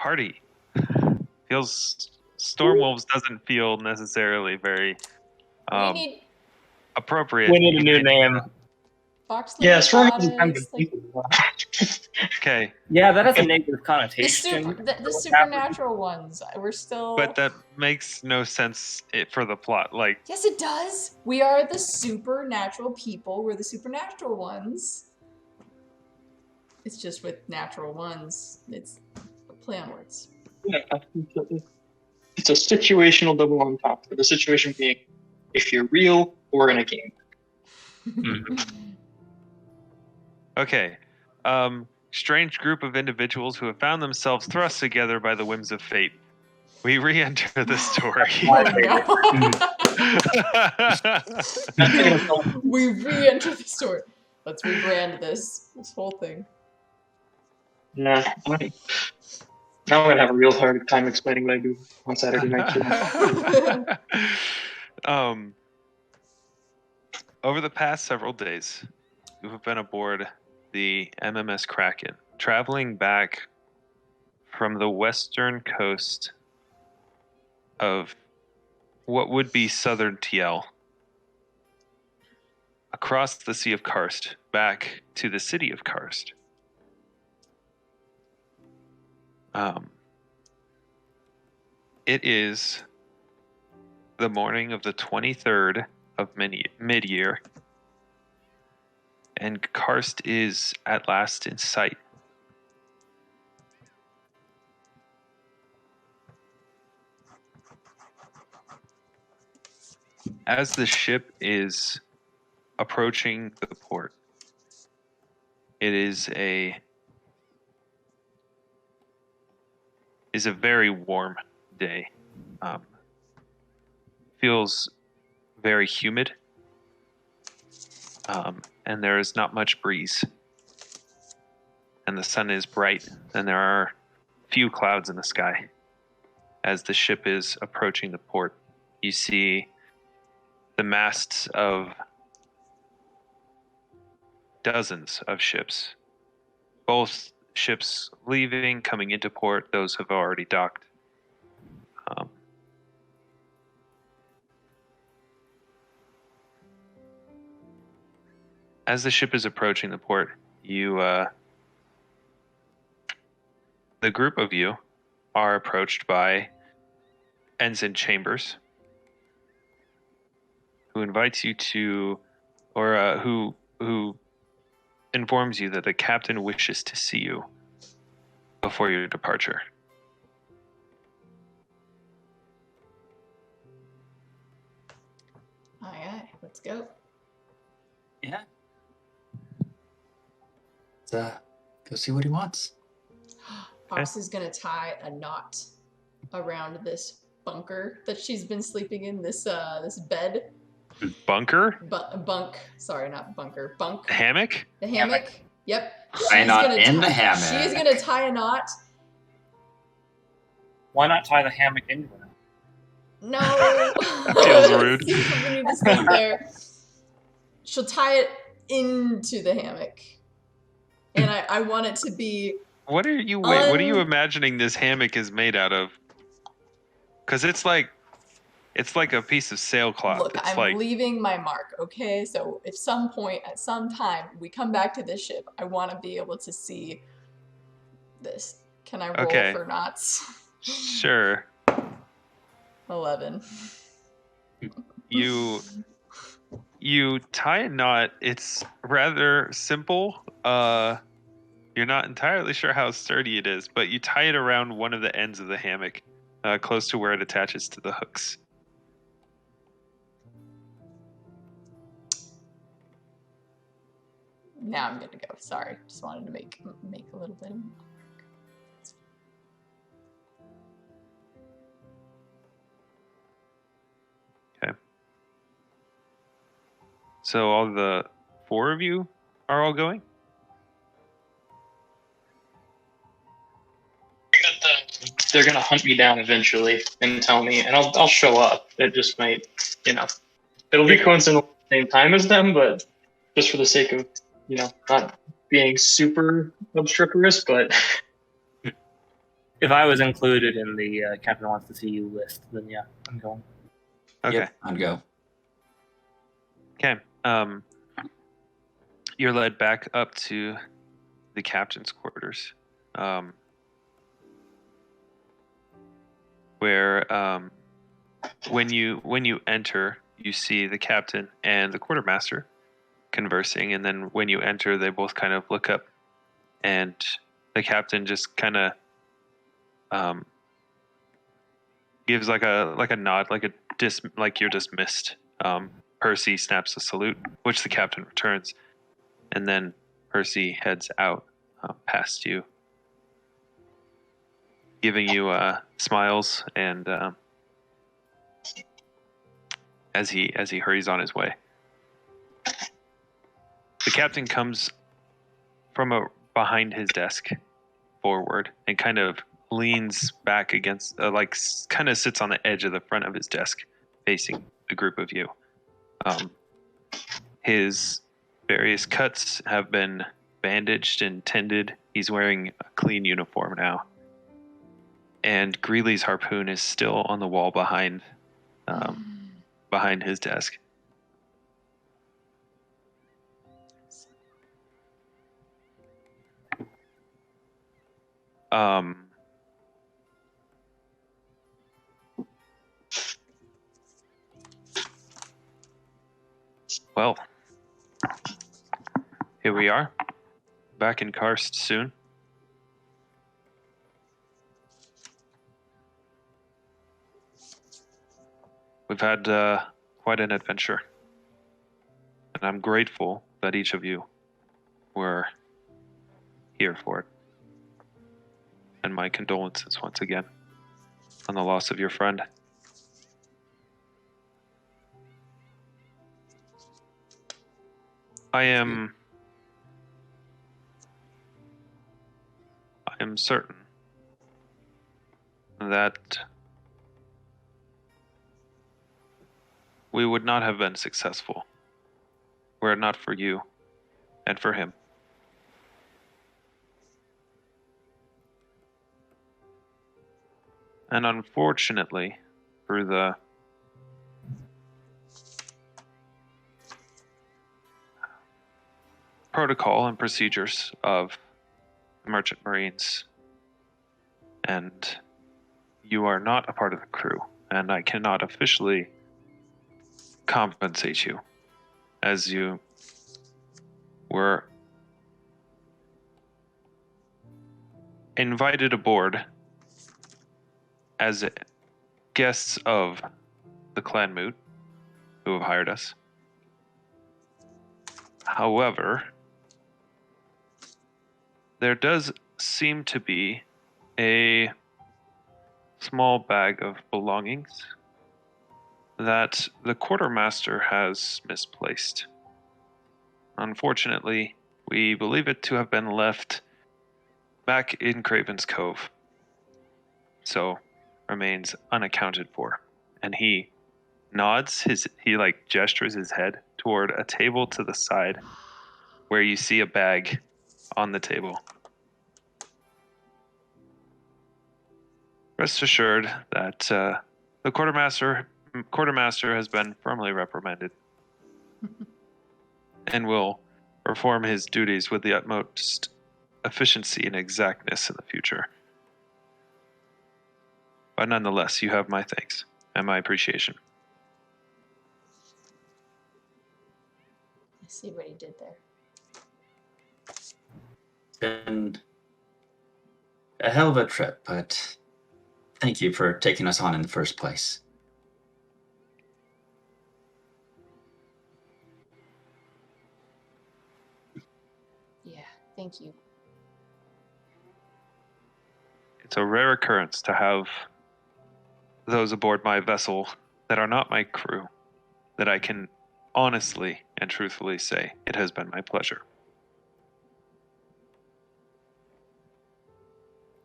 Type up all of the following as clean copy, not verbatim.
party. Stormwolves doesn't feel necessarily very appropriate. We need a new name. Yeah, Stormwolves is kind of Okay. Yeah, that has a negative connotation. The supernatural ones. We're still. But that makes no sense for the plot. Like. Yes, it does. We are the supernatural people. We're the supernatural ones. It's just with natural ones. It's a play on words. Yeah, it's a situational double on top. The situation being if you're real or in a game. Okay. Strange group of individuals who have found themselves thrust together by the whims of fate. We re-enter the story. We re-enter the story. Let's rebrand this whole thing. Nah. Now I'm going to have a real hard time explaining what I do on Saturday night. Over the past several days, you have been aboard the MMS Kraken, traveling back from the western coast of what would be southern TL, across the Sea of Karst, back to the city of Karst. It is the morning of the 23rd of mid-year, and Karst is at last in sight. As the ship is approaching the port, it is a very warm day. Feels very humid, and there is not much breeze. And the sun is bright, and there are few clouds in the sky. As the ship is approaching the port, you see the masts of dozens of ships. Both ships leaving, coming into port, those have already docked. As the ship is approaching the port, the group of you are approached by Ensign Chambers, who invites you to, or who informs you that the captain wishes to see you before your departure. Aye, let's go. Yeah. Let's go see what he wants. Ox is gonna tie a knot around this bunker that she's been sleeping in. This bed. Bunker? Bunk. Sorry, not bunker. Bunk. Hammock? The hammock. Yep. Why not in the hammock? She's gonna tie a knot. Why not tie the hammock into it? No. Feels rude. We need to stay there. She'll tie it into the hammock, and I want it to be. What are you imagining this hammock is made out of? Because it's like a piece of sailcloth. Look, it's I'm leaving my mark, okay? So if some point, at some time, we come back to this ship, I want to be able to see this. Can I roll for knots? Sure. 11. You tie a knot. It's rather simple. You're not entirely sure how sturdy it is, but you tie it around one of the ends of the hammock, close to where it attaches to the hooks. Now I'm good to go. Sorry, just wanted to make a little bit of. Okay. So all the four of you are all going? They're gonna hunt me down eventually and tell me, and I'll show up. It just might, it'll be coincidental at the same time as them, but just for the sake of, not being super obstreperous, but If I was included in the Captain Wants to See You list, then yeah, I'm going. Okay. Yep, I'd go. Okay. You're led back up to the captain's quarters, where when you enter, you see the captain and the quartermaster conversing, and then when you enter, they both kind of look up, and the captain just kind of gives like a nod, like you're dismissed. Percy snaps a salute, which the captain returns, and then Percy heads out past you, giving you smiles, and as he hurries on his way. The captain comes from behind his desk forward and kind of leans back against, kind of sits on the edge of the front of his desk, facing the group of you. His various cuts have been bandaged and tended. He's wearing a clean uniform now. And Greeley's harpoon is still on the wall behind his desk. Well, here we are, back in Karst soon. We've had quite an adventure, and I'm grateful that each of you were here for it. And my condolences once again on the loss of your friend. I am certain that we would not have been successful were it not for you and for him. And unfortunately, through the protocol and procedures of the Merchant Marines, and you are not a part of the crew, and I cannot officially compensate you, as you were invited aboard as guests of the Clan Moot, who have hired us. However, there does seem to be a small bag of belongings that the quartermaster has misplaced. Unfortunately, we believe it to have been left back in Craven's Cove, so remains unaccounted for. And he nods he gestures his head toward a table to the side where you see a bag on the table. Rest assured that the quartermaster has been firmly reprimanded and will perform his duties with the utmost efficiency and exactness in the future. But nonetheless, you have my thanks and my appreciation. I see what he did there. It's been a hell of a trip, but thank you for taking us on in the first place. Yeah, thank you. It's a rare occurrence to have those aboard my vessel that are not my crew, that I can honestly and truthfully say it has been my pleasure.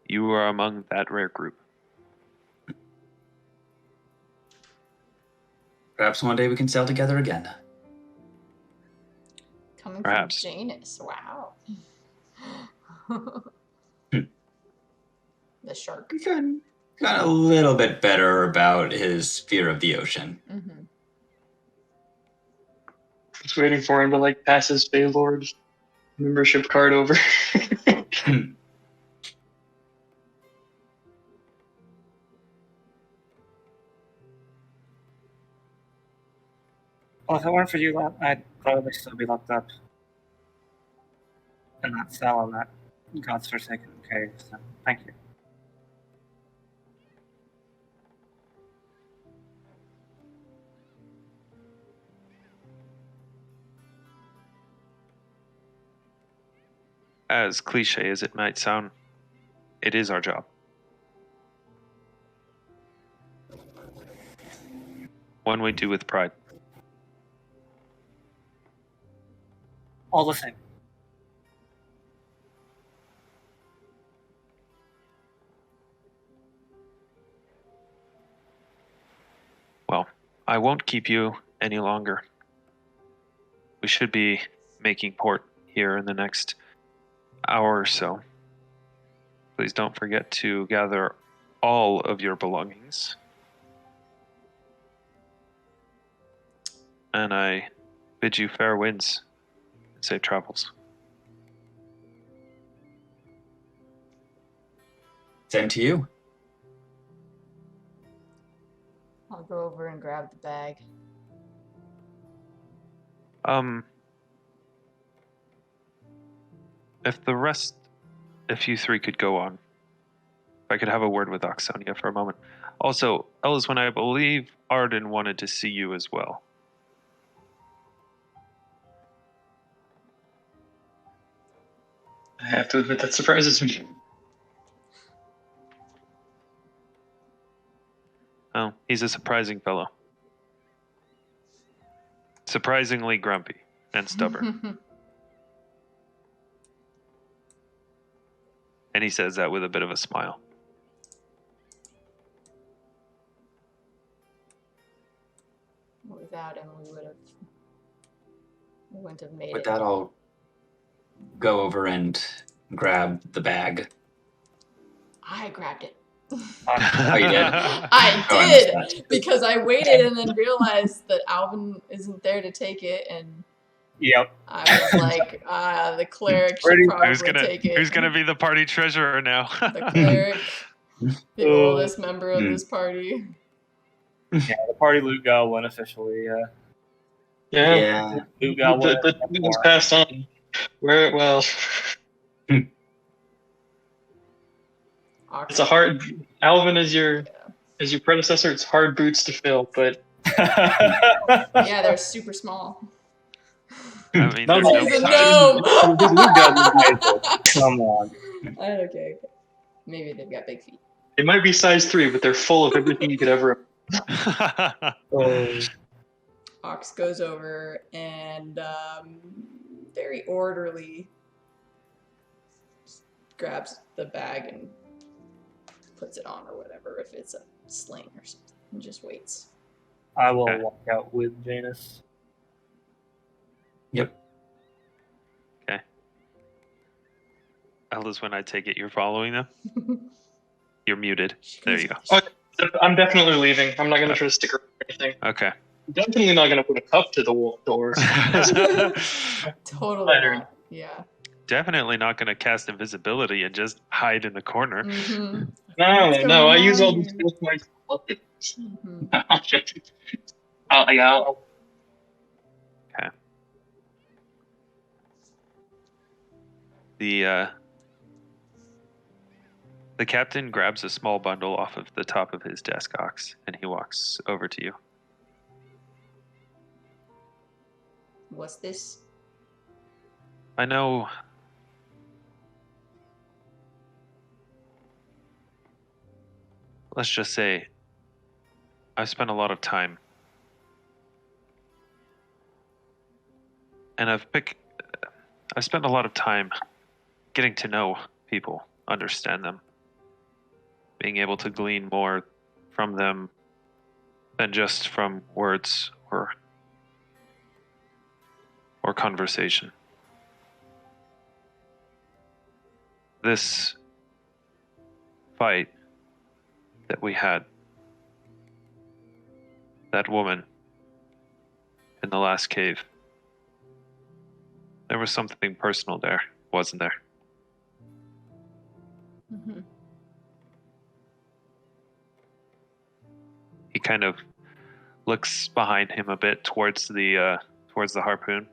You are among that rare group. Perhaps one day we can sail together again. Coming Perhaps. from Janus, wow. The shark. He's got a little bit better about his fear of the ocean. Mm-hmm. Just waiting for him to like pass his Baylord membership card over. Well, if it weren't for you, I'd probably still be locked up in that cell in that God's forsaken cave. So, thank you. As cliche as it might sound, it is our job. One we do with pride. All the same. Well, I won't keep you any longer. We should be making port here in the next hour or so. Please don't forget to gather all of your belongings. And I bid you fair winds and safe travels. Same to you. I'll go over and grab the bag. If you three could go on. If I could have a word with Auxsonia for a moment. Also, Elyswen, I believe Arden wanted to see you as well. I have to admit that surprises me. Oh, he's a surprising fellow. Surprisingly grumpy and stubborn. And he says that with a bit of a smile. Without him, we wouldn't have made With it. that, I'll go over and grab the bag. I grabbed it. Oh, you did? I Oh, I did, missed that. because I waited and then realized that Alvyn isn't there to take it, and Yep. I was like, the cleric should Pretty- probably take it. Who's gonna be the party treasurer now? The cleric, the Oh. oldest member of this party. Yeah, the party loot goblin officially. Yeah. Loot goblin. The one's passed on. Well, it's a hard. Alvyn is your predecessor. It's hard boots to fill, but Yeah, they're super small. I mean, No, there's no, He's a no gnome! This loot goblin is come on. Okay. Maybe they've got big feet. they might be size 3, but they're full of everything you could ever. Oh. Ox goes over and very orderly grabs the bag and puts it on or whatever, if it's a sling or something, and just waits. I will Okay. walk out with Janus. Yep. Ellis, when I take it, you're following them? You're muted. There you go. Oh, I'm definitely leaving. I'm not going to try to stick around or anything. Okay. Definitely not going to put a cup to the door. Totally Better. not. Yeah. Definitely not going to cast invisibility and just hide in the corner. Mm-hmm. No, I use all on these here? skill points. Mm-hmm. I'll The captain grabs a small bundle off of the top of his desk, Ox, and he walks over to you. What's this? I know. Let's just say I've spent a lot of time, and I've spent a lot of time getting to know people, understand them, being able to glean more from them than just from words or conversation. This fight that we had, that woman in the last cave, there was something personal there, wasn't there? Mm-hmm. He kind of looks behind him a bit towards the harpoon.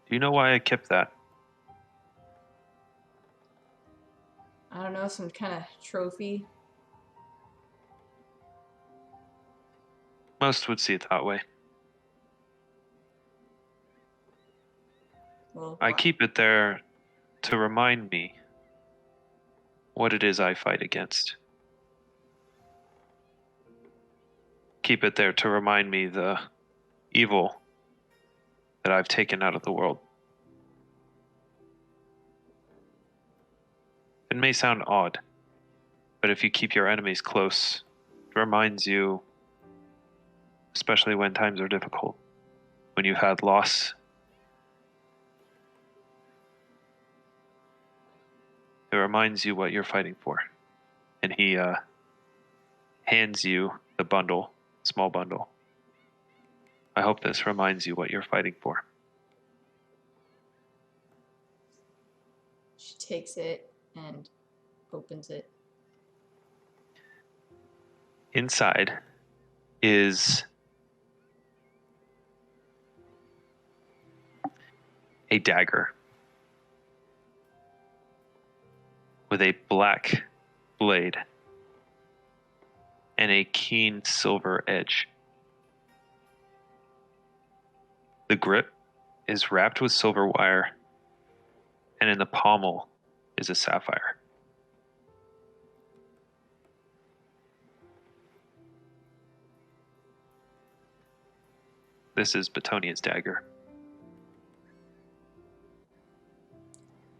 Do you know why I kept that? I don't know, some kind of trophy. Most would see it that way. Well, I why? keep it there to remind me what it is I fight against. Keep it there to remind me the evil that I've taken out of the world. It may sound odd, but if you keep your enemies close, it reminds you, especially when times are difficult, when you've had loss. It reminds you what you're fighting for. And he hands you the bundle, small bundle. I hope this reminds you what you're fighting for. She takes it and opens it. Inside is a dagger with a black blade and a keen silver edge. The grip is wrapped with silver wire, and in the pommel is a sapphire. This is Betonia's dagger.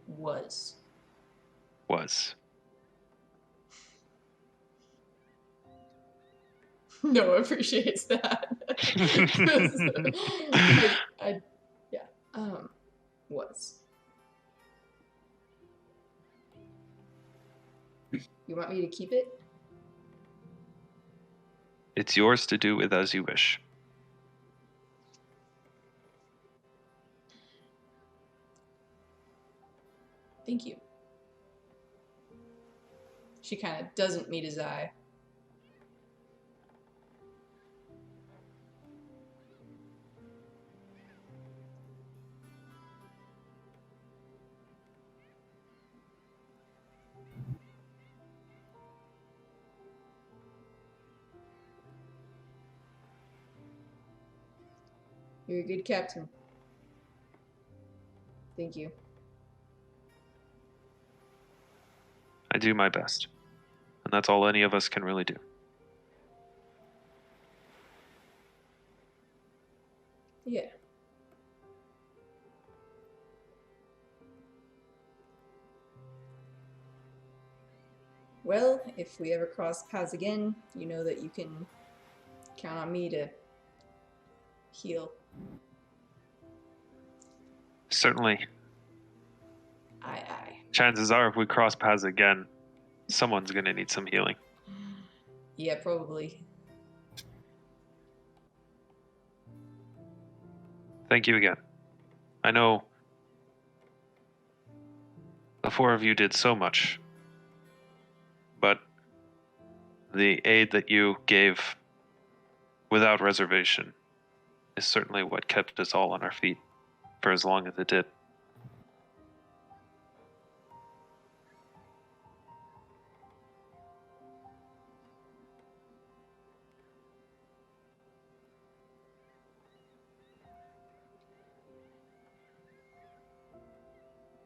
Was. No one appreciates that. Was. You want me to keep it? It's yours to do with as you wish. Thank you. She kind of doesn't meet his eye. You're a good captain. Thank you. I do my best. And that's all any of us can really do. Yeah. Well, if we ever cross paths again, you know that you can count on me to heal. Certainly. Aye. Chances are if we cross paths again, someone's going to need some healing. Yeah, probably. Thank you again. I know the four of you did so much, but the aid that you gave without reservation is certainly what kept us all on our feet for as long as it did.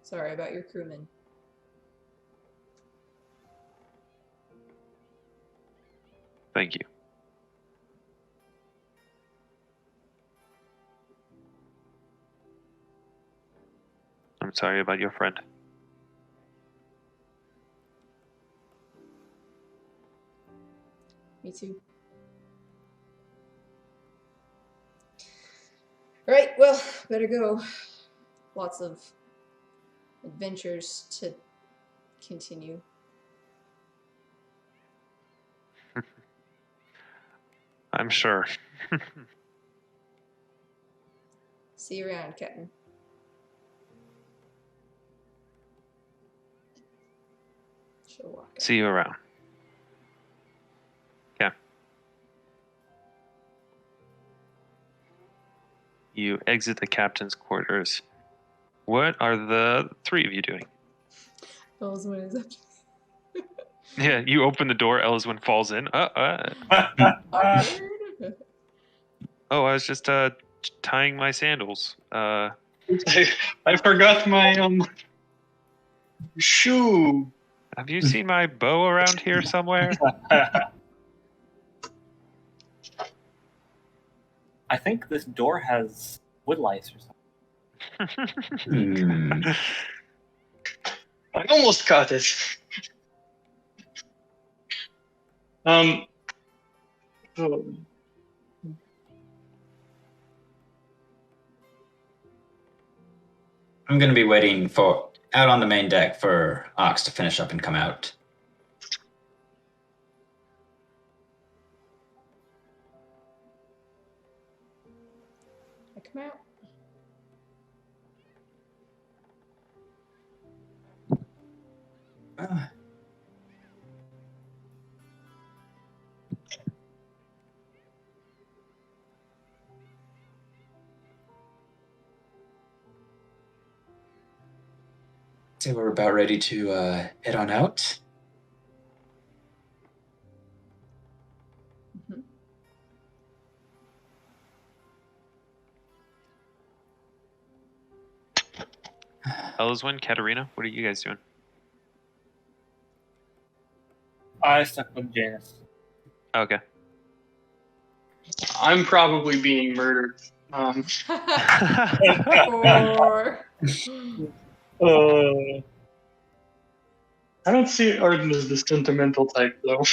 Sorry about your crewman. Thank you. I'm sorry about your friend. Me too. Alright, well, better go. Lots of adventures to continue. I'm sure. See you around, Captain. She'll walk up. See you around. Okay. You exit the captain's quarters. What are the three of you doing? Elyswen is up. Yeah, you open the door. Elyswen falls in. Awkward. Oh, I was just tying my sandals. I forgot my shoe. Have you seen my bow around here somewhere? I think this door has wood lice or something. I almost caught it. Oh. I'm going to be waiting out on the main deck for Ox to finish up and come out. I come out. So we're about ready to head on out. Mhm. Elyswen, Katarina, what are you guys doing? I stuck with Janus. Okay. I'm probably being murdered. Or I don't see Arden as the sentimental type, though.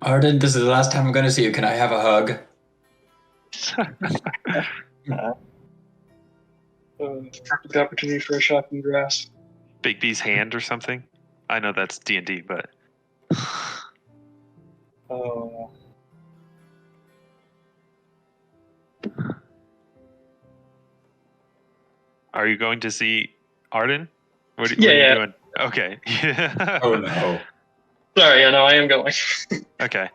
Arden, this is the last time I'm going to see you. Can I have a hug? Perfect opportunity for a shocking grasp. Bigby's hand or something? I know that's D&D, but... Oh. Are you going to see Arden? What are Yeah, you yeah. doing? Okay. Oh, no. Sorry, I know I am going. Okay.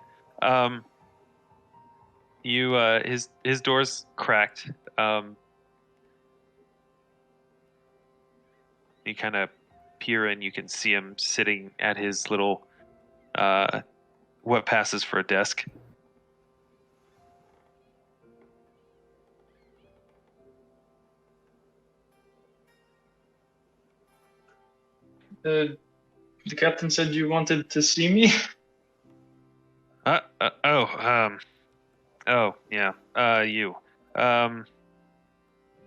You his door's cracked. You kind of peer in. You can see him sitting at his little what passes for a desk. The captain said you wanted to see me. Yeah. You.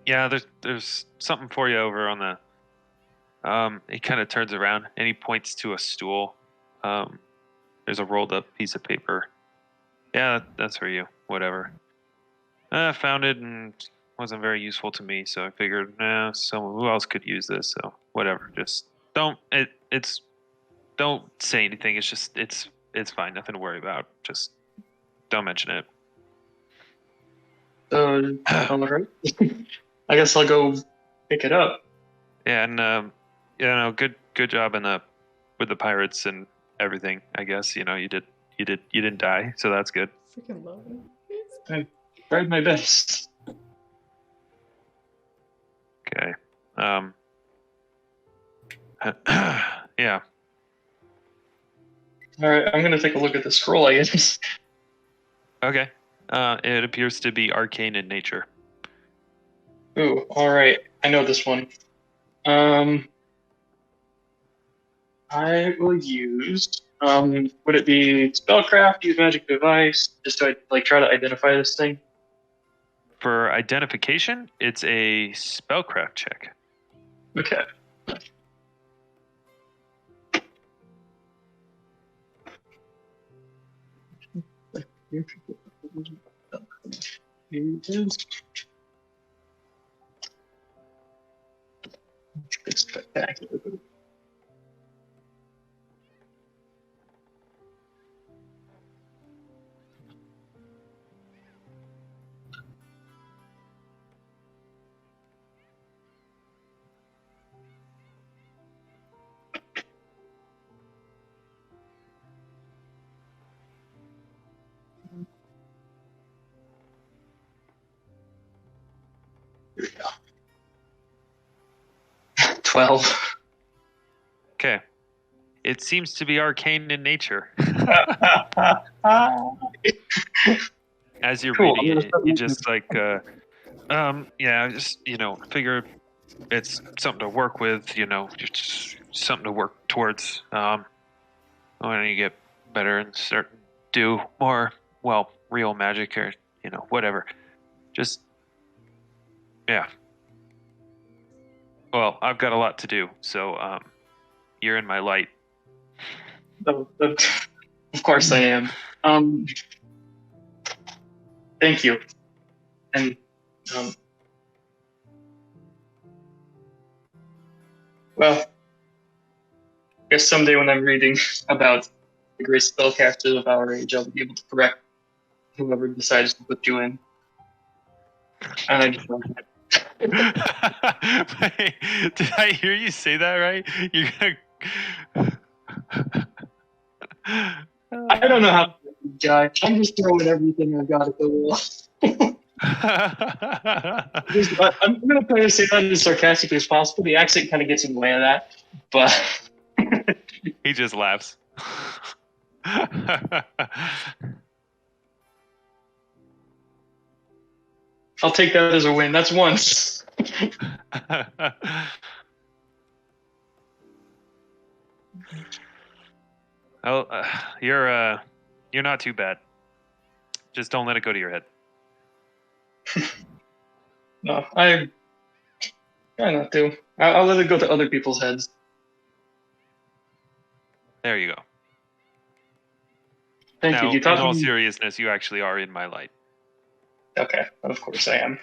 Yeah. There's something for you over on the. He kind of turns around and he points to a stool. There's a rolled up piece of paper. Yeah, that's for you. Whatever. I found it and wasn't very useful to me, so I figured, someone who else could use this. So whatever. Just don't. Don't say anything. It's just it's fine. Nothing to worry about. Just don't mention it. All right. I guess I'll go pick it up. Yeah, and good job with the pirates and everything. I guess you didn't die, so that's good. freaking love it. I tried my best. Okay. Yeah. All right, I'm gonna take a look at the scroll, I guess. Okay. It appears to be arcane in nature. Ooh, all right. I know this one. I will use. Would it be spellcraft? Use magic device, just to try to identify this thing. For identification, it's a spellcraft check. Okay. Here it is. It's spectacular. Here we go. 12. Okay. It seems to be arcane in nature. As you're Cool. reading it, you just like, yeah, just, figure it's something to work with, just something to work towards. When you get better and start do more, real magic or, whatever. Just, yeah. Well, I've got a lot to do, so, you're in my light. Of course I am. Thank you. And well, I guess someday when I'm reading about the great spellcasters of our age, I'll be able to correct whoever decides to put you in. And I just want that. Wait, did I hear you say that right? You're gonna... I don't know how to guy. I'm just throwing everything I've got at the wall. I'm going to try to say that as sarcastically as possible. The accent kind of gets in the way of that, but he just laughs. I'll take that as a win. That's one. Oh, you're not too bad. Just don't let it go to your head. No, I try not to. I'll let it go to other people's heads. There you go. Thank Now, you. in all seriousness, you actually are in my light. Okay, of course I am.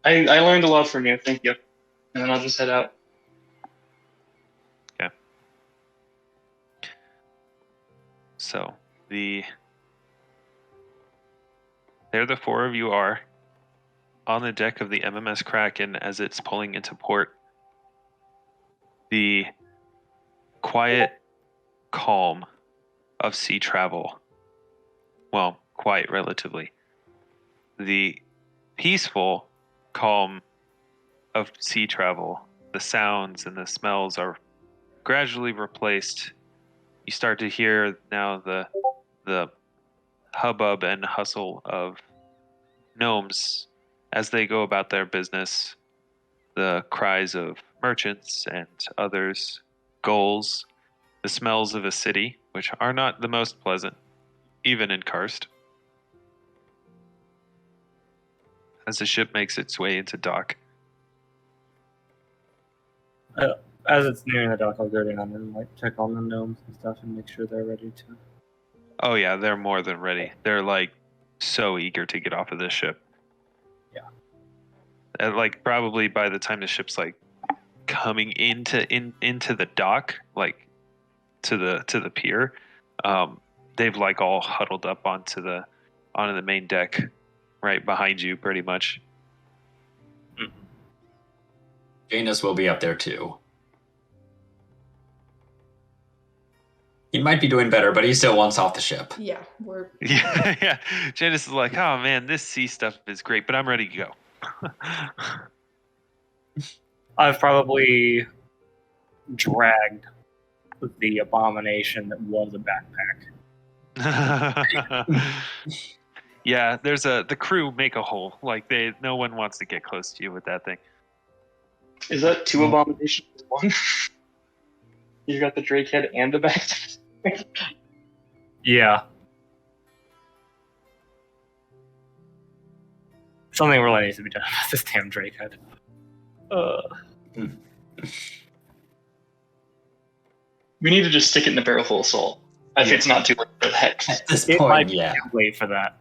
I learned a lot from you. Thank you. And then I'll just head out. Okay. So there the four of you are on the deck of the MMS Kraken as it's pulling into port. The quiet calm of sea travel. Well, quiet relatively. The peaceful calm of sea travel. The sounds and the smells are gradually replaced. You start to hear now the hubbub and hustle of gnomes as they go about their business, the cries of merchants and others, gulls, the smells of a city, which are not the most pleasant, even in Karst. As the ship makes its way into dock. As it's nearing the dock, I'll go down and check on the gnomes and stuff and make sure they're ready to. Oh yeah, they're more than ready. They're so eager to get off of this ship. Yeah. And probably by the time the ship's coming into the dock, to the pier, they've all huddled up onto the main deck, right behind you, pretty much. Mm-hmm. Janus will be up there too. He might be doing better, but he still wants off the ship. Yeah, we're. Yeah. Janus is like, oh man, this sea stuff is great, but I'm ready to go. I've probably dragged the abomination that was a backpack. Yeah, there's the crew make a hole. No one wants to get close to you with that thing. Is that two abominations in one? You got the Drake head and the backpack. Yeah. Something really needs to be done about this damn Drake head. We need to just stick it in the barrel full of salt. If it's not too late for that. At this It point, might be yeah. too late for that.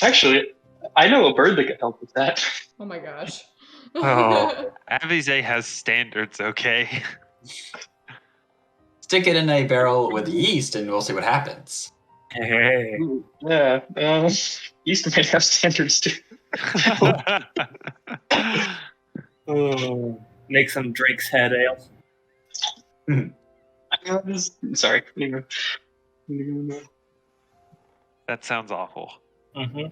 Actually, I know a bird that could help with that. Oh my gosh. Oh. Avize has standards, okay? Stick it in a barrel with yeast and we'll see what happens. Hey. Ooh, yeah. East might have standards too. Oh, make some Drake's Head ale. Sorry. That sounds awful. Mm-hmm.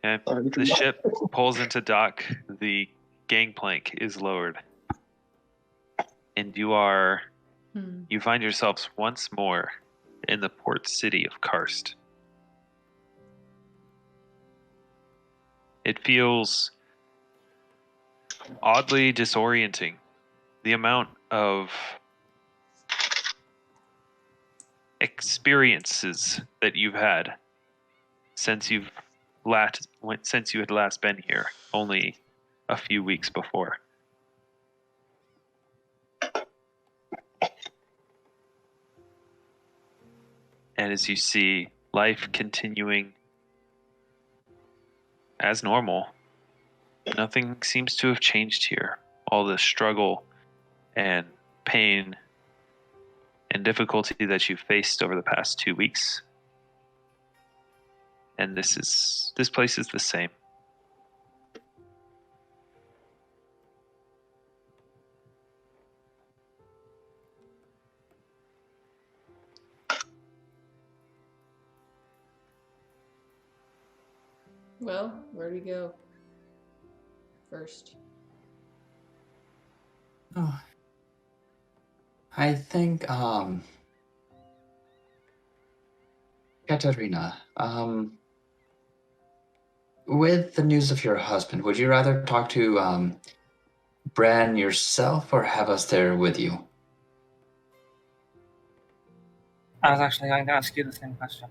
Okay. The ship pulls into dock. The gangplank is lowered. And you find yourselves once more in the port city of Karst. It feels oddly disorienting. The amount of experiences that you've had since you had last been here, only a few weeks before. And as you see life continuing as normal, nothing seems to have changed here. All the struggle and pain and difficulty that you've faced over the past 2 weeks, and this place is the same. Well, where do we go first? Oh. I think, Katarina, with the news of your husband, would you rather talk to, Bran yourself or have us there with you? I was actually going to ask you the same question.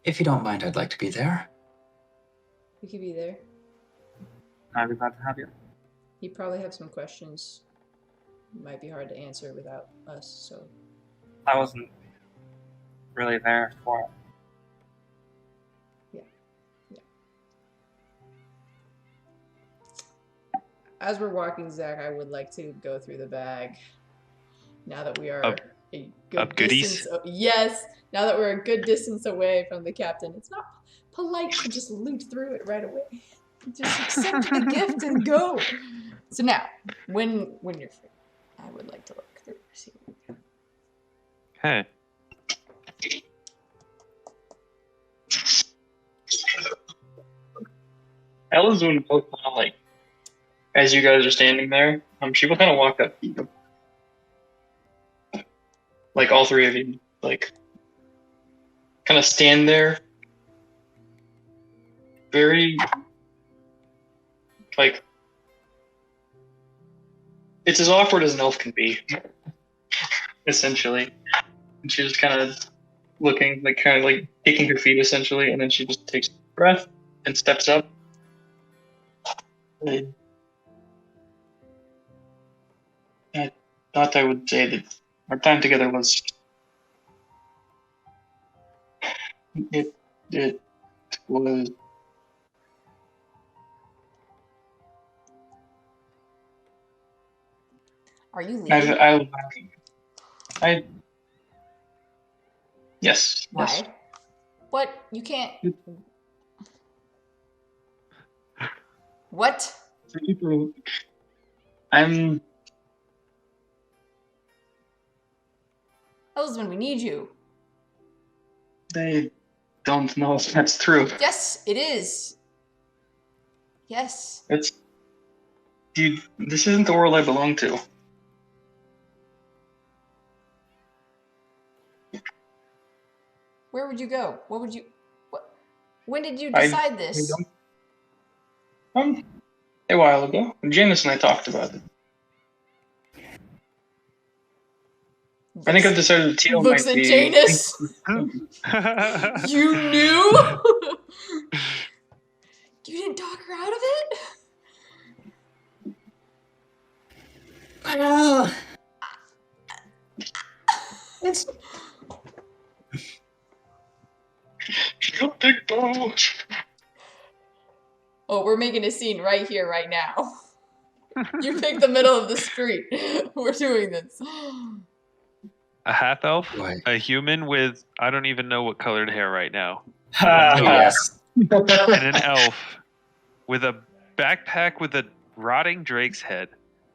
If you don't mind, I'd like to be there. We could be there. I'd be glad to have you. He'd probably have some questions. Might be hard to answer without us, so. I wasn't really there for it. As we're walking, Zach, I would like to go through the bag. Now that we are a good of goodies? distance. Yes. Now that we're a good distance away from the captain, it's not polite to just loot through it right away. Just accept the gift and go. So now, when you're free, I would like to look through. See what we got. Okay. Elyswen will kind of like, as you guys are standing there, she will kind of walk up to you. Like all three of you, like, kind of stand there. Very, like, it's as awkward as an elf can be, essentially. And she's just kind of looking, like, kind of like kicking her feet, essentially, and then she just takes a breath and steps up. I thought I would say that our time together was it was Are you leaving? I yes. Why? Yes. What? You can't. What? I'm Elyswen, we need you. I don't know if that's true. Yes, it is. Yes. It's dude, this isn't the world I belong to. Where would you go? What would you? What? When did you decide this? A while ago, Janus and I talked about it. I think I've decided the teal Looks might at be. Janus. You knew? You didn't talk her out of it? Well, got a big bow. Oh, we're making a scene right here, right now. You pick the middle of the street. We're doing this. A half elf, Boy. a human with I don't even know what colored hair right now, Oh, yes. and an elf with a backpack with a rotting drake's head,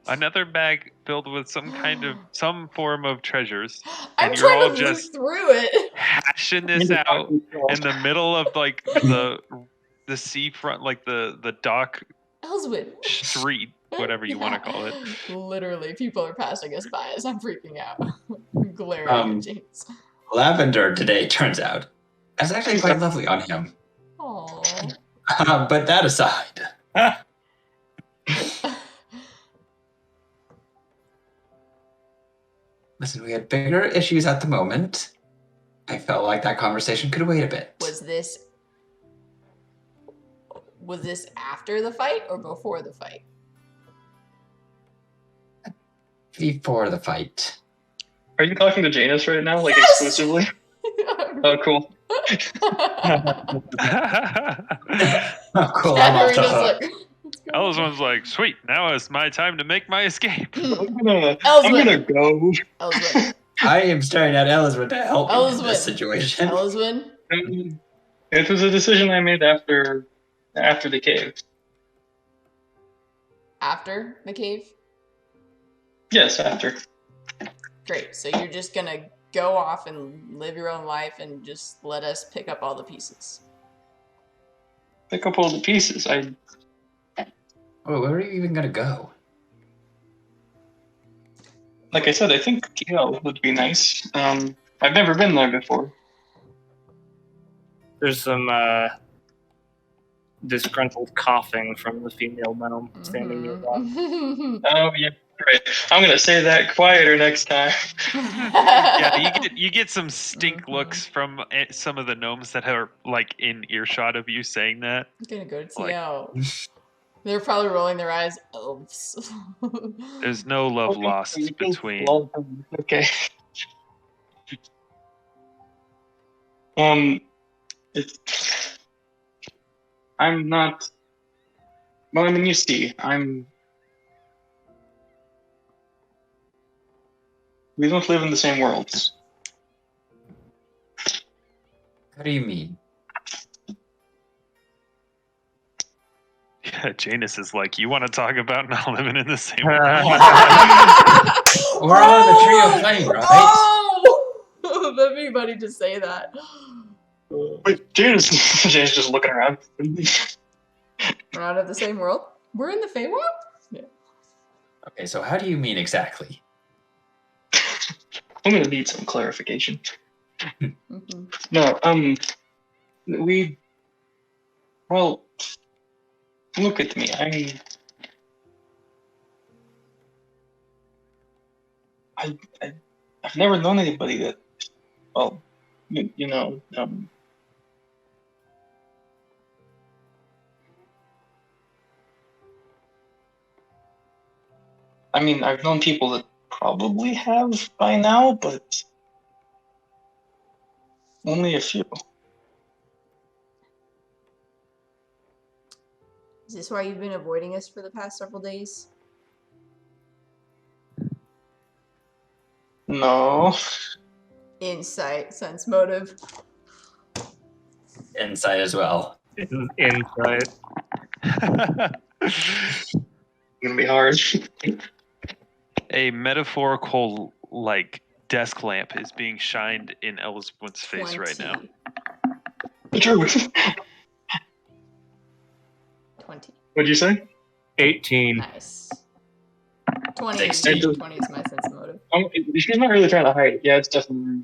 another bag filled with some form of treasures, I'm and you're all trying to look just through it. hashing this out in the middle of like the seafront, like the dock Elyswen. street, whatever you want to call it. Literally, people are passing us by as I'm freaking out. Glaring at James. Lavender today, turns out. That's actually quite lovely on him. Aww. But that aside. Listen, we had bigger issues at the moment. I felt like that conversation could wait a bit. Was this after the fight or before the fight? Before the fight. Are you talking to Janus right now, like Yes! exclusively? Oh, cool. Oh, cool. I'm off the Katarina's hook. like, Elyswen's like, sweet, now it's my time to make my escape. I'm gonna Elyswen. go. Elyswen. I am staring at Elyswen to help me in Elyswen. this situation. Elyswen. It was a decision I made after the cave. After the cave? Yes, after. Great. So you're just gonna go off and live your own life and just let us pick up all the pieces. Pick up all the pieces. Oh, where are you even going to go? Like I said, I think Yale would be nice. I've never been there before. There's some disgruntled coughing from the female gnome standing nearby. Oh yeah, right. I'm gonna say that quieter next time. Yeah, you get some stink looks from some of the gnomes that are like in earshot of you saying that. I'm gonna go to Like- TL. They're probably rolling their eyes. Elves. There's no love lost between. Okay. I'm not. Well, I mean, you see, we don't live in the same worlds. What do you mean? Yeah, Janus is like, you want to talk about not living in the same world? We're on the trio plane, right? Oh! That'd be funny to say that. Wait, Janus just looking around. We're not in the same world? We're in the Feywild? Yeah. Okay, so how do you mean exactly? I'm gonna need some clarification. Mm-hmm. No, well, look at me. I've never known anybody that, well, you know, I mean, I've known people that probably have by now, but only a few. Is this why you've been avoiding us for the past several days? No. Insight, sense motive. Insight as well. Insight. It's gonna be hard. A metaphorical, like, desk lamp is being shined in Elyswen's face right now. 20. True. 20. What'd you say? 18. Nice. 20 16. 20 is my sense motive. She's not really trying to hide it. Yeah, it's definitely.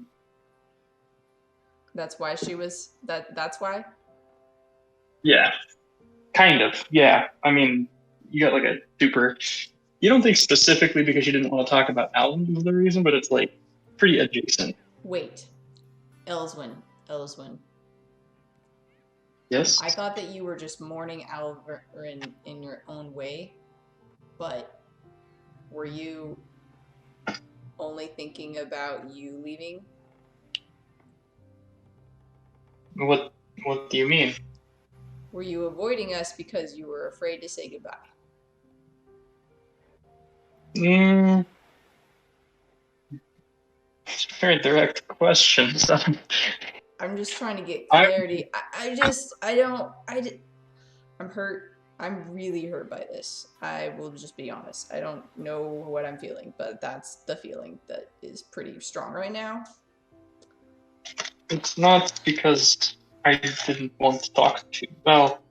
That's why she was that's why? Yeah. Kind of. Yeah. I mean, you got like a super. You don't think specifically because you didn't want to talk about Alvyn is the reason, but it's like pretty adjacent. Wait. Elyswen. Yes. I thought that you were just mourning Alveryn in your own way, but were you only thinking about you leaving? What What do you mean? Were you avoiding us because you were afraid to say goodbye? It's a very direct question. So. I'm just trying to get clarity. I'm hurt. I'm really hurt by this. I will just be honest. I don't know what I'm feeling, but that's the feeling that is pretty strong right now. It's not because I didn't want to talk to you. Well,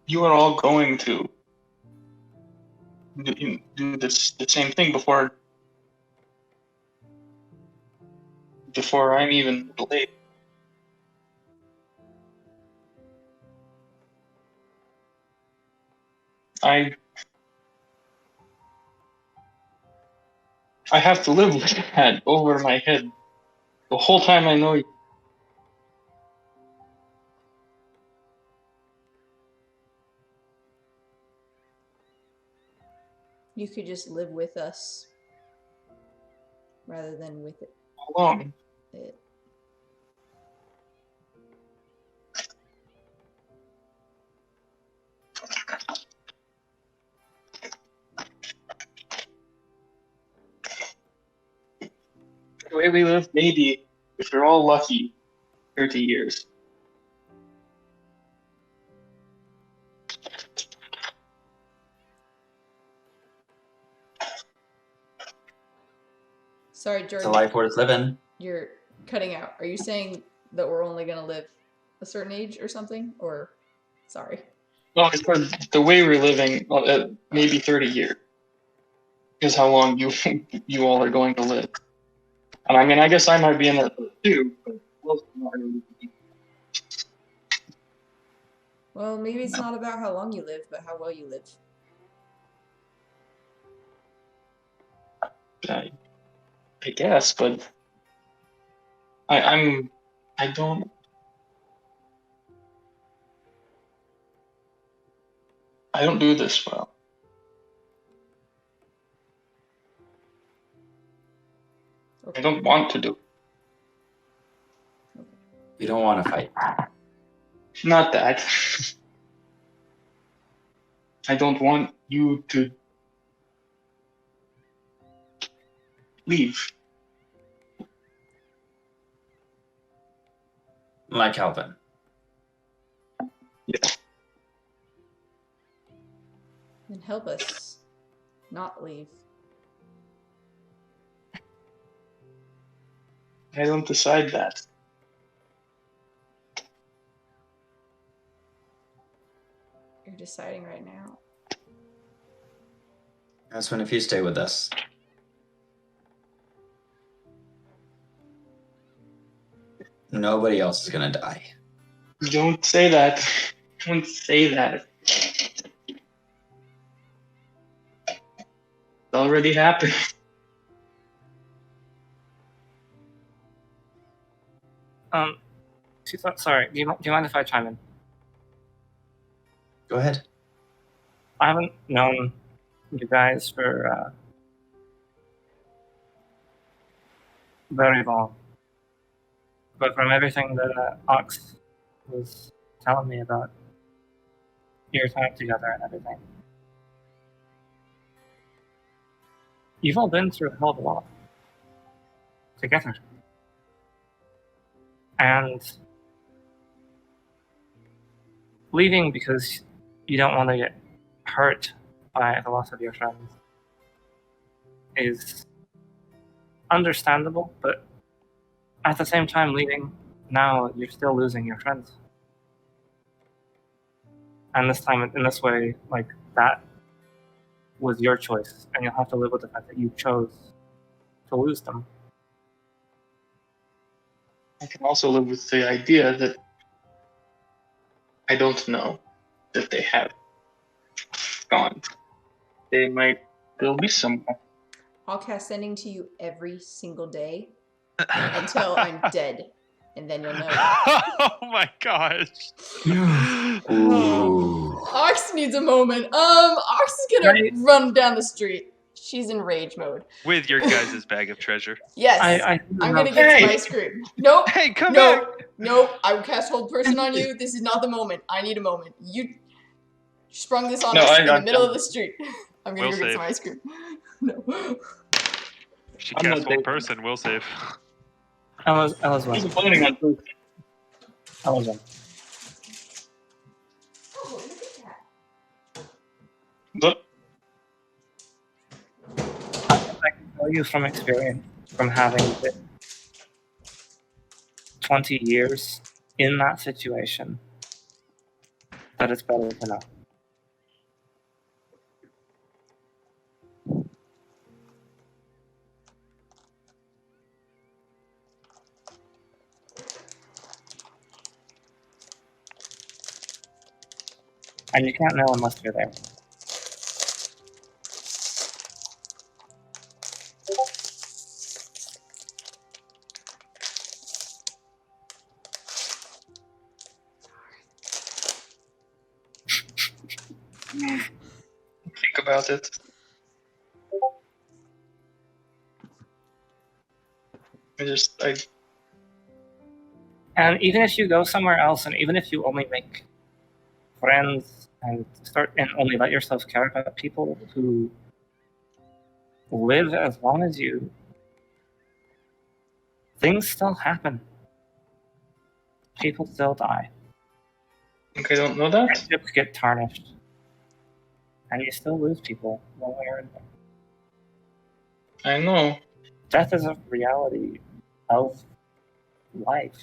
you are all going to do the same thing before I'm even late. I have to live with that over my head the whole time I know you. You could just live with us rather than with it. How long? The way we live, maybe, if we're all lucky, 30 years. Sorry, It's a Jordan. life worth living. You're cutting out. Are you saying that we're only going to live a certain age or something? Or, sorry. No, it's for the way we're living, maybe 30 years is how long you all are going to live. And I mean, I guess I might be in that too, but most of them are going to be. Well, maybe it's not about how long you live, but how well you live. I guess, but I don't. I don't do this well. Okay. I don't want to do it. You don't want to fight. Not that. I don't want you to leave. Like Alvyn. Yeah. Then help us not leave. I don't decide that. You're deciding right now. That's when if you stay with us. Nobody else is gonna die. Don't say that. Don't say that. It already happened. Sorry, do you mind if I chime in? Go ahead. I haven't known you guys for very long. But from everything that Ox was telling me about your time together and everything, you've all been through a hell of a lot together. And leaving because you don't want to get hurt by the loss of your friends is understandable, but at the same time, leaving now, you're still losing your friends. And this time, in this way, like, that was your choice, and you'll have to live with the fact that you chose to lose them. I can also live with the idea that I don't know that they have gone. They might still be somewhere. I'll cast sending to you every single day until I'm dead, and then you'll know. Oh my gosh. Ooh. Ox needs a moment. Ox is gonna run down the street. She's in rage mode. With your guys' bag of treasure. Yes, I'm gonna get some ice cream. Nope. Hey, come back! Nope. I would cast hold person on you. This is not the moment. I need a moment. You sprung this on us in the middle of the street. I'm gonna go get some ice cream. No. She cast hold person. We'll save. I was He's planning on food. I was one. Oh, look at that. But I can tell you from experience, from having been 20 years in that situation, that it's better to know. And you can't know unless you're there. think about it. And even if you go somewhere else, and even if you only make friends and only let yourself care about people who live as long as you, things still happen. People still die. I don't know that. Friendships get tarnished. And you still lose people one way or another. I know. Death is a reality of life.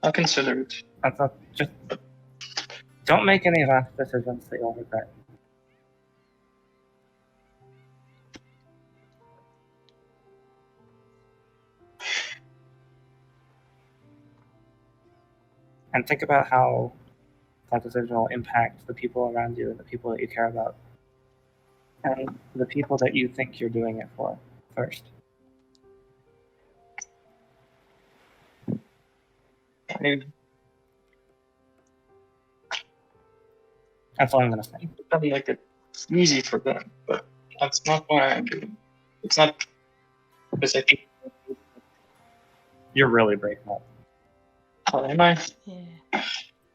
I'll consider it. Just don't make any rash decisions that you'll regret. And think about how that decision will impact the people around you and the people that you care about. And the people that you think you're doing it for first. That's all I'm going to say. It's probably like it's easy for them, but that's not why I'm doing it. It's not because I think You're really breaking up. Oh, am I? Yeah.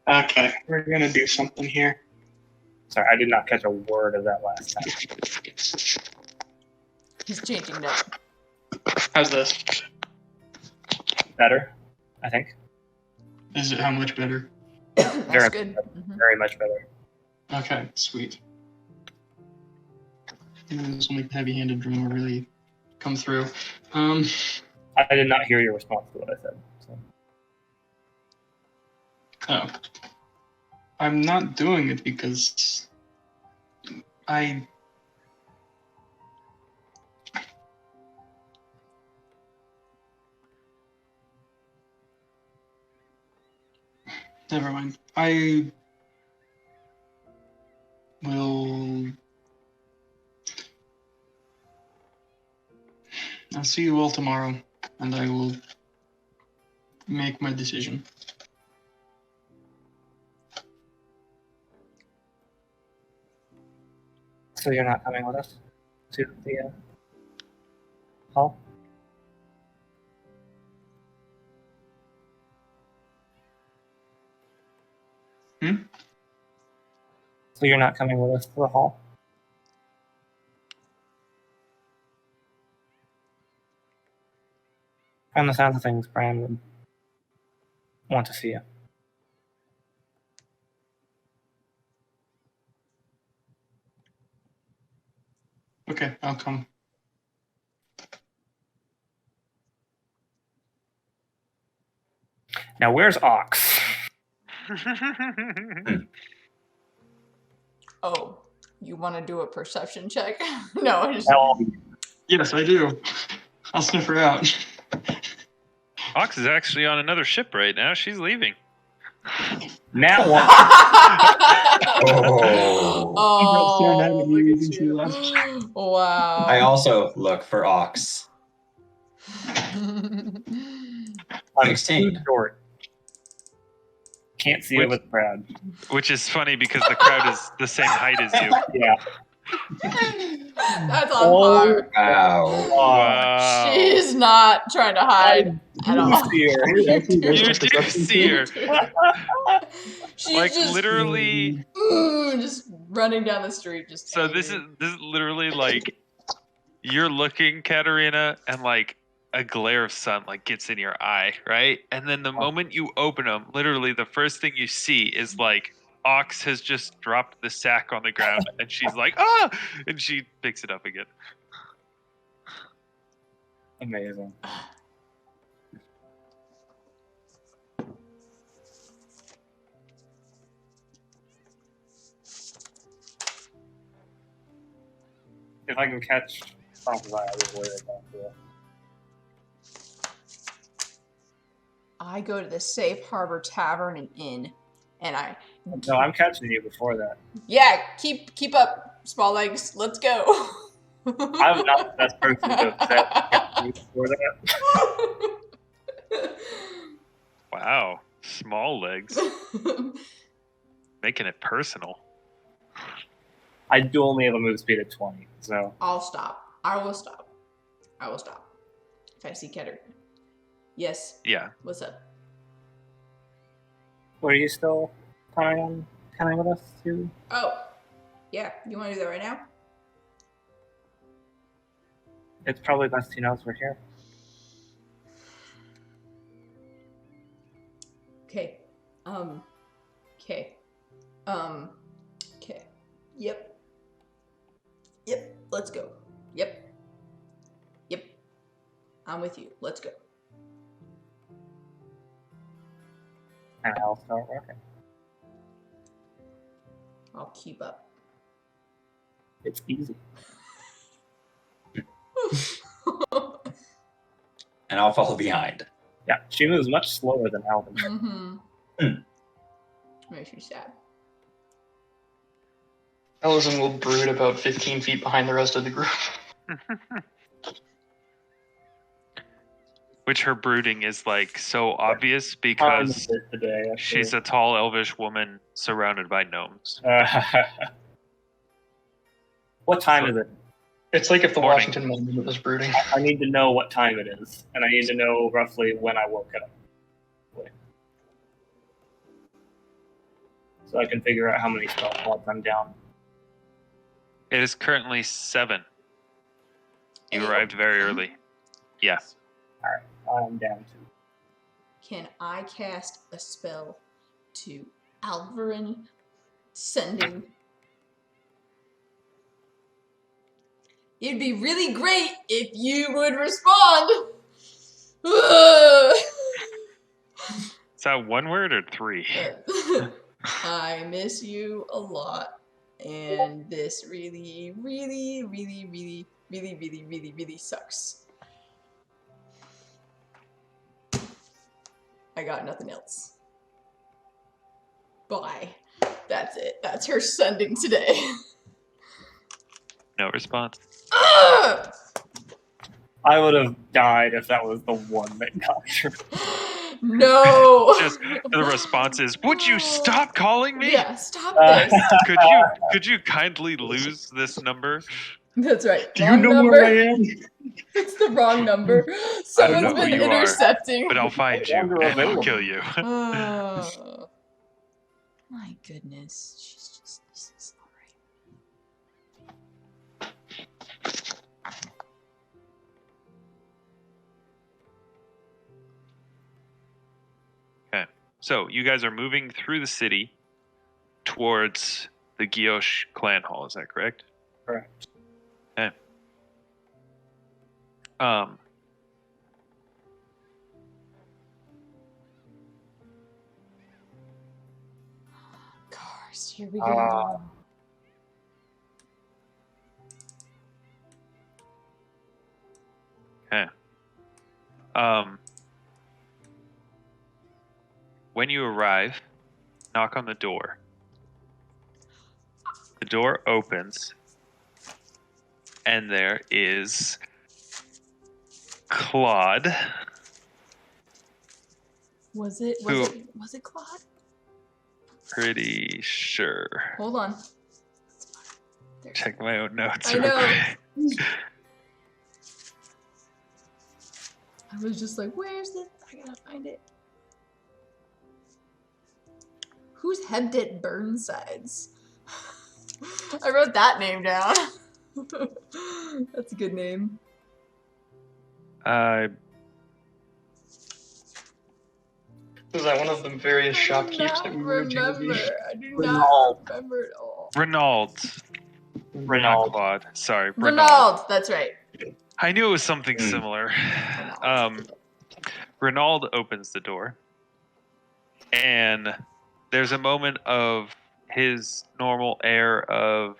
Okay, we're gonna do something here. Sorry, I did not catch a word of that last time. He's changing now. How's this? Better, I think. Is it how much better? That's Very good. Very much better. Okay, sweet. This only heavy-handed drummer really come through. I did not hear your response to what I said. So. Oh. I'm not doing it because Never mind. I will... I'll see you all tomorrow, and I will make my decision. So you're not coming with us to the hall? So you're not coming with us to the hall? From the sounds of things, Brian would want to see you. Okay, I'll come. Now, where's Ox? Oh, you want to do a perception check? No, I just... Yes, I do. I'll sniff her out. Ox is actually on another ship right now. She's leaving. Now what? Oh, look at you. Wow. I also look for Ox. I'm 16. too short. Can't see it with the crowd. Which is funny because the crowd is the same height as you. Yeah. That's on par. Wow. Wow. She's not trying to hide at all. You do see her. She's Like just, literally. just running down the street. Just So this is literally like you're looking, Katarina, and like a glare of sun like gets in your eye, right? And then the moment you open them, literally the first thing you see is like Ox has just dropped the sack on the ground, and she's like, ah, and she picks it up again. Amazing. If I can catch something, I will worry about it. I go to the Safe Harbor Tavern and Inn, and I. No, I'm catching you before that. Yeah, keep up, small legs. Let's go. I'm not the best person to catch you before that. Wow, small legs, making it personal. I do only have a move speed of 20, so. I'll stop. I will stop. If I see Katarina. Yes. Yeah. What's up? Were you still coming with us too? Oh, yeah. You want to do that right now? It's probably best he knows we're here. Okay. Okay. Okay. Yep. Let's go. Yep. I'm with you. Let's go. And I'll start working. I'll keep up. It's easy. And I'll follow behind. Yeah, she moves much slower than Alvyn. Mm-hmm. Makes you sad. Elyswen will brood about 15 feet behind the rest of the group. Which her brooding is like so obvious because Today, she's a tall elvish woman surrounded by gnomes. What time is it? It's like if the Morning. Washington Monument was brooding. I need to know what time it is, and I need to know roughly when I woke up. So I can figure out how many spell slots I'm down. It is currently 7. You arrived very early. Yeah. I'm down to. Can I cast a spell to Alveryn, sending? It'd be really great if you would respond. Is that one word or 3? I miss you a lot, and this really, really, really, really, really, really, really, really sucks. I got nothing else. Bye. That's it. That's her sending today. No response. Ugh! I would have died if that was the one that got her. No. Just the response is, "Would you stop calling me? Yeah, stop this. Could you kindly lose this number?" That's right. Do you Wrong know number. where I am? It's the wrong number. know Someone's who been you are, intercepting. But I'll find you Wonder and I'll available. kill you. My goodness. She's just, this is alright. So you guys are moving through the city towards the Guilloche clan hall. Is that correct? Correct. Okay. Cars, here we go. Okay. When you arrive, knock on the door. The door opens, and there is Claude. Was it Who? was it Claude? Pretty sure. Hold on. Check my own notes. I real know. quick. I was just like, where's this? I gotta find it. Who's Hebdet Burnsides? I wrote that name down. That's a good name. Was that one of the various shopkeepers that we were remember. I do not Renault. remember at all. Renault. Not Renault? Claude. Sorry. Renault. That's right. I knew it was something similar. Renault opens the door, and there's a moment of his normal air of,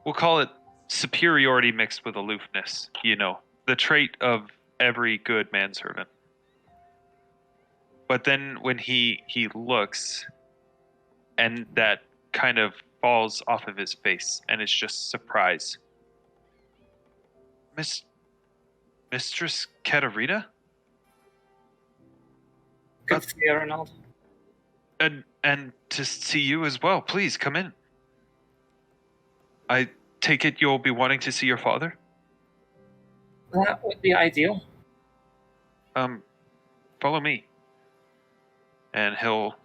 we'll call it superiority mixed with aloofness, you know, the trait of every good manservant. But then when he looks, and that kind of falls off of his face, and it's just surprise. Mistress Katarina? Good to see you, Ronald. And to see you as well. Please come in. I take it you'll be wanting to see your father? That would be ideal. Follow me. And he'll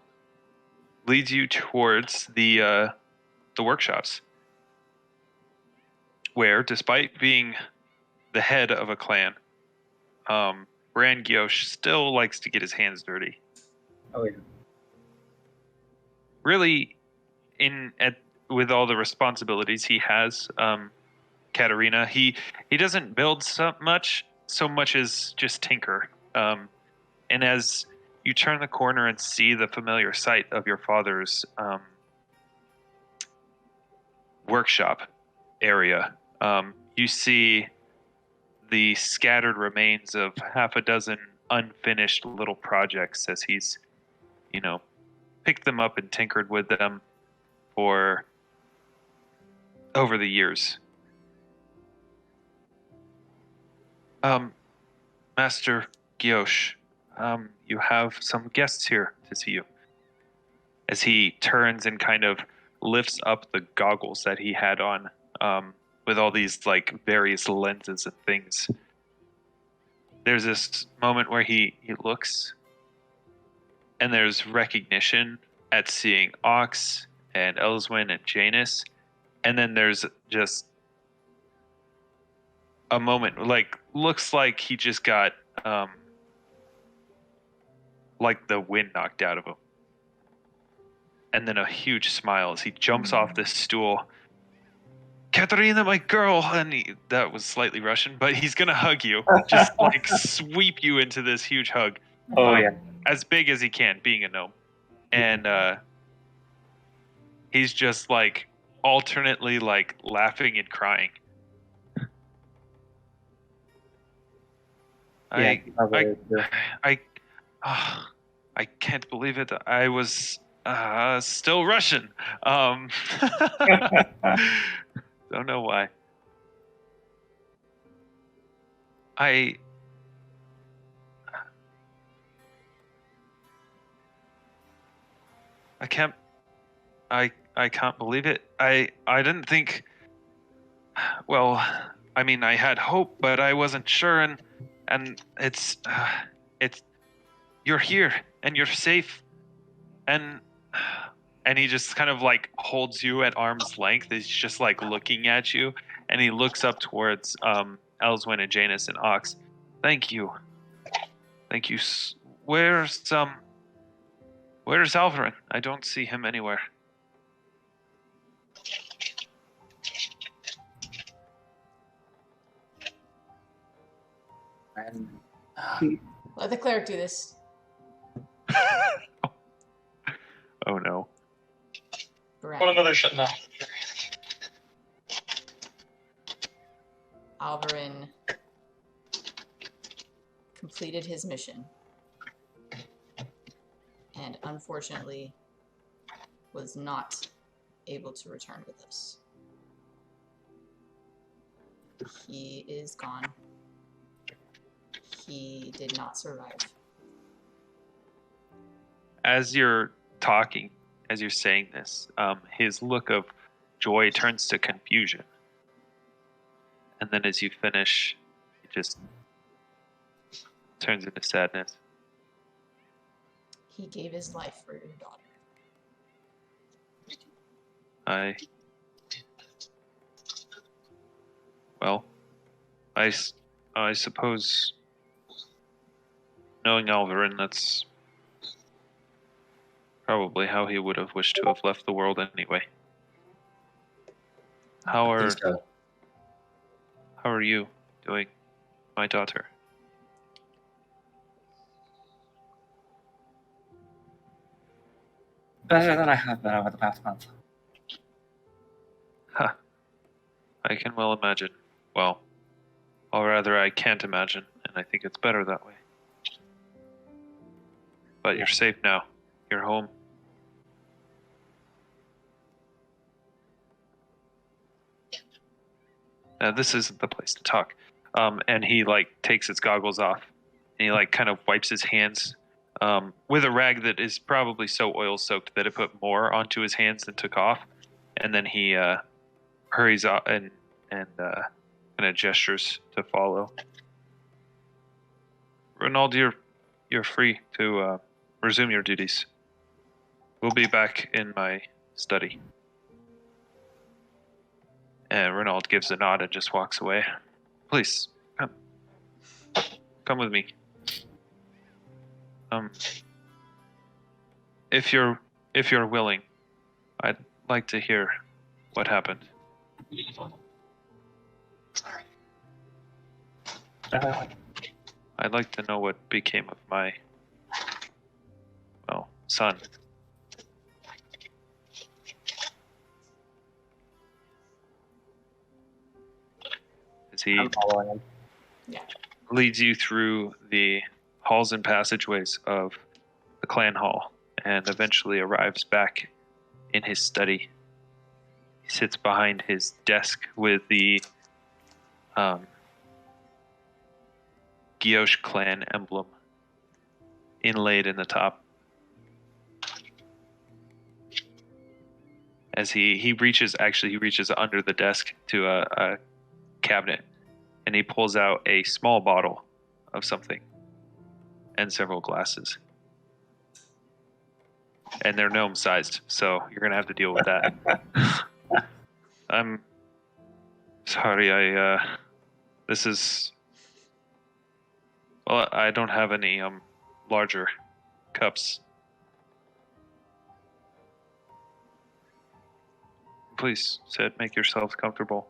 lead you towards the workshops, where, despite being the head of a clan, Bran Gioche still likes to get his hands dirty. Oh yeah. Really, with all the responsibilities he has, Katarina, he doesn't build so much as just tinker. And as you turn the corner and see the familiar sight of your father's workshop area, you see the scattered remains of half a dozen unfinished little projects as he's, picked them up and tinkered with them for over the years. Master Gioche, you have some guests here to see you. As he turns and kind of lifts up the goggles that he had on, with all these various lenses and things. There's this moment where he looks, and there's recognition at seeing Aux and Elyswen and Janus, and then there's just a moment, looks like he just got the wind knocked out of him. And then a huge smile as he jumps off this stool. Katarina, my girl! And that was slightly Russian, but he's gonna hug you. Just sweep you into this huge hug. Oh yeah. As big as he can, being a gnome. And he's just alternately laughing and crying. Yeah, I can't believe it. I was still Russian. Don't know why. I can't believe it. I didn't think. Well, I mean, I had hope, but I wasn't sure, and it's you're here and you're safe, and he just kind of holds you at arm's length. He's just looking at you, and he looks up towards Elyswen and Janus and Aux. Thank you. Where's Alveryn? I don't see him anywhere. And, Let the cleric do this. Oh no. Brad. What another shut now. Alveryn completed his mission and unfortunately was not able to return with us. He is gone. He did not survive. As you're talking, as you're saying this, his look of joy turns to confusion. And then as you finish, it just turns into sadness. He gave his life for your daughter. I suppose, knowing Alveryn, that's probably how he would have wished to have left the world anyway. How I are think so. how are you doing, my daughter? Better than I have been over the past month. Ha! I can well imagine. Well, or rather, I can't imagine, and I think it's better that way. But you're safe now. You're home. This isn't the place to talk. And he takes his goggles off, and he kind of wipes his hands with a rag that is probably so oil soaked that it put more onto his hands than took off. And then he hurries off and kind of gestures to follow. Ronald, you're free to resume your duties. We'll be back in my study. And Ronald gives a nod and just walks away. Please, come. Come with me. If you're willing, I'd like to hear what happened. I'd like to know what became of my, son. As he I'm following him. leads you through the halls and passageways of the clan hall and eventually arrives back in his study. He sits behind his desk with the Gioche clan emblem inlaid in the top. As he reaches under the desk to a cabinet, and he pulls out a small bottle of something and several glasses. And they're gnome sized, so you're gonna have to deal with that. I'm sorry, I don't have any larger cups. Please, Sid, make yourselves comfortable.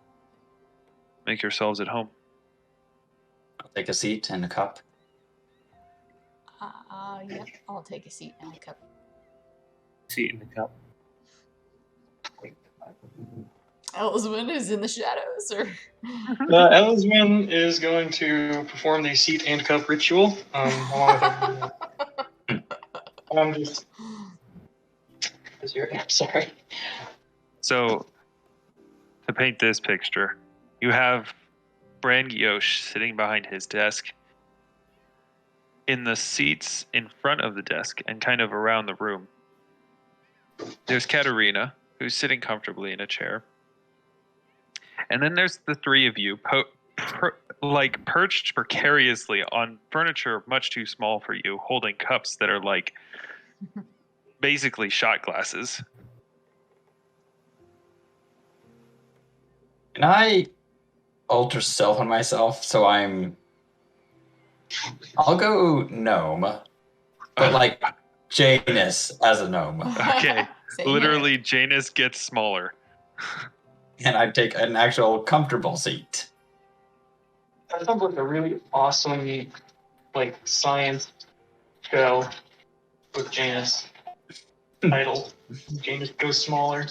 Make yourselves at home. I'll take a seat and a cup. Yep, I'll take a seat and a cup. Seat in the cup. Elyswen is in the shadows, or? Elyswen is going to perform the seat and cup ritual. Along with I'm just. I'm sorry. So, to paint this picture, you have Bran Gioche sitting behind his desk. In the seats in front of the desk and kind of around the room, there's Katarina, who's sitting comfortably in a chair. And then there's the three of you, perched precariously on furniture much too small for you, holding cups that are basically shot glasses. Can I alter self on myself so I'll go gnome, but Janus as a gnome. Okay, Same literally here. Janus gets smaller. And I take an actual comfortable seat. That sounds like a really awesome, science show with Janus. Title: Janus Goes Smaller.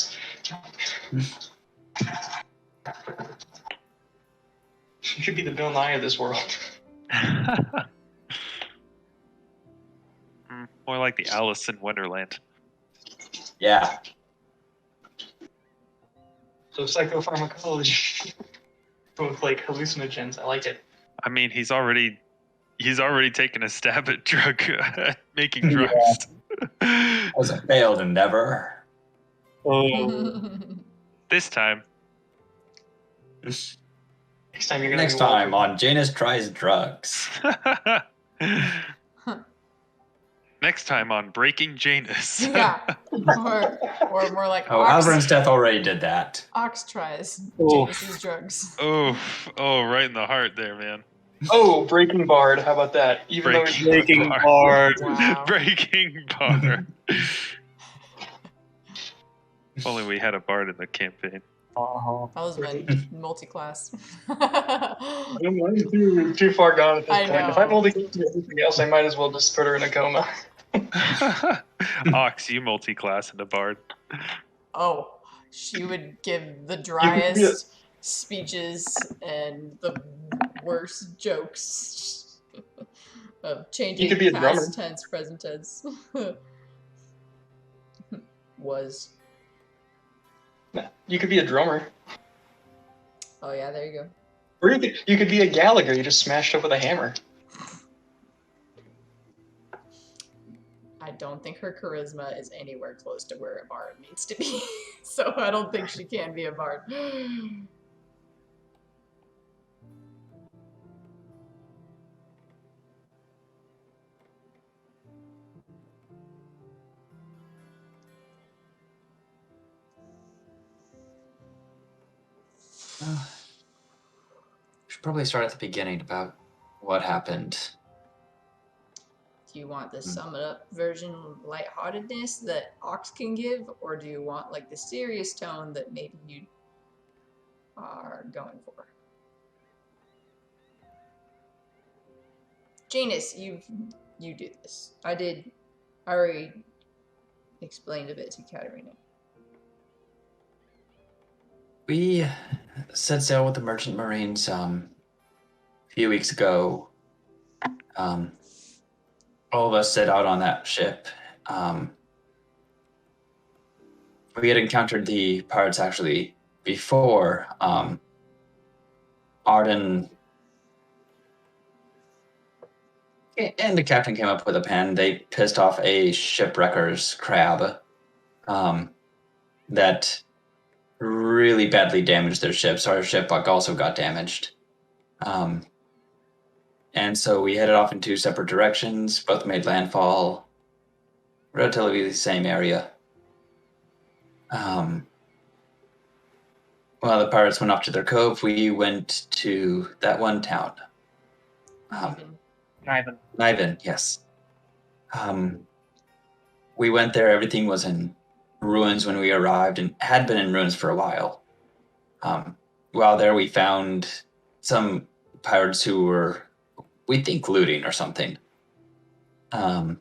You could be the Bill Nye of this world. More like the Alice in Wonderland. Yeah. So psychopharmacology. With like hallucinogens. I like it. I mean, he's already taken a stab at making drugs. That was a failed endeavor. Oh, This time. Next time you're gonna Next be time Walter. on Janus Tries Drugs. Next time on Breaking Janus. Yeah. Or more like Oh, Alveryn's death already did that. Ox tries Oof. Janus's drugs. Oh, right in the heart there, man. Oh, Breaking Bard. How about that? Even though it's Breaking Bard. Wow. Breaking Bard. If only we had a bard in the campaign. Uh-huh. That was my multi-class. I'm too far gone at this I point. know. If I'm only going to do everything else, I might as well just put her in a coma. Ox, you multi-class in the bard. Oh, she would give the could be driest speeches and the worst jokes of changing You could be a drummer. past tense, present tense. Was. You could be a drummer. Oh yeah, there you go. Or you could be a Gallagher. You just smashed up with a hammer. I don't think her charisma is anywhere close to where a bard needs to be. So I don't think she can be a bard. Should probably start at the beginning about what happened. Do you want the sum it up version lightheartedness that Ox can give, or do you want like the serious tone that maybe you are going for? Janus, you do this. I already explained a bit to Katarina. We set sail with the merchant marines a few weeks ago. All of us set out on that ship. We had encountered the pirates actually before. Arden and the captain came up with a plan. They pissed off a shipwrecker's crab that really badly damaged their ship. So our ship also got damaged. And so we headed off in two separate directions, both made landfall, relatively the same area. While the pirates went off to their cove, we went to that one town. Niven, yes. We went there, everything was in ruins when we arrived, and had been in ruins for a while. While there, we found some pirates who were, we think, looting or something. Killed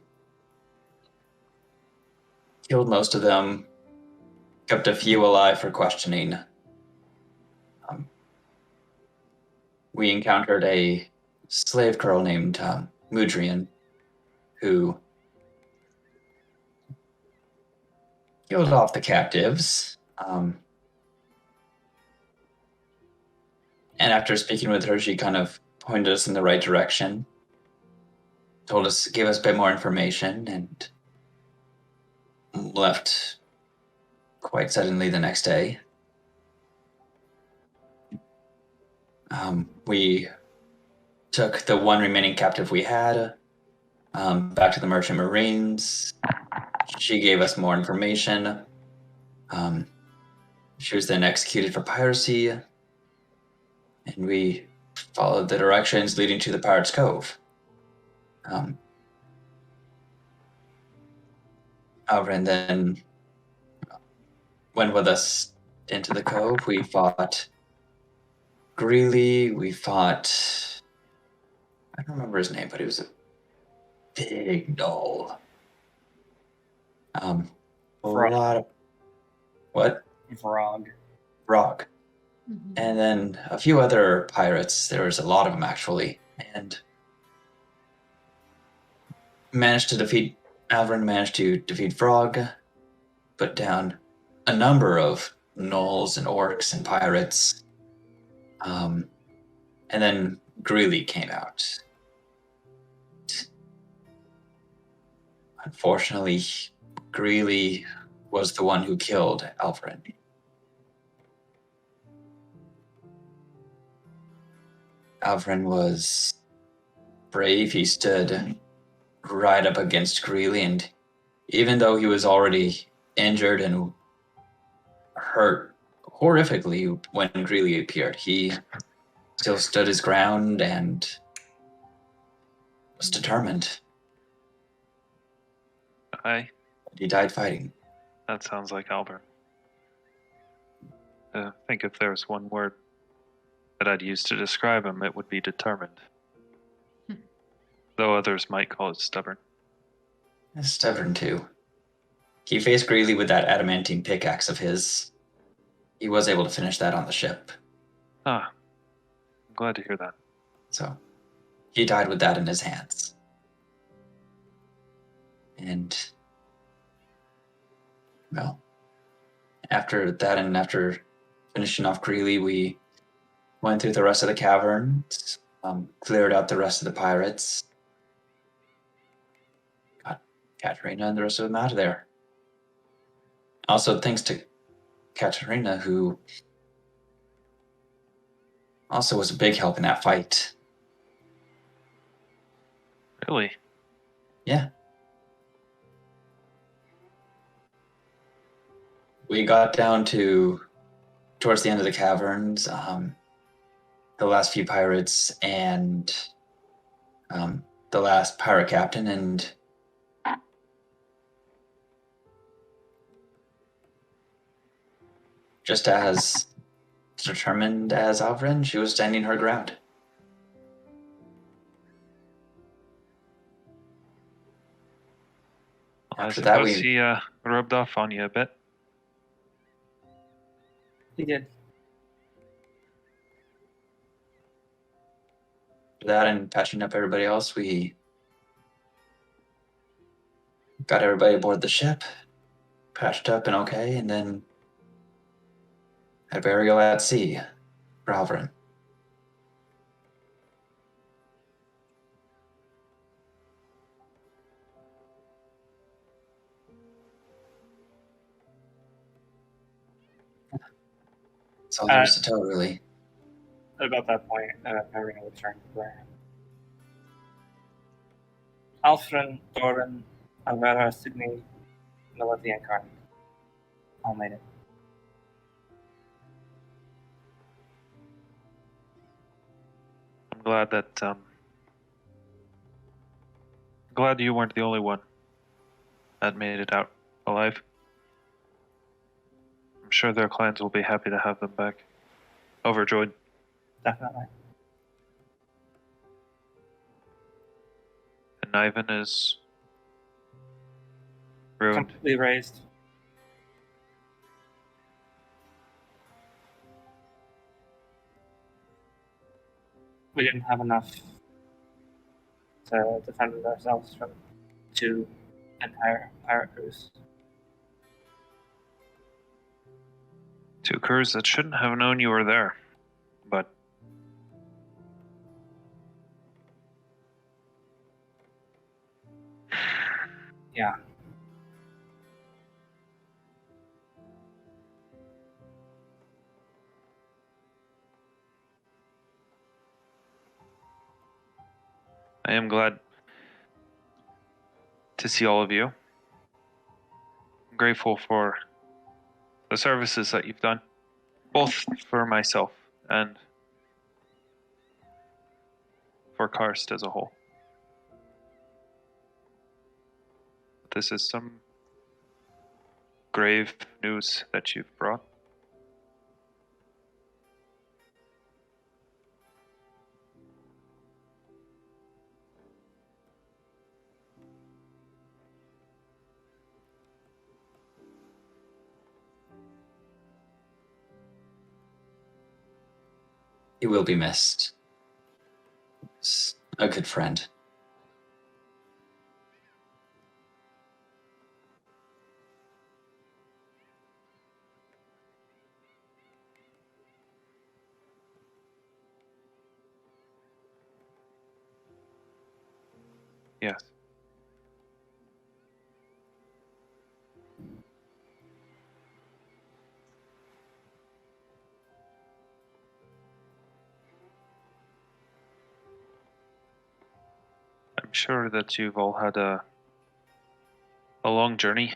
most of them, kept a few alive for questioning. We encountered a slave girl named Mudrian, who killed off the captives. And after speaking with her, she kind of pointed us in the right direction, gave us a bit more information, and left quite suddenly the next day. We took the one remaining captive we had back to the merchant marines. She gave us more information. She was then executed for piracy, and we followed the directions leading to the Pirates' Cove. Alveryn then went with us into the cove. We fought Greeley. We fought, I don't remember his name, but he was a big doll. A lot of, what? Vrog. And then a few other pirates. There was a lot of them, actually. And Alveryn managed to defeat Frog, put down a number of gnolls and orcs and pirates. And then Greeley came out. Unfortunately, Greeley was the one who killed Alveryn. Alveryn was brave. He stood right up against Greeley, and even though he was already injured and hurt horrifically when Greeley appeared, he still stood his ground and was determined. He died fighting. That sounds like Albert. I think if there's one word that I'd use to describe him, it would be determined. Though others might call it stubborn. Stubborn too. He faced Greeley with that adamantine pickaxe of his. He was able to finish that on the ship. Ah, I'm glad to hear that. So, he died with that in his hands. And, well, after that and after finishing off Greeley, we went through the rest of the caverns, cleared out the rest of the pirates, got Katarina and the rest of them out of there. Also, thanks to Katarina, who also was a big help in that fight. Really? Yeah. We got down to towards the end of the caverns, the last few pirates and the last pirate captain, and just as determined as Alveryn, she was standing her ground. After that, he rubbed off on you a bit. He did. After that and patching up everybody else, we got everybody aboard the ship, patched up and okay, and then had burial at sea for Alveryn. That's all there is to tell, really. About that point, Katarina would turn to Brian. Alfred, Doran, Alvera, Signy, Melody, and Carney all made it. I'm glad that glad you weren't the only one that made it out alive. I'm sure their clans will be happy to have them back. Overjoyed. Definitely. And Ivan is ruined. Completely raised. We didn't have enough to defend ourselves from 2 entire pirate crews. 2 crews that shouldn't have known you were there. But Yeah. I am glad to see all of you. I'm grateful for the services that you've done, both for myself and for Karst as a whole. This is some grave news that you've brought. He will be missed. He's a good friend. Yes. I'm sure that you've all had a long journey.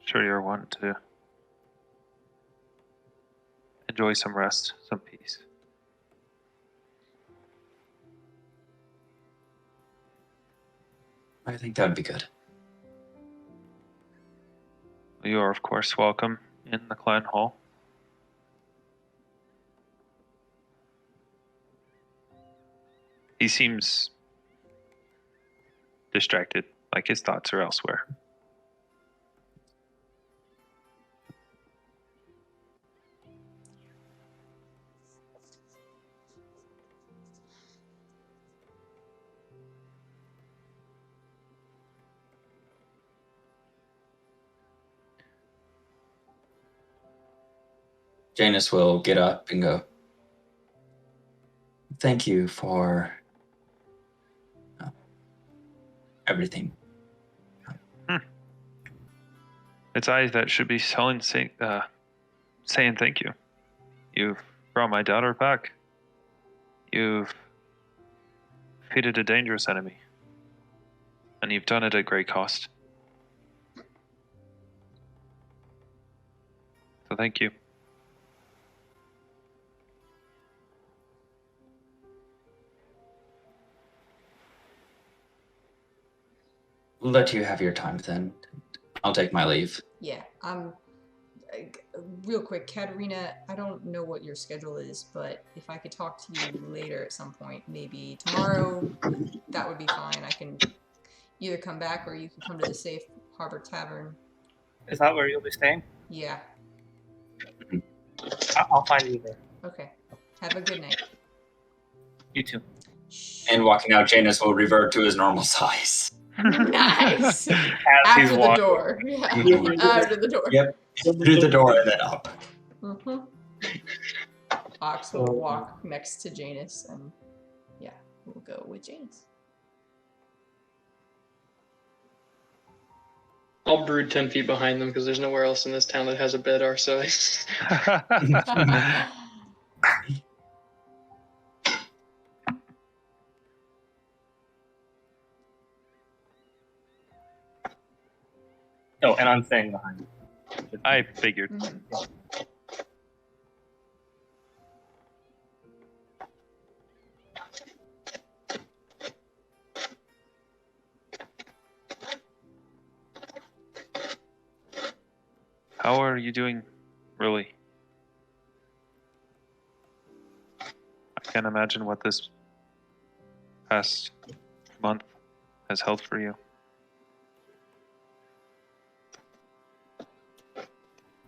Sure you're wanting to enjoy some rest, some peace. I think that would be good. You are, of course, welcome in the clan hall. He seems distracted, like his thoughts are elsewhere. Janus will get up and go, thank you for everything. It's I that should be saying thank you. You've brought my daughter back. You've defeated a dangerous enemy. And you've done it at great cost. So thank you. We'll let you have your time then. I'll take my leave. Yeah, real quick, Katarina, I don't know what your schedule is, but if I could talk to you later at some point, maybe tomorrow, that would be fine. I can either come back or you can come to the Safe Harbor Tavern. Is that where you'll be staying? Yeah. I'll find you there. Okay. Have a good night. You too. And walking out, Janus will revert to his normal size. Nice. As he's After the walking. door. Yeah. After the door. Yep. Through the door and then up. Mm-hmm. Ox will walk next to Janus, and yeah, we'll go with Janus. I'll brood 10 feet behind them because there's nowhere else in this town that has a bed our size. Oh, and I'm staying behind you. I figured. Mhm. How are you doing, really? I can't imagine what this past month has held for you.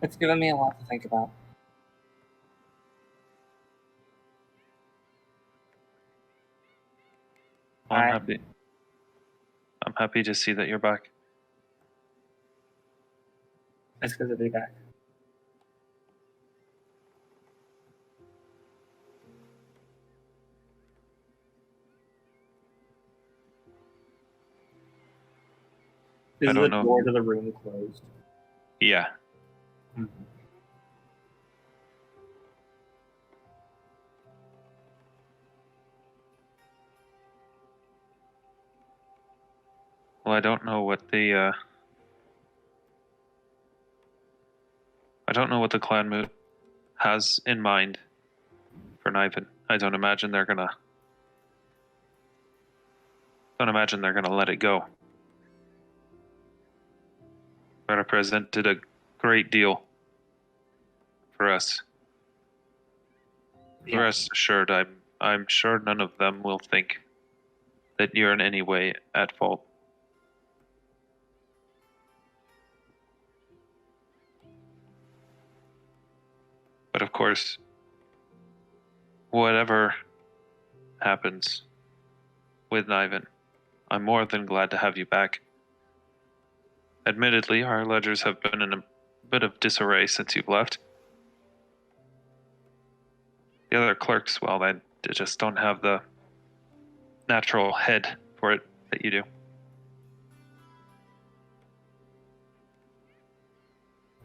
It's given me a lot to think about. I'm Alright. happy. I'm happy to see that you're back. It's good to be back. Is I the don't know. door to the room closed? Yeah. Mhm. Well, I don't know what the clan mood has in mind for Niven. I don't imagine they're gonna let it go. It represented a great deal for us. Yeah. Rest assured, I'm sure none of them will think that you're in any way at fault. But of course, whatever happens with Niven, I'm more than glad to have you back. Admittedly, our ledgers have been in a bit of disarray since you've left. The other clerks, well, they just don't have the natural head for it that you do.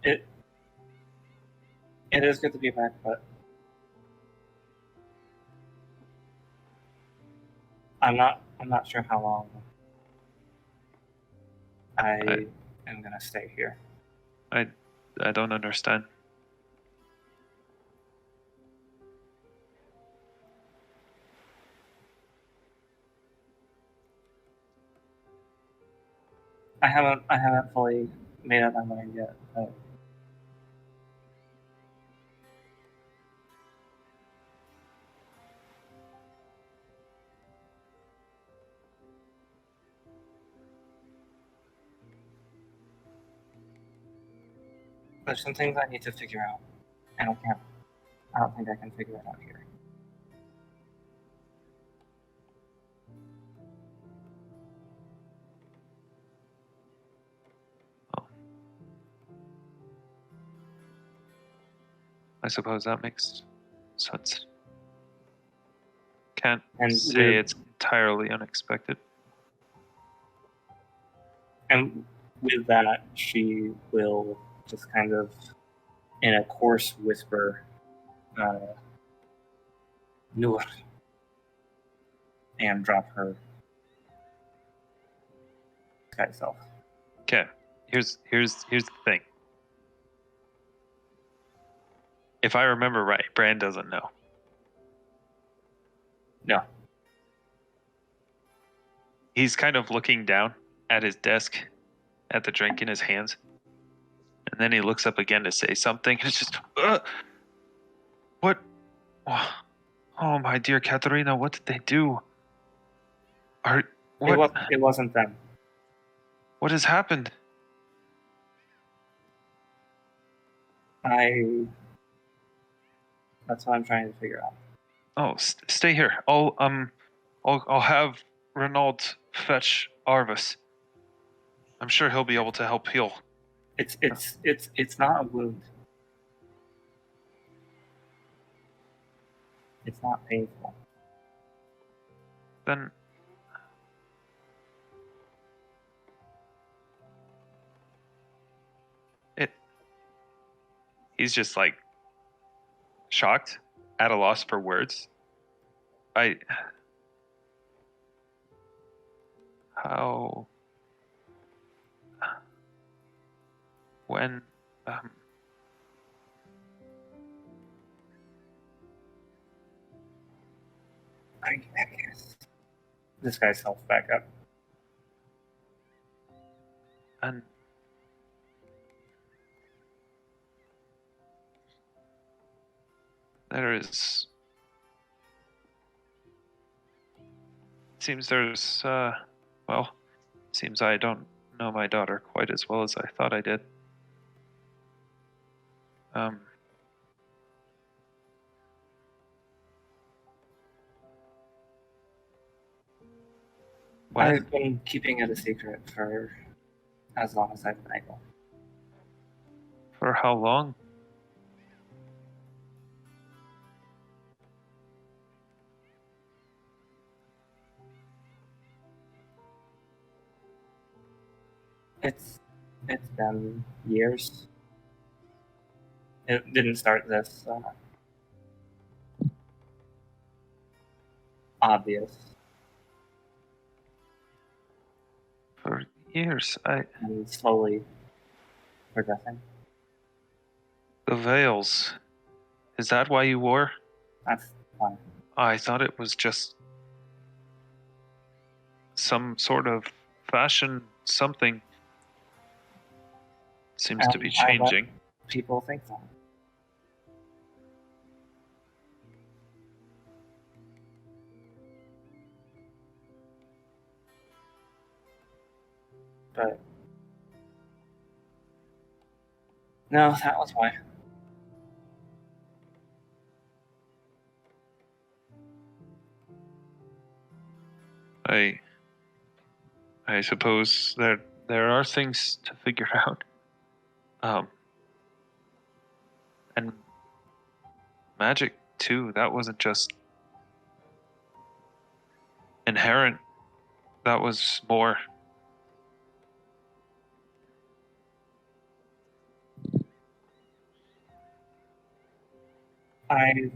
It is good to be back, but I'm not sure how long I am gonna stay here. I don't understand. I haven't fully made up my mind yet, but there's some things I need to figure out, and I don't think I can figure it out here. I suppose that makes sense. Can't And say it's entirely unexpected. And with that, she will just kind of, in a coarse whisper, Nur, and drop her sky self. Okay, here's the thing. If I remember right, Bran doesn't know. No. He's kind of looking down at his desk, at the drink in his hands, and then he looks up again to say something. It's just, what? Oh, my dear Katarina, what did they do? What? It wasn't them. What has happened? That's what I'm trying to figure out. Oh, stay here. I'll have Renaud fetch Arvis. I'm sure he'll be able to help heal. It's not a wound. It's not painful. Then he's just like shocked, at a loss for words. When I guess. This guy's health back up. and there is seems there's seems I don't know my daughter quite as well as I thought I did. I've been keeping it a secret for as long as I've been able. For how long? It's been years. It didn't start this obvious. For years. And slowly progressing. The veils. Is that why you wore? That's fine. I thought it was just some sort of fashion something. Seems to be changing. People think that. But no, that was why. I suppose there are things to figure out. And magic too. That wasn't just inherent. That was more. I've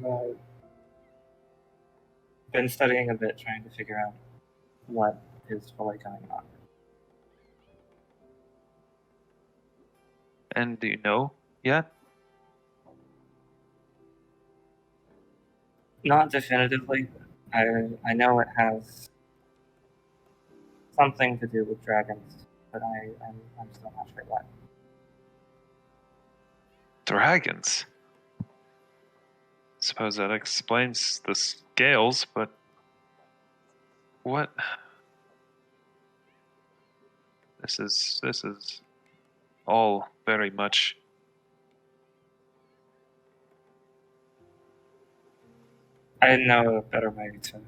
been studying a bit, trying to figure out what is fully going on. And do you know yet? Not definitively. I know it has something to do with dragons, but I'm still not sure what. Dragons. Suppose that explains the scales, but what? This is all very much. I didn't know a better way to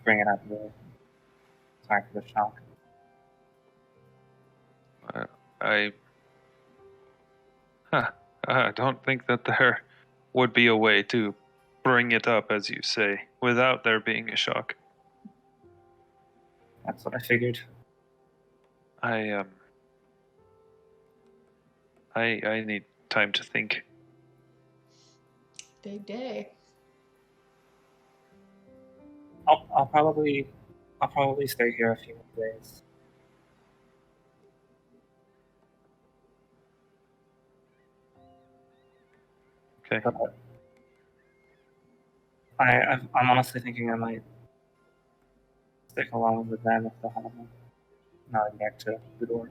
bring it up. Really. Sorry for the shock. I don't think that there would be a way to bring it up, as you say, without there being a shock. That's what I figured. I need time to think. Big day. I'll probably stay here a few more days. Okay. But I'm honestly thinking I might stick along with them if they'll have me. Nodding back to the door.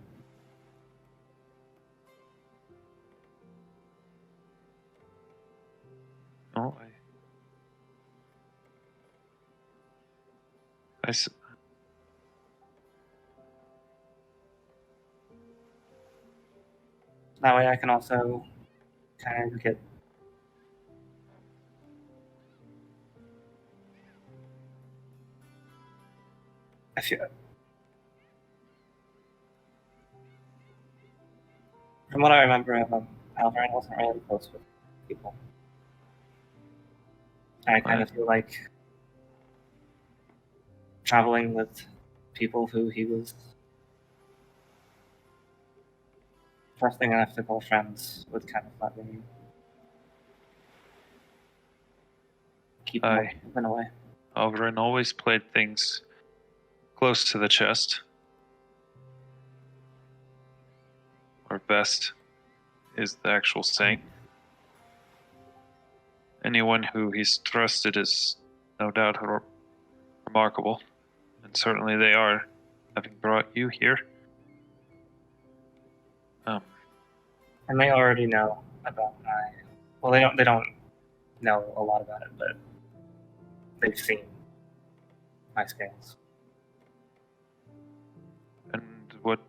No, That way I can also kind of get I feel from what I remember of Alveryn wasn't really close with people. I kind of feel like traveling with people who he was trusting enough to call friends would kind of let me keep them in a way. Alveryn always played things close to the chest. Or best is the actual saying. Anyone who he's trusted is no doubt remarkable. And certainly they are, having brought you here. And they already know about my. Well, they don't know a lot about it, but they've seen my scales. And what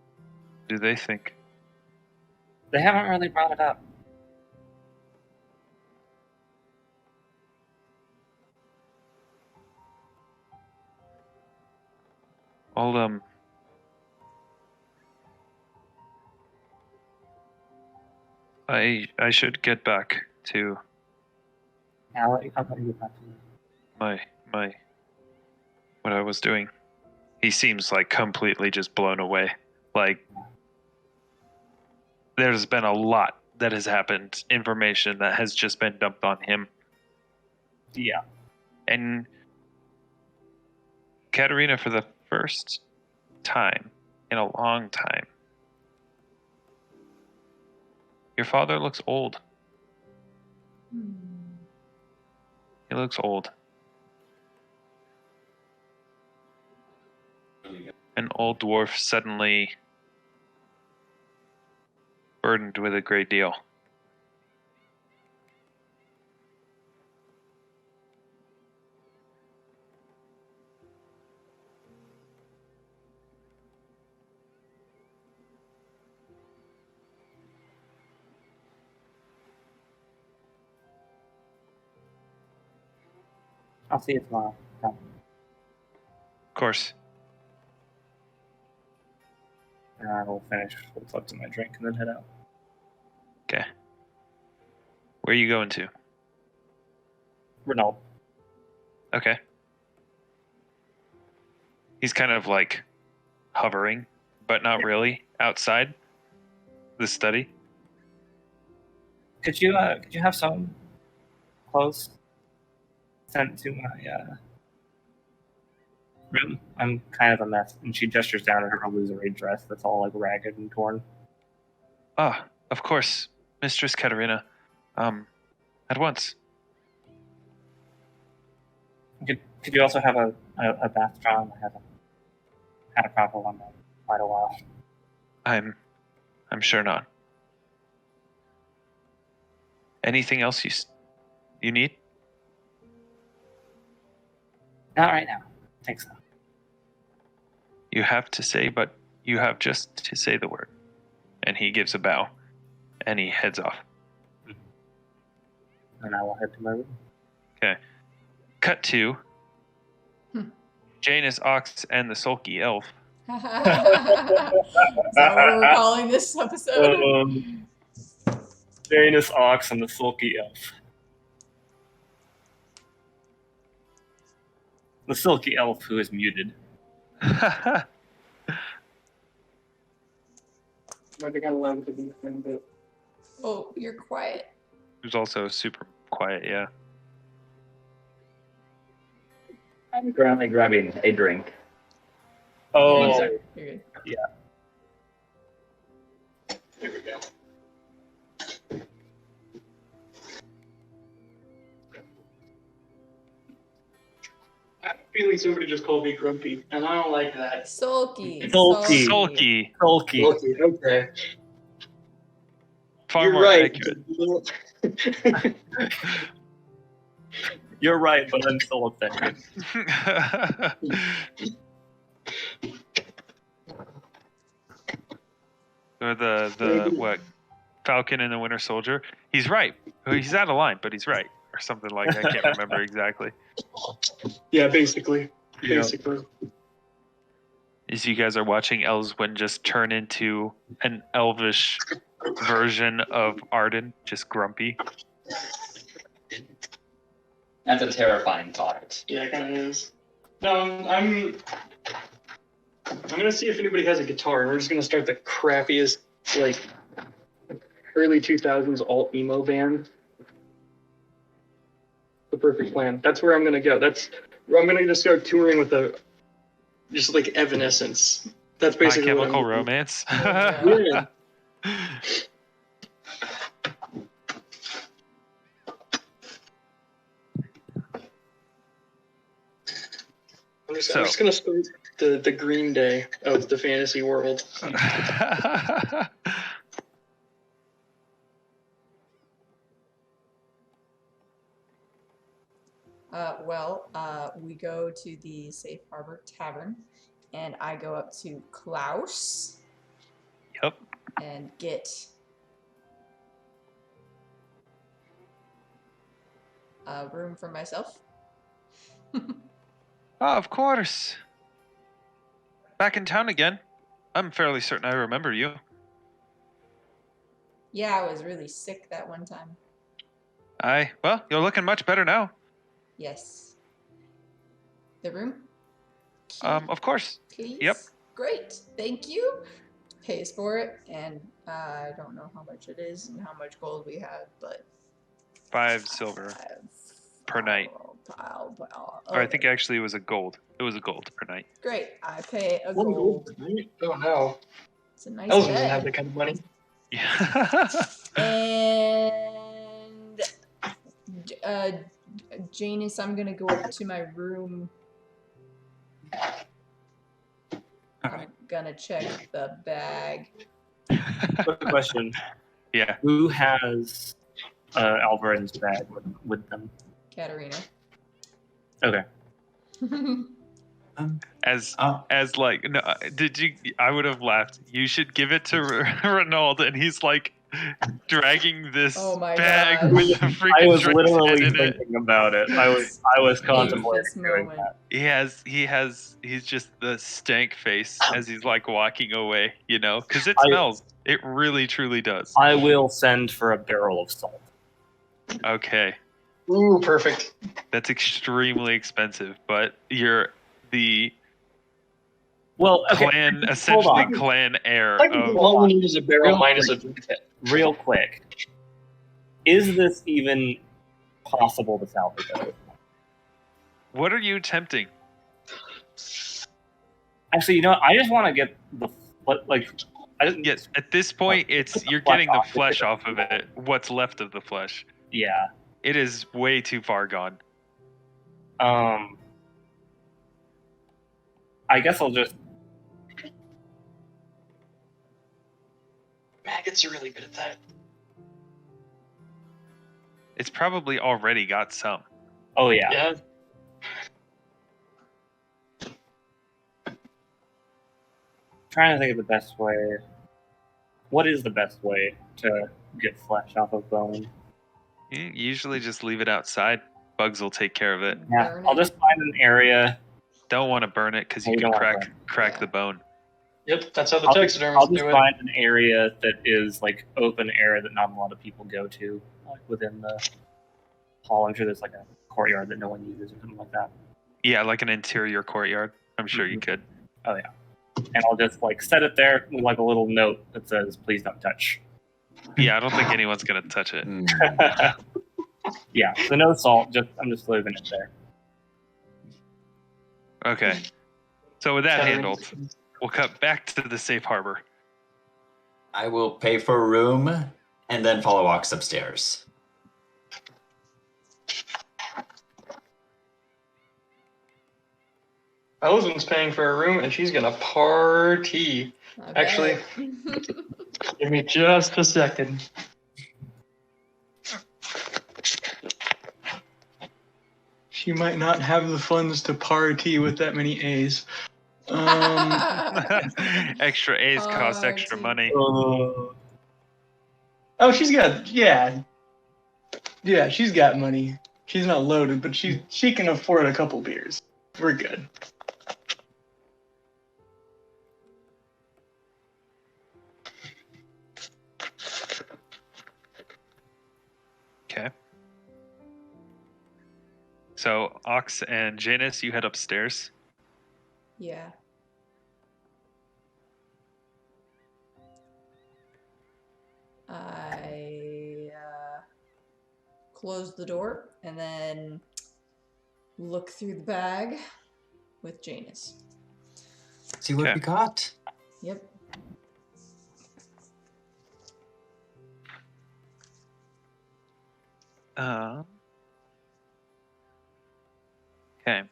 do they think? They haven't really brought it up. Well, I should get back to I'll let you get back to you. my what I was doing. He seems like completely just blown away. Like there's been a lot that has happened, information that has just been dumped on him. Yeah. And Katarina, for the first time in a long time, your father looks old. He looks old. An old dwarf suddenly burdened with a great deal. I'll see you tomorrow. Of course. And I will finish what's left of my drink and then head out. Okay. Where are you going to? Renault. Okay. He's kind of like hovering, but not really, outside the study. Could you have some clothes sent to my room? I'm kind of a mess. And she gestures down at her illusory dress that's all like ragged and torn. Ah, of course, Mistress Katarina. At once. Could you also have a bath drawn? I haven't had a proper one in quite a while. I'm sure not. Anything else you need? Not right now. Thanks though. You have to say, but you have just to say the word. And he gives a bow, and he heads off. And I will head to my room. Okay. Cut to Janus, Aux, and the sulky elf. Is that what we're calling this episode? Janus, Aux, and the sulky elf. The sulky elf who is muted. I think I'm allowed to be a bit. Oh, you're quiet. Who's also super quiet, yeah. I'm currently grabbing a drink. Oh, You're good. There we go. I have a feeling somebody just called me grumpy, and I don't like that. Sulky. Sulky. Sulky. sulky. Okay. Far You're more right. accurate. You're right, but I'm still offended. Or the what? Falcon and the Winter Soldier. He's right. He's out of line, but he's right. Or something like that. I can't remember exactly. Yeah, basically. Yeah. Basically. As you guys are watching Elyswen just turn into an elvish version of Arden, just grumpy. That's a terrifying thought. Yeah, it kind of is. No, I'm gonna see if anybody has a guitar, and we're just gonna start the crappiest, like, early 2000s alt emo band. The perfect plan. That's where I'm gonna go. I'm gonna just start touring with just like Evanescence. That's My basically what I'm Chemical doing. Romance. Yeah. I'm just gonna start the Green Day of the fantasy world. We go to the Safe Harbor Tavern, and I go up to Klaus Yep. and get a room for myself. Oh, of course. Back in town again. I'm fairly certain I remember you. Yeah, I was really sick that one time. Well, you're looking much better now. Yes. The room? Of course. Please? Yep. Great. Thank you. Pays for it, and I don't know how much it is and how much gold we have, but 5 silver per night. Or I think actually it was a gold. It was a gold per night. Great. I pay a One gold. gold. Oh no. It's a nice Elves doesn't have bed. that kind of money. Yeah. And Janus, I'm gonna go up to my room. I'm gonna check the bag. Quick question. Yeah. Who has Alveryn's bag with them? Katarina. Okay. As like, no, did you? I would have laughed. You should give it to Renaud, and he's like dragging this Oh my bag gosh. with the freaking I was drinks literally in it. thinking about it. I was contemplating this doing moment. that. He's just the stank face as he's like walking away, you know, because it I- smells. It really, truly does. I will send for a barrel of salt. Okay. Ooh, perfect. That's extremely expensive, but you're the Well, okay. clan, Hold essentially on. clan heir Technically, of. all we need is a barrel Real minus quick. a drink hit. Real quick. Is this even possible to salvage? What are you attempting? Actually, you know what? I just want to get the like. I just, Yes, at this point, it's you're getting the flesh off of it. What's left of the flesh. Yeah. It is way too far gone. I guess I'll just. Maggots are really good at that. It's probably already got some. Oh yeah. Yeah. Trying to think of the best way. What is the best way to get flesh off of bone? You usually just leave it outside. Bugs will take care of it. Yeah, Burn I'll it. just find an area. Don't want to burn it because you You can don't wanna crack Yeah. the bone. Yep, that's how the I'll taxidermists just do it. find an area that is like open area that not a lot of people go to, like within the hall. I'm sure there's like a courtyard that no one uses or something like that. Yeah, like an interior courtyard. I'm sure you could. Oh yeah. And I'll just like set it there with like a little note that says, "Please don't touch." Yeah, I don't think anyone's gonna touch it. Hmm. Yeah, so no salt. I'm just leaving it there. Okay. So with that Katarina. handled, we'll cut back to the safe harbor. I will pay for a room and then follow Ox upstairs. Alvyn's paying for a room and she's gonna party. I bet. Actually- Give me just a second. She might not have the funds to party with that many A's. Extra A's cost extra Party. money. Oh, she's got she's got money. She's not loaded, but she can afford a couple beers. We're good. Okay. So Ox and Janus, you head upstairs. Yeah. I close the door and then look through the bag with Janus. See what Okay. we got. Yep. Okay.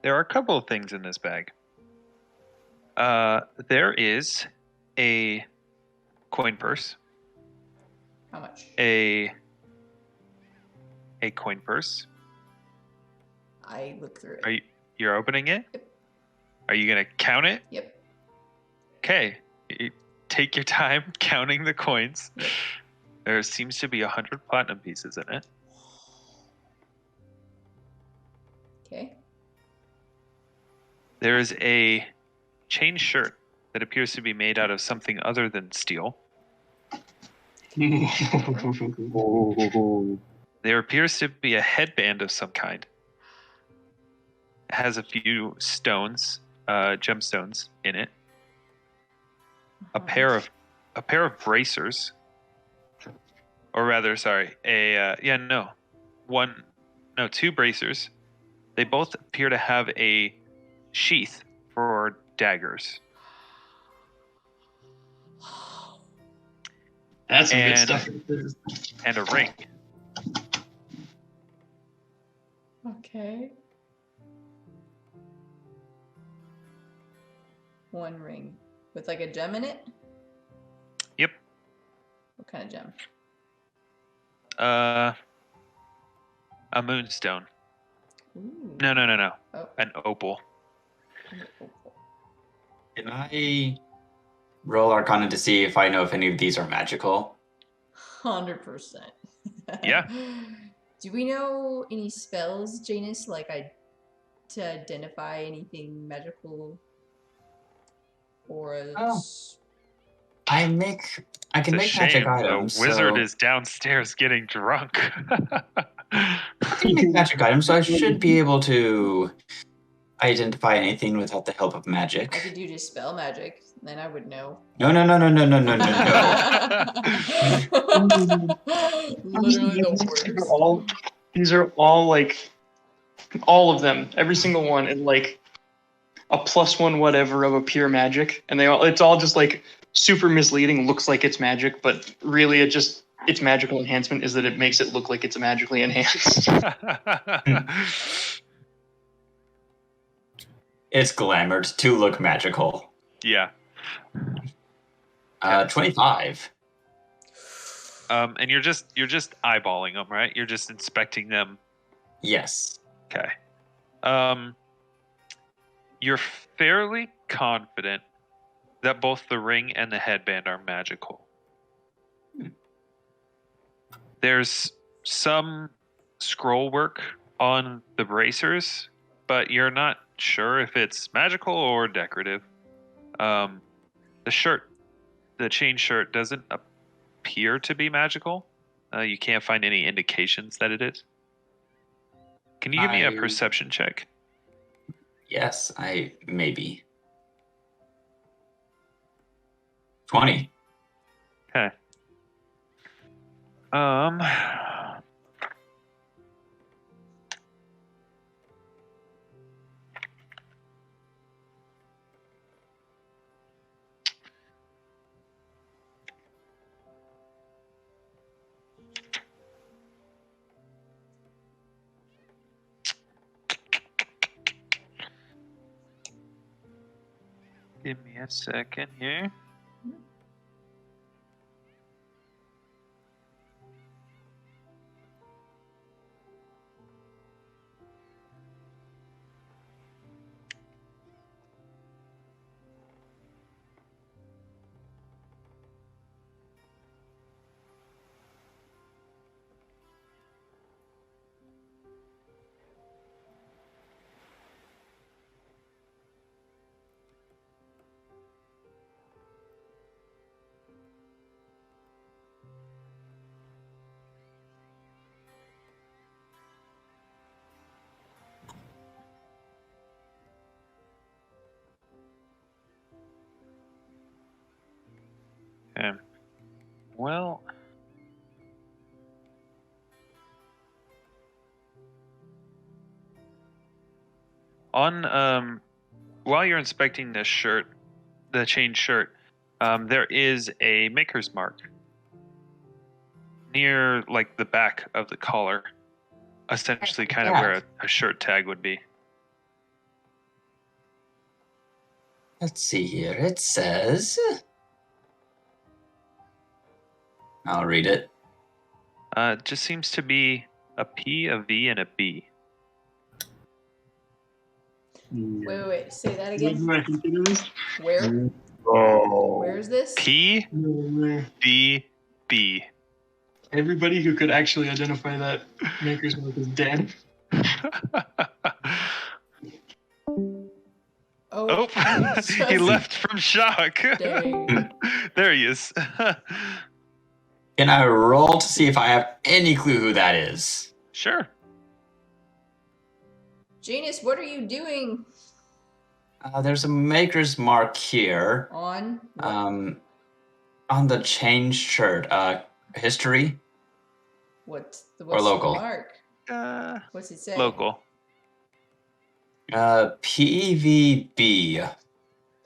There are a couple of things in this bag. There is a coin purse. How much? A coin purse. I look through it. You're opening it? Yep. Are you gonna count it? Yep. Okay. Take your time counting the coins. Yep. There seems to be 100 platinum pieces in it. Okay. There is a chain shirt that appears to be made out of something other than steel. There appears to be a headband of some kind. It has a few stones, gemstones in it. A pair of bracers, or rather, sorry, two bracers. They both appear to have a sheath for daggers. That's some good And- stuff. And a ring. Okay. One ring with like a gem in it. Yep. What kind of gem? A moonstone. Ooh. No. Oh. An opal. Can I roll Arcana to see if I know if any of these are magical? 100%. Yeah. Do we know any spells, Janus, to identify anything magical? Or Oh. I can It's a make shame magic the items. wizard so is downstairs getting drunk. I make magic items, so I should be able to identify anything without the help of I magic. could do just spell magic, then I would know. No. Literally the worst. These are all like, all of them, every single one is like a +1 whatever of a pure magic, and it's all just like super misleading. Looks like it's magic, but really its magical enhancement is that it makes it look like it's magically enhanced. It's glamored to look magical. Yeah. 25. And you're just eyeballing them, right? You're just inspecting them. Yes. Okay. You're fairly confident that both the ring and the headband are magical. There's some scroll work on the bracers, but you're not sure if it's magical or decorative. The chain shirt doesn't appear to be magical. You can't find any indications that it is. Can you give me a perception check? Yes, maybe. 20. Okay. Give me a second here. Okay. Well, while you're inspecting this shirt, the chain shirt, there is a maker's mark near like the back of the collar, essentially kind of where a shirt tag would be. Let's see here. It says... I'll read it. It just seems to be a P, a V, and a B. Wait. Say that again. What do I think it is? Where? Oh. Where is this? P, V, B. Everybody who could actually identify that maker's mark is dead. Oh, He left from shock. Dang. There he is. Can I roll to see if I have any clue who that is? Sure. Janus, what are you doing? There's a maker's mark here. On? On the chain shirt. History? What's Or local. the mark? What's it say? Local. PVB.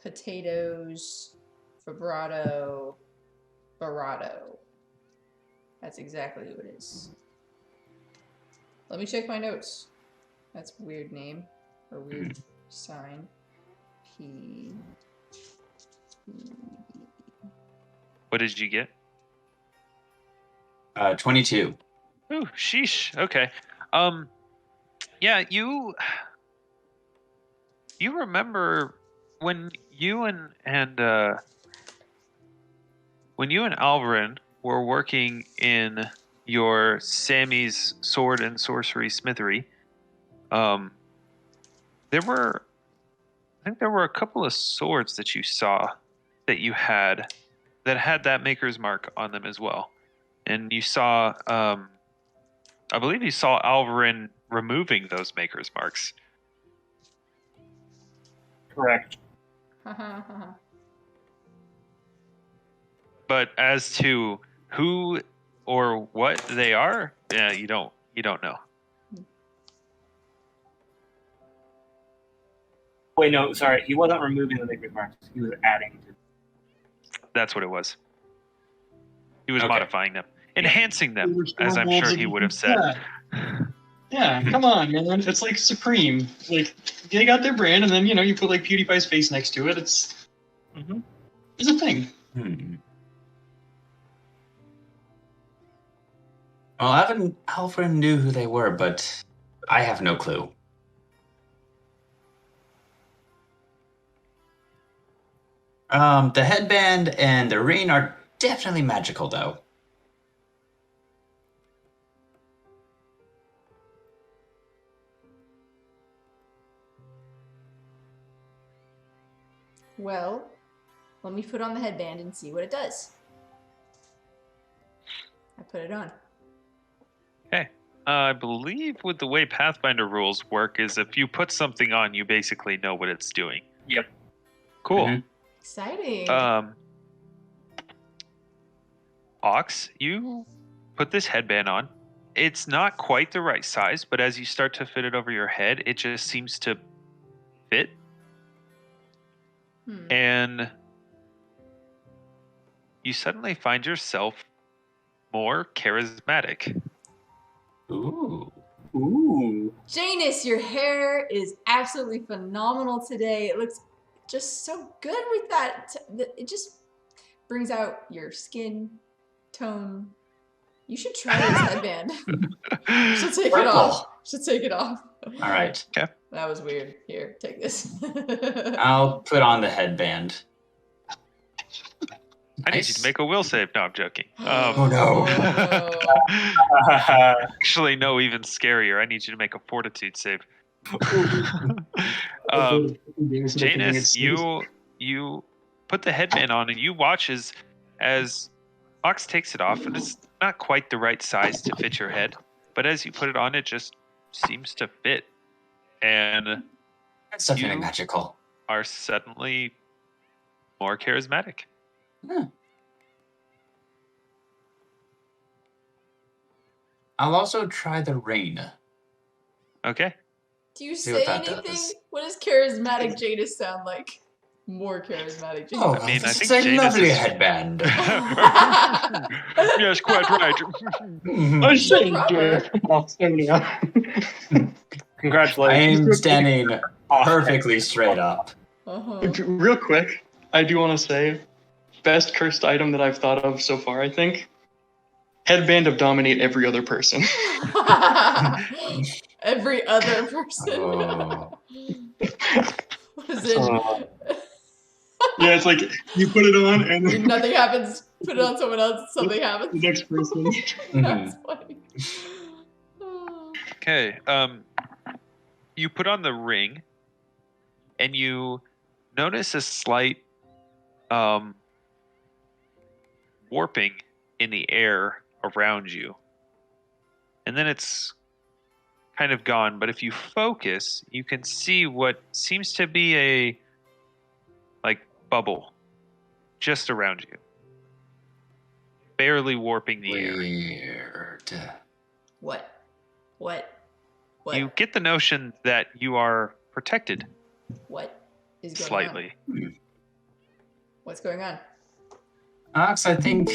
Potatoes, vibrato, barato. That's exactly who it is. Let me check my notes. That's a weird name or weird sign. P. What did you get? 22. Ooh, sheesh. Okay. Yeah, you remember when you and Alveryn were working in your Sammy's sword and sorcery smithery. I think there were a couple of swords that you saw that you had that maker's mark on them as well. And you saw I believe you saw Alveryn removing those maker's marks. Correct. But as to who or what they are, yeah, you don't know. Wait, no, sorry. He wasn't removing the maker's marks. He was adding to. That's what it was. He was Okay. modifying them, enhancing them, as I'm sure he would have said. Yeah, come on, man. It's like Supreme. Like, they got their brand, and then, you put, like, PewDiePie's face next to it. It's a thing. Well, Alveryn knew who they were, but I have no clue. The headband and the ring are definitely magical, though. Well, let me put on the headband and see what it does. I put it on. Okay. I believe with the way Pathfinder rules work is if you put something on, you basically know what it's doing. Yep. Cool. Mhm. Exciting. Aux, you put this headband on. It's not quite the right size, but as you start to fit it over your head, it just seems to fit. And you suddenly find yourself more charismatic. Ooh. Ooh. Janus, your hair is absolutely phenomenal today. It looks just so good with that. It just brings out your skin tone. You should try this headband. Should take it off. Should take it off. All right. Okay. That was weird. Here, take this. I'll put on the headband. I need you to make a will save. No, I'm joking. Oh, no. Actually, no, even scarier. I need you to make a fortitude save. Janus, you put the headband on and you watch as Ox takes it off, and it's not quite the right size to fit your head, but as you put it on, it just seems to fit. And That's definitely You- magical. are suddenly more charismatic. I'll also try the ring. Okay. Do you See say what that anything? does. What does charismatic Janus sound like? More charismatic Janus. Oh, I mean, I this think is a Janus lovely is- headband. Yes, quite right. I say, proper. Auxsonia. Congratulations. I'm standing perfectly straight up. Real quick, I do want to say, best cursed item that I've thought of so far, I think. Headband of dominate every other person. Every other person. Oh. Was it? Yeah, it's like you put it on and then Nothing happens. Put it on someone else. Something the happens. next person. That's funny. Okay. You put on the ring, and you notice a slight warping in the air around you, and then it's kind of gone. But if you focus, you can see what seems to be a bubble just around you, barely warping the air. Weird. What? What? What? You get the notion that you are protected What is going slightly. on? What's going on? Ox, I think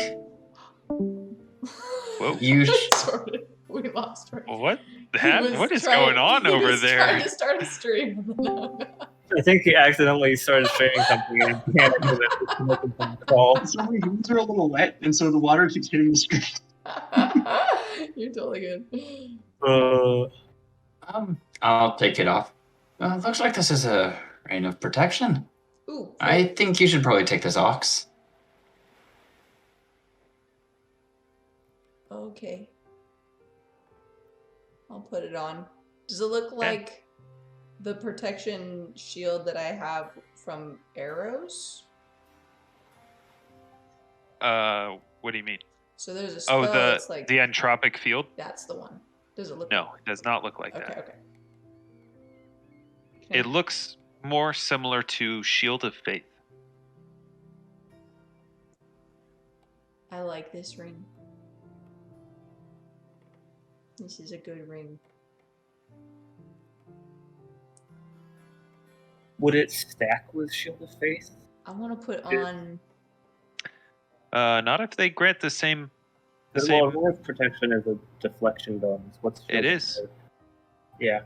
Whoa. you. Sorry, we lost her. What? He was What is trying- going on he over was there? Trying to start a stream. I think he accidentally started streaming something and he panicked with it. Just making some call. Some of my hands are a little wet, and so the water keeps hitting the screen. You're totally good. I'll take it off. Looks like this is a ring of protection. Ooh. I think you should probably take this, Ox. Okay. I'll put it on. Does it look like the protection shield that I have from arrows? What do you mean? So there's a spell Oh, that's like the entropic field. that's the one. Does it look? No, it does not look like Okay. that. Okay. It looks more similar to Shield of Faith. I like this ring. This is a good ring. Would it stack with Shield of Faith? I want to put on. Not if they grant the same. Well, North Protection is a deflection bonus. What's It Shield of is. Faith? Yeah.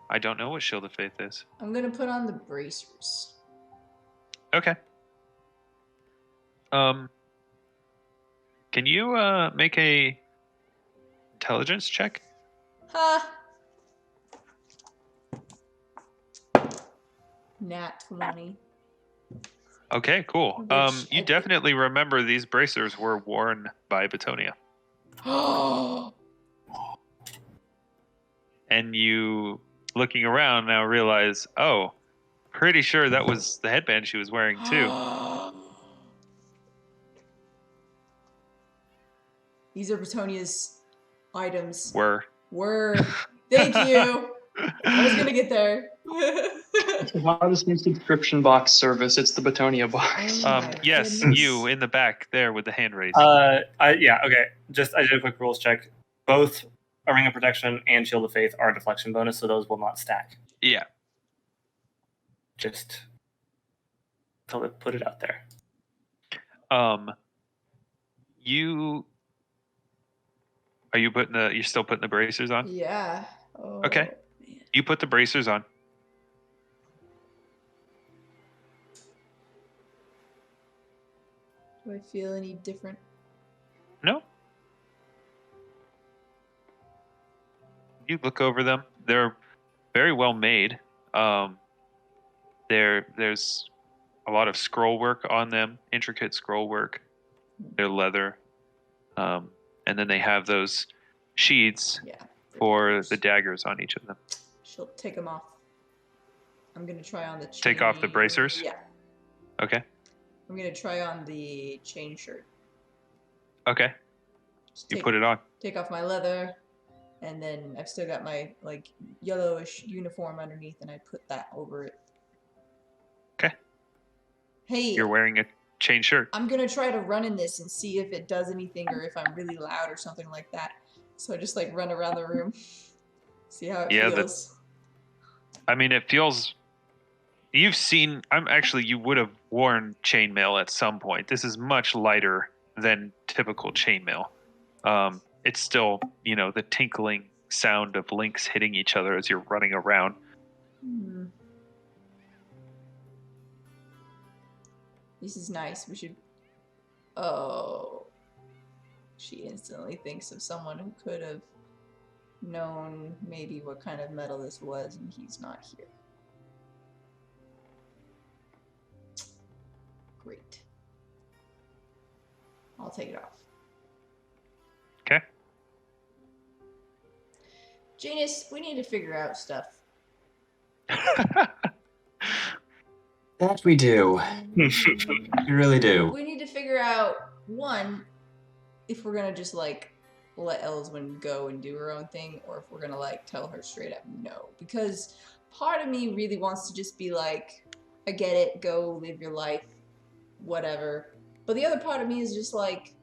I don't know what Shield of Faith is. I'm gonna put on the bracers. Okay. Can you make a intelligence check? Ha! Nat 20. Okay, cool. Which I You think- definitely remember these bracers were worn by Betonia. Oh! And you, looking around, now realize, oh, pretty sure that was the headband she was wearing too. These are Bretonia's items. Were. Thank you. I was gonna get there. Why this new subscription box service? It's the Betonia box. Oh my Yes, goodness. you in the back there with the hand raised. Yeah, okay. I did a quick rules check. Both a Ring of Protection and Shield of Faith are a deflection bonus, so those will not stack. Yeah. Just to put it out there. You're still putting the bracers on? Yeah. Oh, Okay. man. You put the bracers on. Do I feel any different? No. You look over them. They're very well made. There's a lot of scroll work on them, intricate scroll work. They're leather. And then they have those sheaths Yeah. for the daggers on each of them. She'll take them off. I'm gonna try on the chain. Take off the bracers? Yeah. Okay. I'm gonna try on the chain shirt. Okay. Just You put it on. Take off my leather, and then I've still got my like yellowish uniform underneath, and I put that over it. Okay. Hey, You're wearing a chain shirt. I'm gonna try to run in this and see if it does anything or if I'm really loud or something like that. So I just like run around the room, see how it feels. I mean, it feels. You've seen. You would have worn chainmail at some point. This is much lighter than typical chainmail. It's still, the tinkling sound of links hitting each other as you're running around. Hmm. This is nice. We should. Oh. She instantly thinks of someone who could have known maybe what kind of metal this was, and he's not here. Great. I'll take it off. Okay. Janus, we need to figure out stuff. That we do. We really do. We need to figure out, one, if we're gonna just like let Elyswen go and do her own thing, or if we're gonna like tell her straight up no. Because part of me really wants to just be like, I get it, go live your life, whatever. But the other part of me is just like,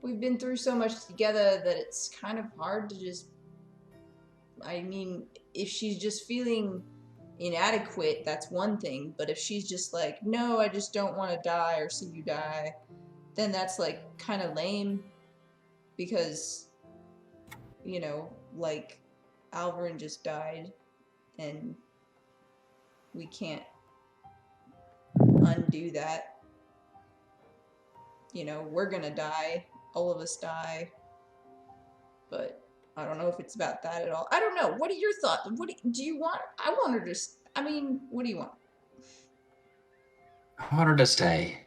we've been through so much together that it's kind of hard to just. I mean, if she's just feeling inadequate, that's one thing. But if she's just like, no, I just don't want to die or see you die, then that's like kind of lame. Because, like Alveryn just died and we can't undo that. We're gonna die. All of us die. But I don't know if it's about that at all. I don't know. What are your thoughts? What do you want? I want her to. What do you want? I want her to stay.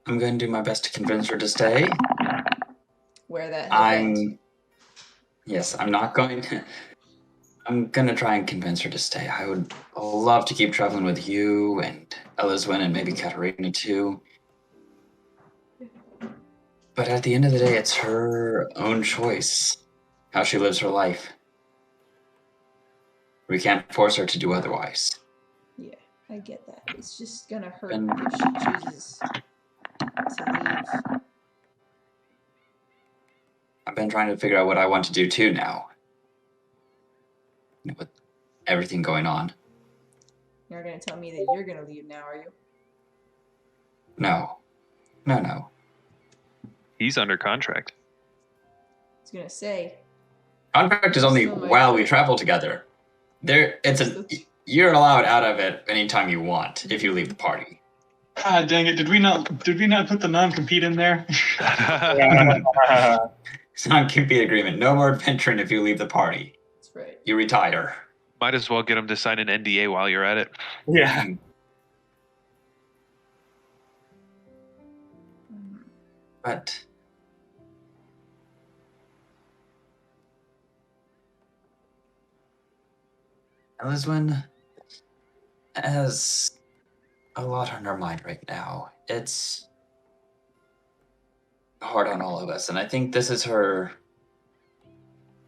I'm going to do my best to convince her to stay. Where that headband? Yes, I'm not going to. I'm going to try and convince her to stay. I would love to keep traveling with you and Elyswen and maybe Katarina too. But at the end of the day, it's her own choice how she lives her life. We can't force her to do otherwise. Yeah, I get that. It's just gonna hurt And- if she chooses to leave. I've been trying to figure out what I want to do too now. With everything going on. You're gonna tell me that you're gonna leave now, are you? No. He's under contract. I was gonna say. Contract is only Still might while we work. travel together. You're allowed out of it anytime you want if you leave the party. Ah, dang it! Did we not put the non-compete in there? It's non-compete agreement. No more adventuring if you leave the party. That's right. You retire. Might as well get him to sign an NDA while you're at it. Yeah. But Elyswen has a lot on her mind right now. It's hard on all of us, and I think this is her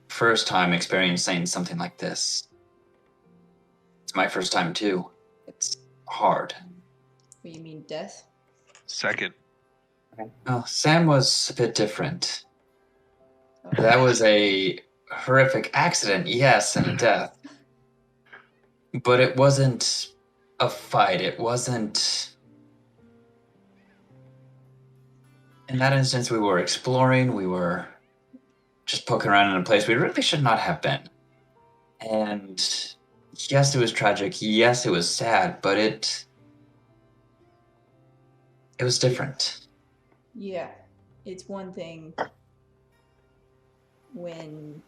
first time experiencing something like this. It's my first time too. It's hard. What, you mean death? Second. Well, Sam was a bit different. That was a horrific accident, yes, and a death. But it wasn't a fight. It wasn't... In that instance, we were exploring. We were just poking around in a place we really should not have been. And yes, it was tragic. Yes, it was sad, but it was different. Yeah, it's one thing when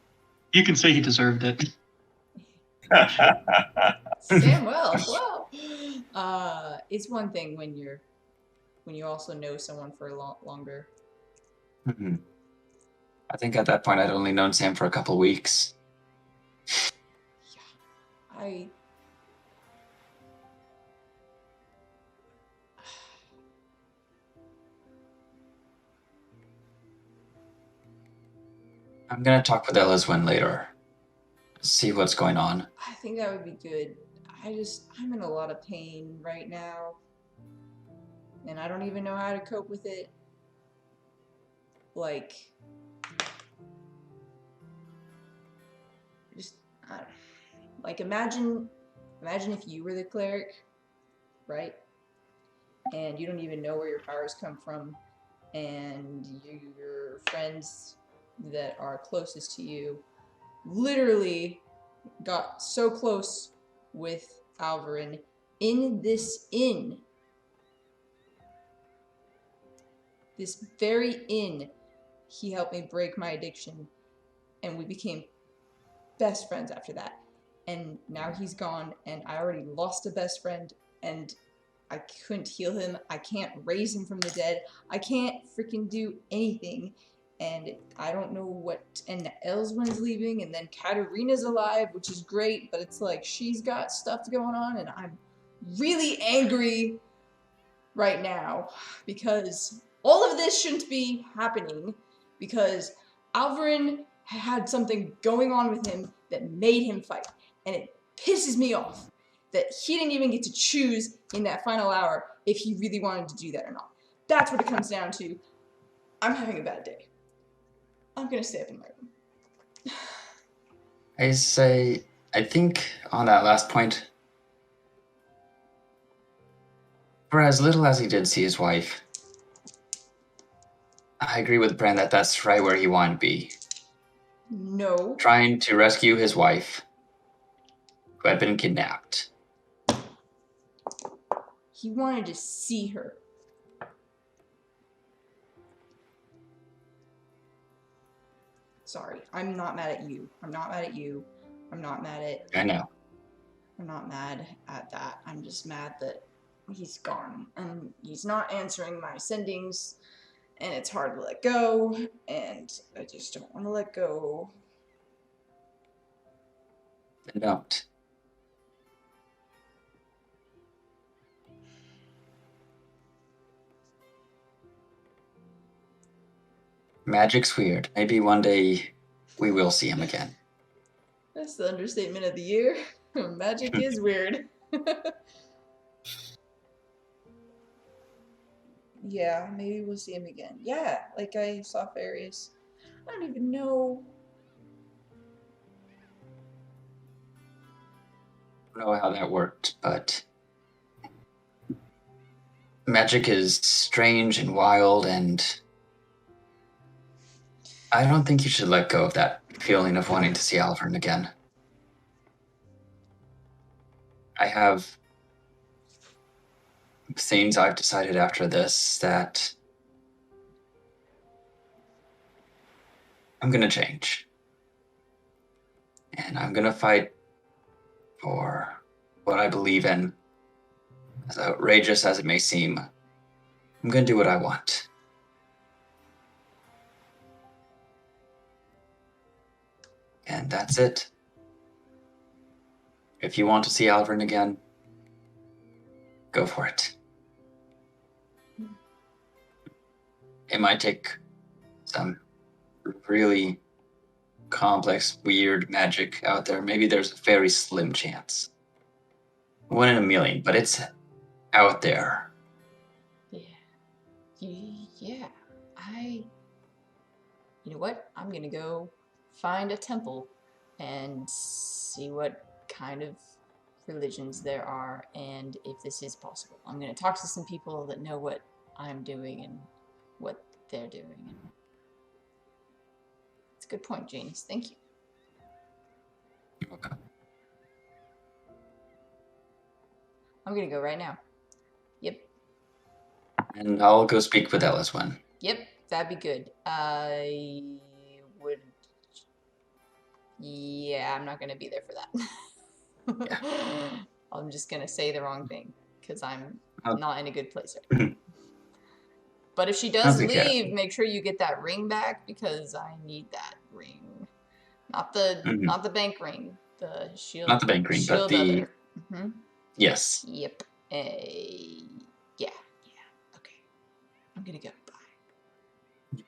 You can say he deserved it. Samuel, well, it's one thing when you also know someone for a lot longer. Mm-hmm. I think at that point I'd only known Sam for a couple weeks. Yeah, I'm gonna talk with Elyswen later. See what's going on. I think that would be good. I'm in a lot of pain right now, and I don't even know how to cope with it. Like, imagine if you were the cleric, right? And you don't even know where your powers come from, and your friends that are closest to you literally got so close with Alveryn in this inn. This very inn, he helped me break my addiction, and we became best friends after that. And now he's gone, and I already lost a best friend, and I couldn't heal him. I can't raise him from the dead. I can't freaking do anything. And I don't know what. And Elyswen's leaving, and then Katarina's alive, which is great, but it's like she's got stuff going on, and I'm really angry right now because all of this shouldn't be happening because Alveryn had something going on with him that made him fight, and it pisses me off that he didn't even get to choose in that final hour if he really wanted to do that or not. That's what it comes down to. I'm having a bad day. I'm gonna stay up in my room. I think on that last point, for as little as he did see his wife, I agree with Bran that that's right where he wanted to be. No. Trying to rescue his wife, who had been kidnapped. He wanted to see her. Sorry, I'm not mad at you. I'm not mad at you. I'm not mad at... I know. I'm not mad at that. I'm just mad that he's gone. And he's not answering my sendings. And it's hard to let go. And I just don't want to let go. Then don't. Magic's weird. Maybe one day we will see him again. That's the understatement of the year. Magic is weird. Yeah, maybe we'll see him again. Yeah, like I saw fairies. I don't even know. I don't know how that worked, but magic is strange and wild, and I don't think you should let go of that feeling of wanting to see Alveryn again. I have things I've decided after this that I'm going to change. And I'm going to fight for what I believe in. As outrageous as it may seem, I'm going to do what I want. And that's it. If you want to see Alveryn again, go for it. It might take some really complex, weird magic out there. Maybe there's a very slim chance. 1 in a million, but it's out there. Yeah. You know what? I'm gonna go find a temple and see what kind of religions there are and if this is possible. I'm gonna talk to some people that know what I'm doing and what they're doing. It's a good point, Janus. Thank you. Okay. I'm gonna go right now. Yep. And I'll go speak with Elyswen. Yep, that'd be good. I would... Yeah, I'm not gonna be there for that. Yeah. I'm just gonna say the wrong thing, because I'm Oh. not in a good place right now. But if she does I'll be leave, make sure you get that ring back, because I need that ring. Not the not the bank ring. The shield. Not the bank ring, but the... other. Yes. Yep. Yeah. Okay. I'm gonna go. Bye.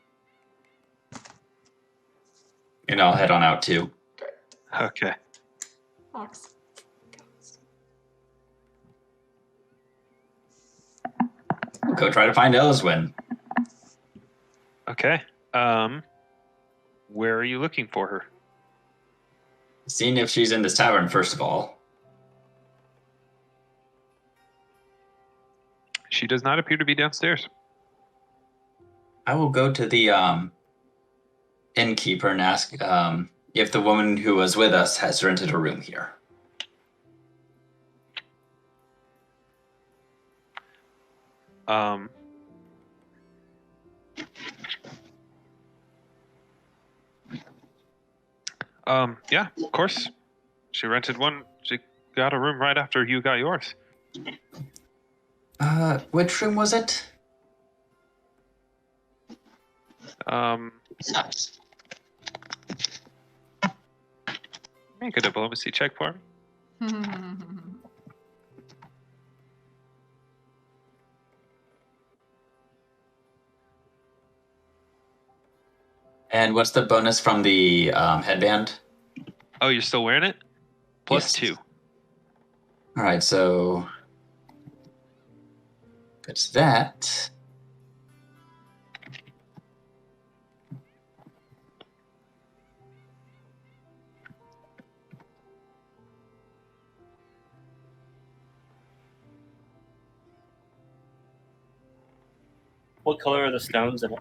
And I'll head on out too. Okay. Ox. Go try to find Elyswen. Okay. Where are you looking for her? Seeing if she's in this tavern, first of all. She does not appear to be downstairs. I will go to the innkeeper and ask if the woman who was with us has rented a room here. Yeah, of course. She rented one. She got a room right after you got yours. Which room was it? Make a diplomacy check for me. And what's the bonus from the headband? Oh, you're still wearing it? Plus Yes. 2. All right, so it's that. What color are the stones in it?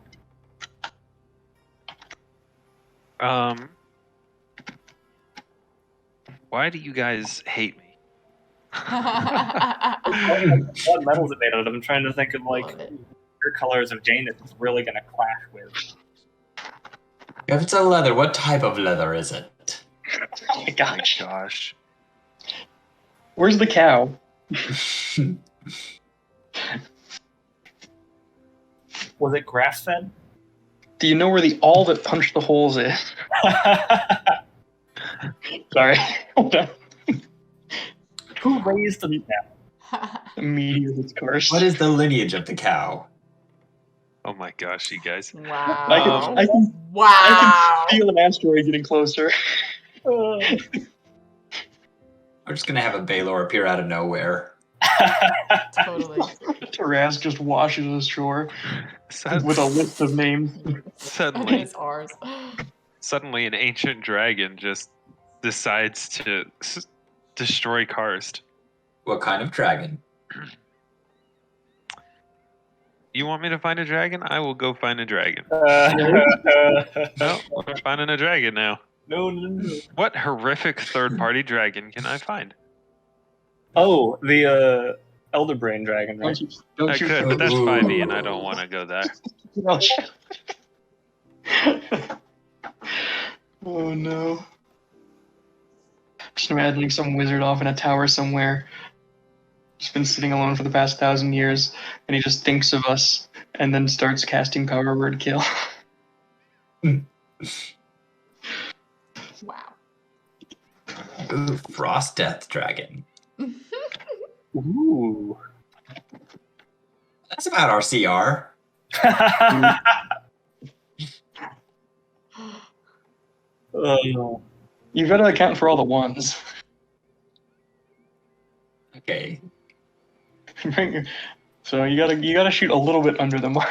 Why do you guys hate me? What metal is it made out of? I'm trying to think of like Love it. your colors of Janus is really going to clash with. If it's a leather, what type of leather is it? Oh my gosh. Gosh. Where's the cow? Was it grass fed? Do you know where the all that punched the holes is? Sorry. Hold on. Who raised the The meteor is cursed. What is the lineage of the cow? Oh my gosh, you guys. Wow. I can Wow. feel an asteroid getting closer. We're just gonna have a Baylor appear out of nowhere. Totally. Taraz just washes ashore Sud- with a list of names. And suddenly, it's ours. suddenly, an ancient dragon just decides to destroy Karst. What kind of dragon? You want me to find a dragon? I will go find a dragon. No, we're finding a dragon now. No. What horrific third-party dragon can I find? Oh, the Elder Brain Dragon, right? Don't I you could, but that's 5e, and I don't want to go there. Oh no. Just imagining some wizard off in a tower somewhere. Just been sitting alone for the past 1,000 years, and he just thinks of us, and then starts casting Power Word Kill. Wow. Ooh, Frost Death Dragon. Ooh. That's about our CR. Oh, You've got to account for all the ones. Okay. So you gotta shoot a little bit under the mark.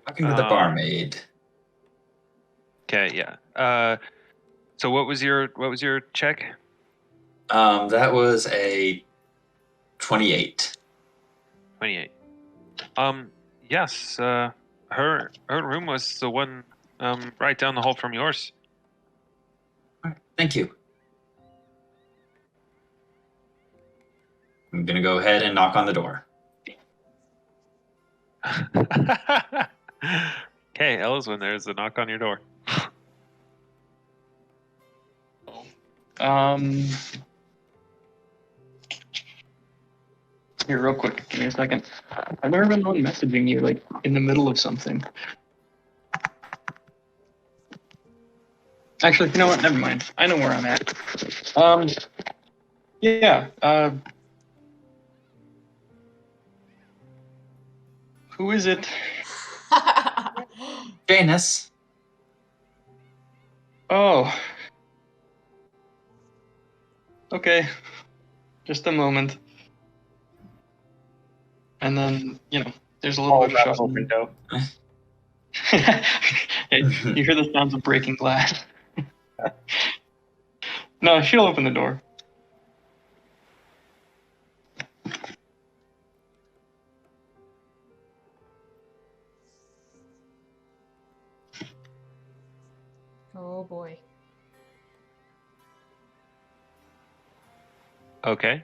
Talking to the barmaid. Okay, yeah. So what was your check? That was a 28. 28. Yes. Her room was the one right down the hall from yours. All right, thank you. I'm gonna go ahead and knock on the door. Okay, Elyswen, there's a knock on your door. Here, real quick, give me a second. I've never been on messaging you like in the middle of something. Actually, you know what? Never mind. I know where I'm at. Yeah. Who is it? Janus. Oh. Okay. Just a moment. And then, there's a little all bit of that shuffling. window. You hear the sounds of breaking glass. No, she'll open the door. Oh boy. Okay.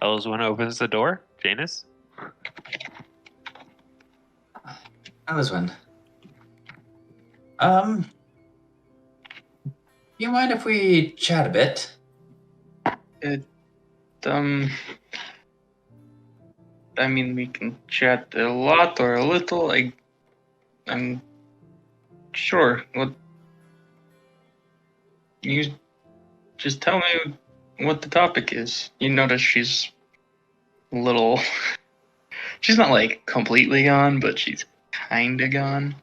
Elyswen opens the door. Janus? Elyswen. You mind if we chat a bit? I mean, we can chat a lot or a little. I'm sure. What? You just tell me what the topic is. You notice she's a little. She's not like completely gone, but she's kinda gone.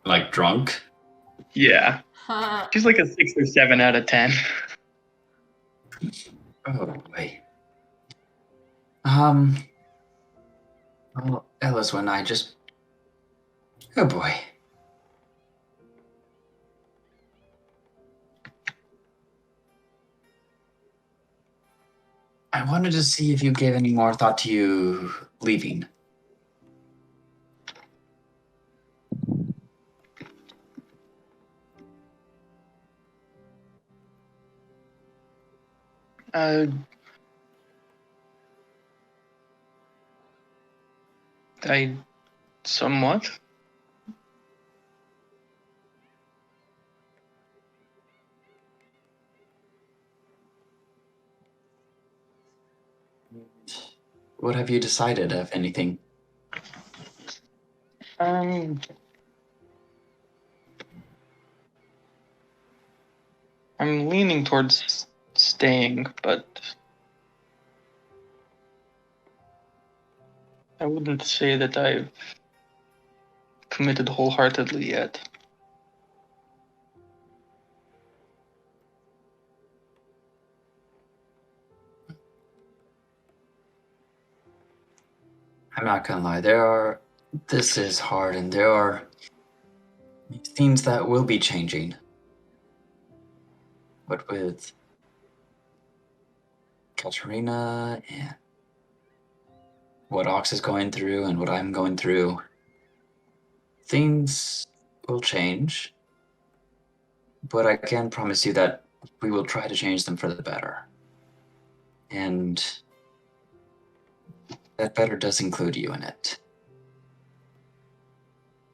Like drunk? Yeah, she's like a 6 or 7 out of 10. Oh boy. Well, Elyswen, oh boy. I wanted to see if you gave any more thought to you leaving. I somewhat. What have you decided, if anything? I'm leaning towards staying, but I wouldn't say that I've committed wholeheartedly yet. I'm not gonna lie, this is hard, and there are things that will be changing. But with Katarina and what Ox is going through and what I'm going through, things will change. But I can promise you that we will try to change them for the better. And that better does include you in it.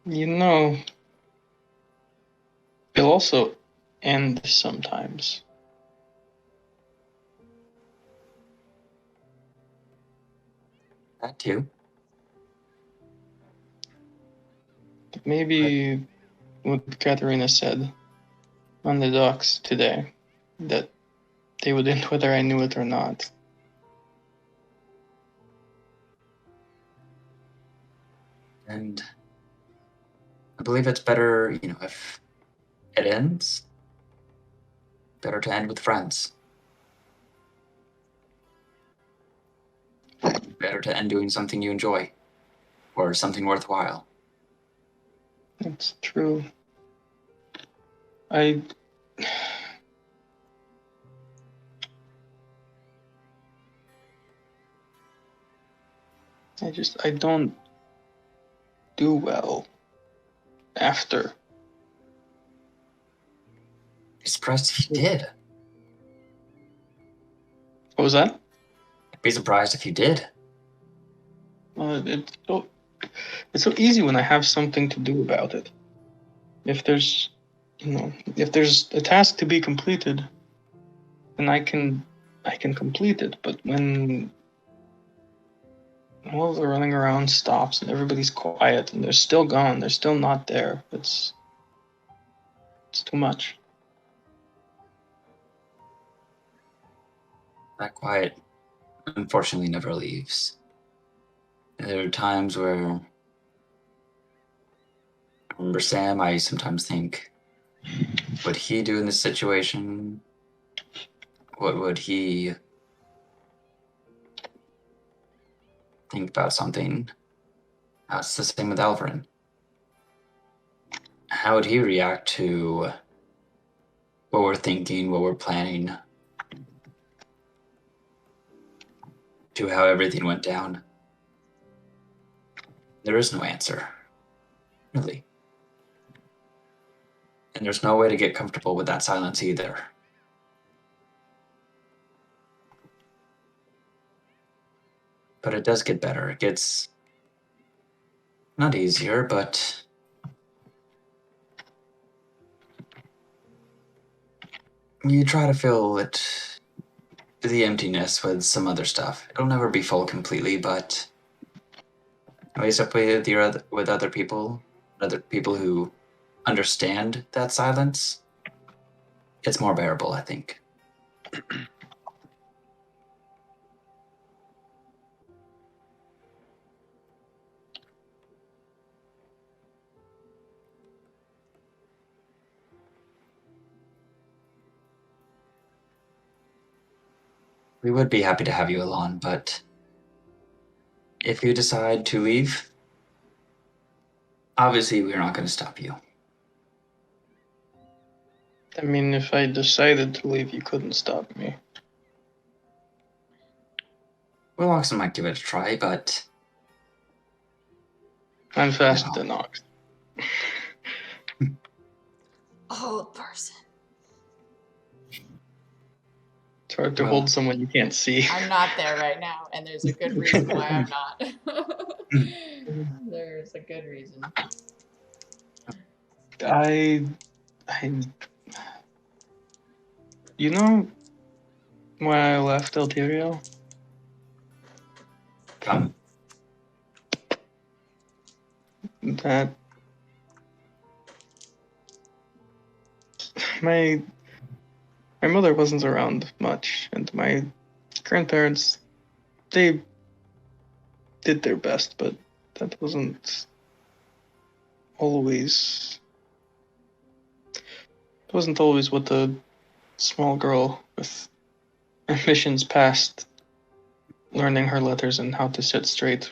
You know, it'll also end sometimes. That too. Maybe what Katarina said on the docks today, that they would end whether I knew it or not. And I believe it's better, if it ends, better to end with friends. Better to end doing something you enjoy or something worthwhile. That's true. I don't do well after. I'd be surprised if you did. What was that? I'd be surprised if you did. It's so easy when I have something to do about it. If there's a task to be completed, then I can complete it. But when all the running around stops and everybody's quiet and they're still gone, they're still not there, it's too much. That quiet, unfortunately, never leaves. There are times where I remember Sam, I sometimes think, what would he do in this situation? What would he think about something? It's the same with Alveryn. How would he react to what we're thinking, what we're planning, to how everything went down? There is no answer, really. And there's no way to get comfortable with that silence either. But it does get better. It gets not easier, but you try to fill the emptiness with some other stuff. It'll never be full completely, but at least up with other people who understand that silence, it's more bearable, I think. We would be happy to have you along, but if you decide to leave, obviously we're not going to stop you. I mean, if I decided to leave, you couldn't stop me. Well, Auxsonia might give it a try, but I'm faster than Ox. Old person. It's hard to hold someone you can't see. I'm not there right now, and there's a good reason why I'm not. There's a good reason. You know why I left Elterio? that my mother wasn't around much, and my grandparents, they did their best, but that wasn't always what the small girl with ambitions past learning her letters and how to sit straight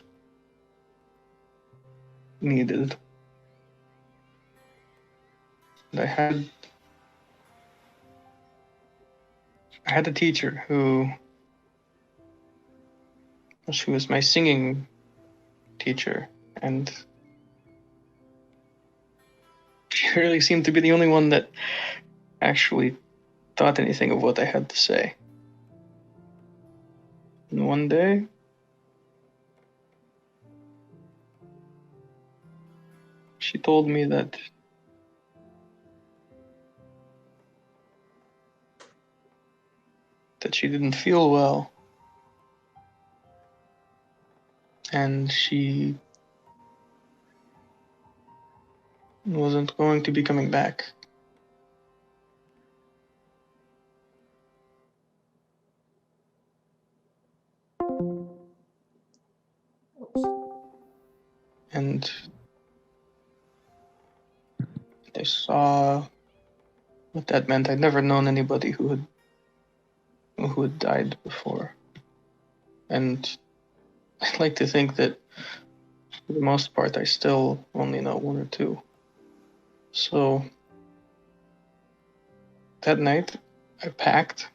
needed. And I had a teacher who she was my singing teacher, and she really seemed to be the only one that actually thought anything of what I had to say. And one day, she told me that she didn't feel well, and she wasn't going to be coming back. And I saw what that meant. I'd never known anybody who had died before. And I'd like to think that for the most part I still only know one or two. So that night I packed,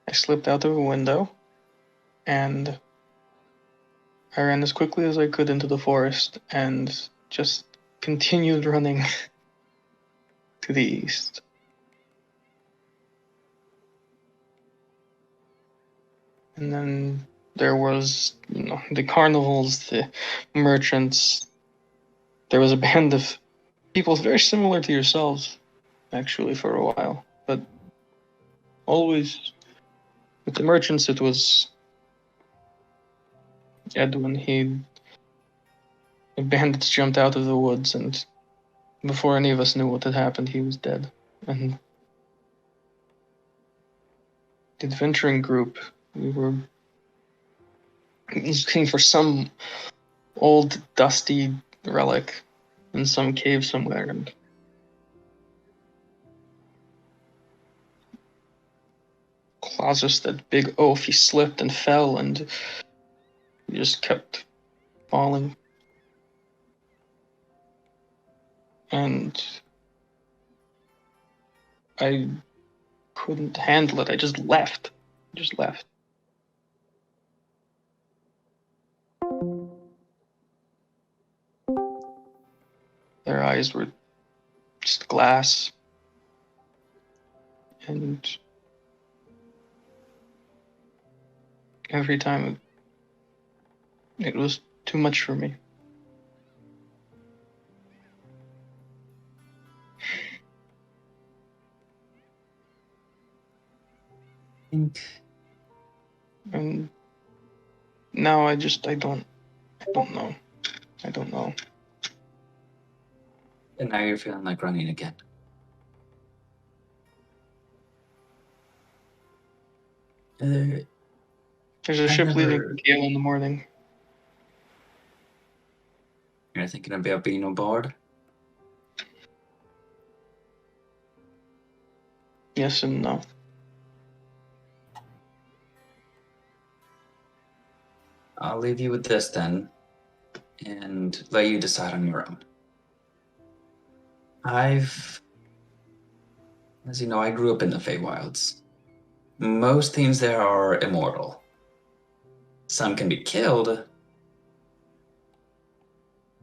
I slipped out of a window, and I ran as quickly as I could into the forest and just continued running to the east. And then there was, the carnivals, the merchants. There was a band of people very similar to yourselves, actually, for a while. But always, with the merchants, it was Edwin. The bandits jumped out of the woods, and before any of us knew what had happened, he was dead. And the adventuring group, we were looking for some old, dusty relic in some cave somewhere, and Clausus, that big oaf, he slipped and fell, and he just kept falling. And I couldn't handle it. I just left. Their eyes were just glass. And every time it was too much for me. And now I don't know. I don't know. And now you're feeling like running again. There's a ship leaving Kiel in the morning. You're thinking about being on board? Yes and no. I'll leave you with this then, and let you decide on your own. As you know, I grew up in the Feywilds. Most things there are immortal. Some can be killed,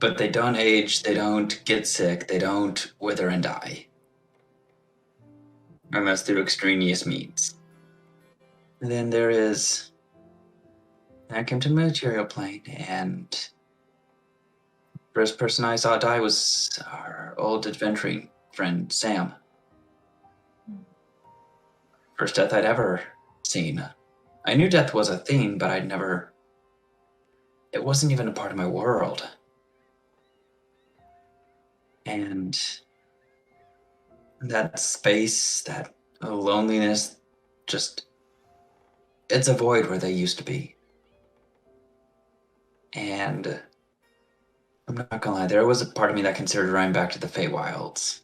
but they don't age, they don't get sick, they don't wither and die. Unless through extraneous means. And then there is... I came to the material plane, and first person I saw die was our old adventuring friend, Sam. First death I'd ever seen. I knew death was a thing, but it wasn't even a part of my world. And that space, that loneliness, just, it's a void where they used to be. And I'm not gonna lie, there was a part of me that considered running back to the Feywilds.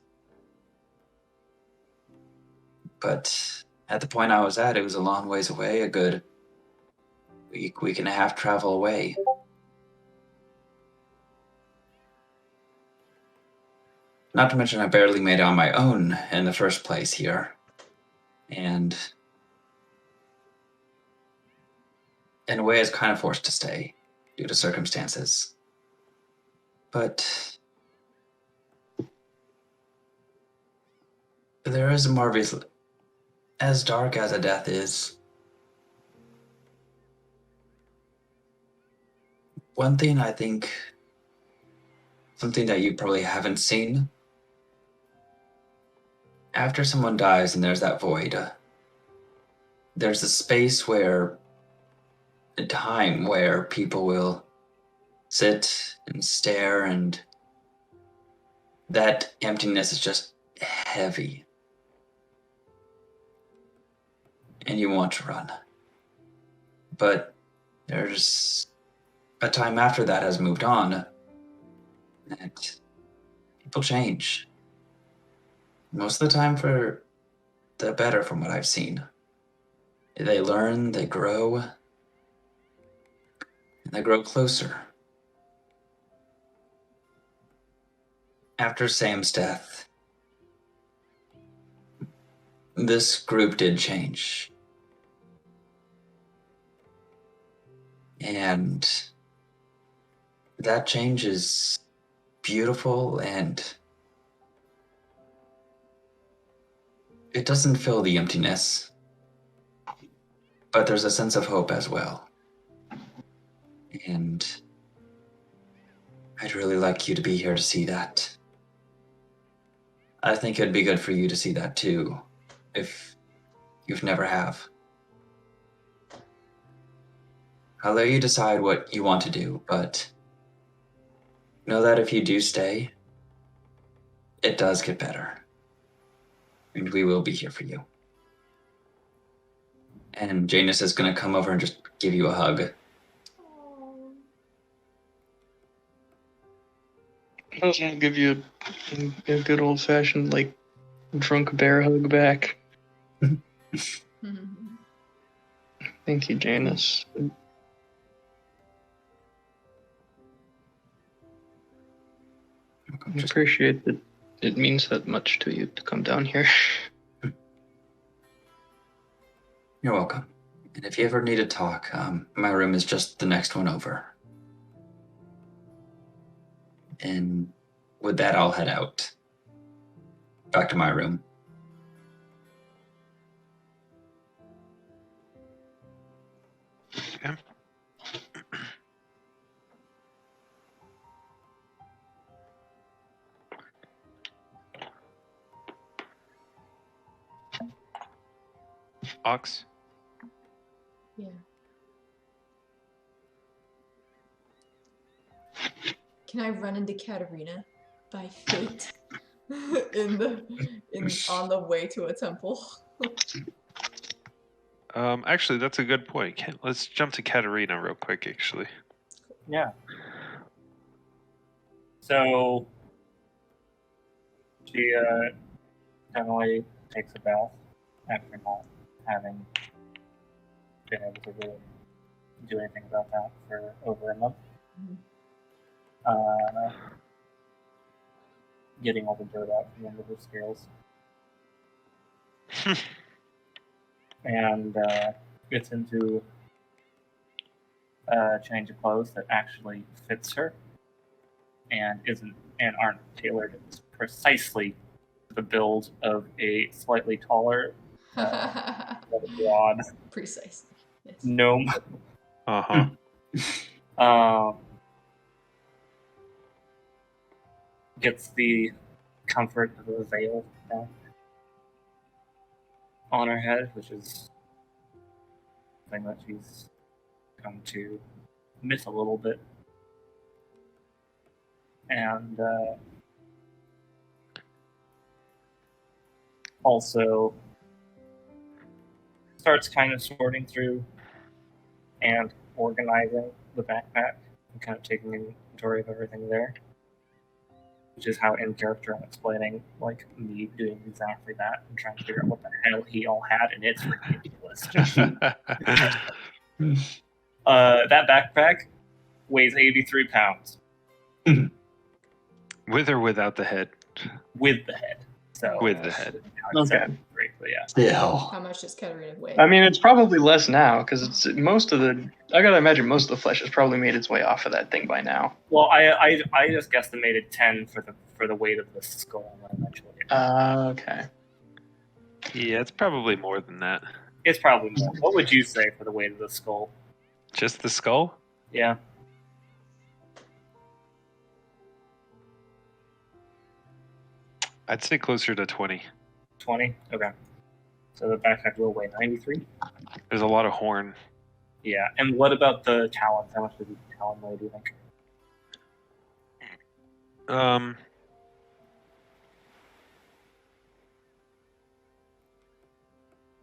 But at the point I was at, it was a long ways away, a good week and a half travel away. Not to mention I barely made it on my own in the first place here. And in a way, I was kind of forced to stay due to circumstances. But there is a marvelous, as dark as a death is, one thing I think, something that you probably haven't seen, after someone dies and there's that void, there's a space where, a time where people will sit and stare, and that emptiness is just heavy. And you want to run. But there's a time after that has moved on, and people change. Most of the time for the better, from what I've seen. They learn, they grow, and they grow closer. After Sam's death, this group did change. And that change is beautiful, and it doesn't fill the emptiness, but there's a sense of hope as well. And I'd really like you to be here to see that. I think it'd be good for you to see that too, if you've never have. I'll let you decide what you want to do, but know that if you do stay, it does get better. And we will be here for you. And Janus is going to come over and just give you a hug. I'll give you a good old-fashioned, like, drunk bear hug back. Thank you, Janus. I appreciate that it means that much to you to come down here. You're welcome. And if you ever need to talk, my room is just the next one over. And with that, I'll head out. Back to my room. Okay. Ox? Yeah. Can I run into Katarina by fate on the way to a temple? Actually, that's a good point. Let's jump to Katarina real quick, actually. Yeah. So she definitely takes a bath after not having been able to really do anything about that for over a month. Getting all the dirt out from under her scales. And gets into a change of clothes that actually fits her and aren't tailored precisely to the build of a slightly taller, broad Precisely. Yes. gnome. Gets the comfort of a veil back on her head, which is something that she's come to miss a little bit. And also starts kind of sorting through and organizing the backpack and kind of taking inventory of everything there. Which is how in character I'm explaining like me doing exactly that and trying to figure out what the hell he all had, and it's ridiculous. That backpack weighs 83 pounds. With or without the head? With the head. So With the head. Okay. Briefly, yeah. Still. How much does Katarina weigh? I mean, it's probably less now because it's most of the. I gotta imagine most of the flesh has probably made its way off of that thing by now. Well, I just guesstimated 10 for the weight of the skull eventually. Okay. Yeah, it's probably more than that. It's probably more. What would you say for the weight of the skull? Just the skull? Yeah. I'd say closer to 20. 20? Okay. So the backpack will weigh 93? There's a lot of horn. Yeah. And what about the talons? How much does the talon weigh, do you think?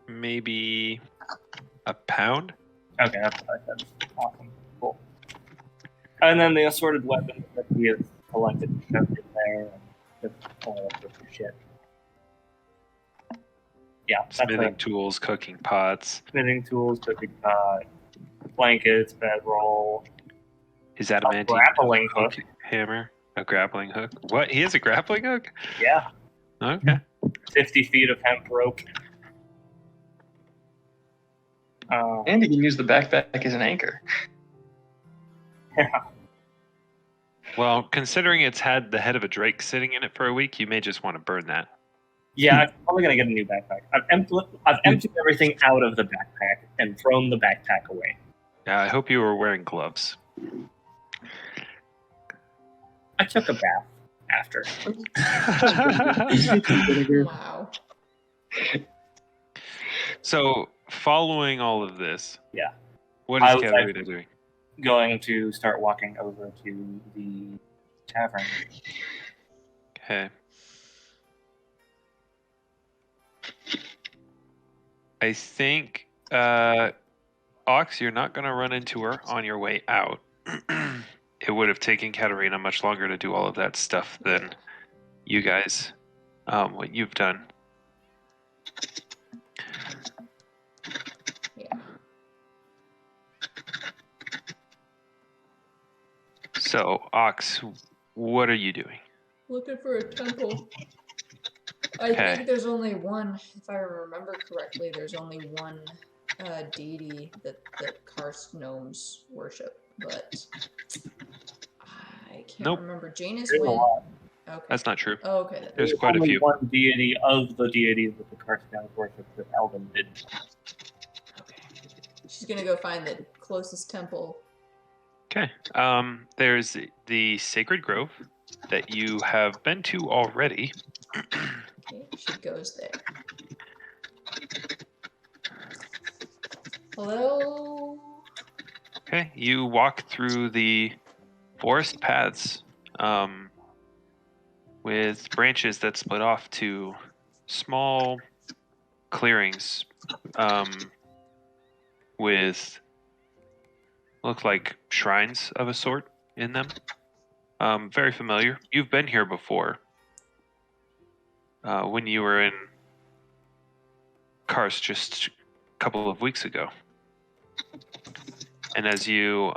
Maybe a pound? Okay, that's what I said. Awesome. Cool. And then the assorted weapons that he has collected and shoved in there, and just all that sort of shit. Yeah, that's Smithing it. tools, cooking pots. Smithing tools, cooking pot, blankets, bedroll, His adamantine grappling hook. hammer. A grappling hook. What? He has a grappling hook? Yeah, Okay. 50 feet of hemp rope. And you can use the backpack as an anchor. Yeah. Well, considering it's had the head of a drake sitting in it for a week, you may just want to burn that. Yeah, I'm probably gonna get a new backpack. I've emptied everything out of the backpack and thrown the backpack away. Yeah, I hope you were wearing gloves. I took a bath after. Wow. So, following all of this, Yeah. what I is was Katarina doing? Going to start walking over to the tavern. Okay. I think, Ox, you're not going to run into her on your way out. It would have taken Katarina much longer to do all of that stuff than you guys, what you've done. Yeah. So, Ox, what are you doing? Looking for a temple. I Okay. think there's only one, if I remember correctly, there's only one deity that karst gnomes worship, but I can't Nope. remember. Janus There's a went. lot. Okay. That's not true. Oh, okay. Then. There's quite a only few. one deity of the deities that the Carstowns worship that Alvyn did. Okay. She's gonna go find the closest temple. Okay. There's the Sacred Grove that you have been to already. Okay, she goes there. Hello. Okay. You walk through the forest paths with branches that split off to small clearings with look like shrines of a sort in them. Very familiar. You've been here before. When you were in Karst just a couple of weeks ago. And as you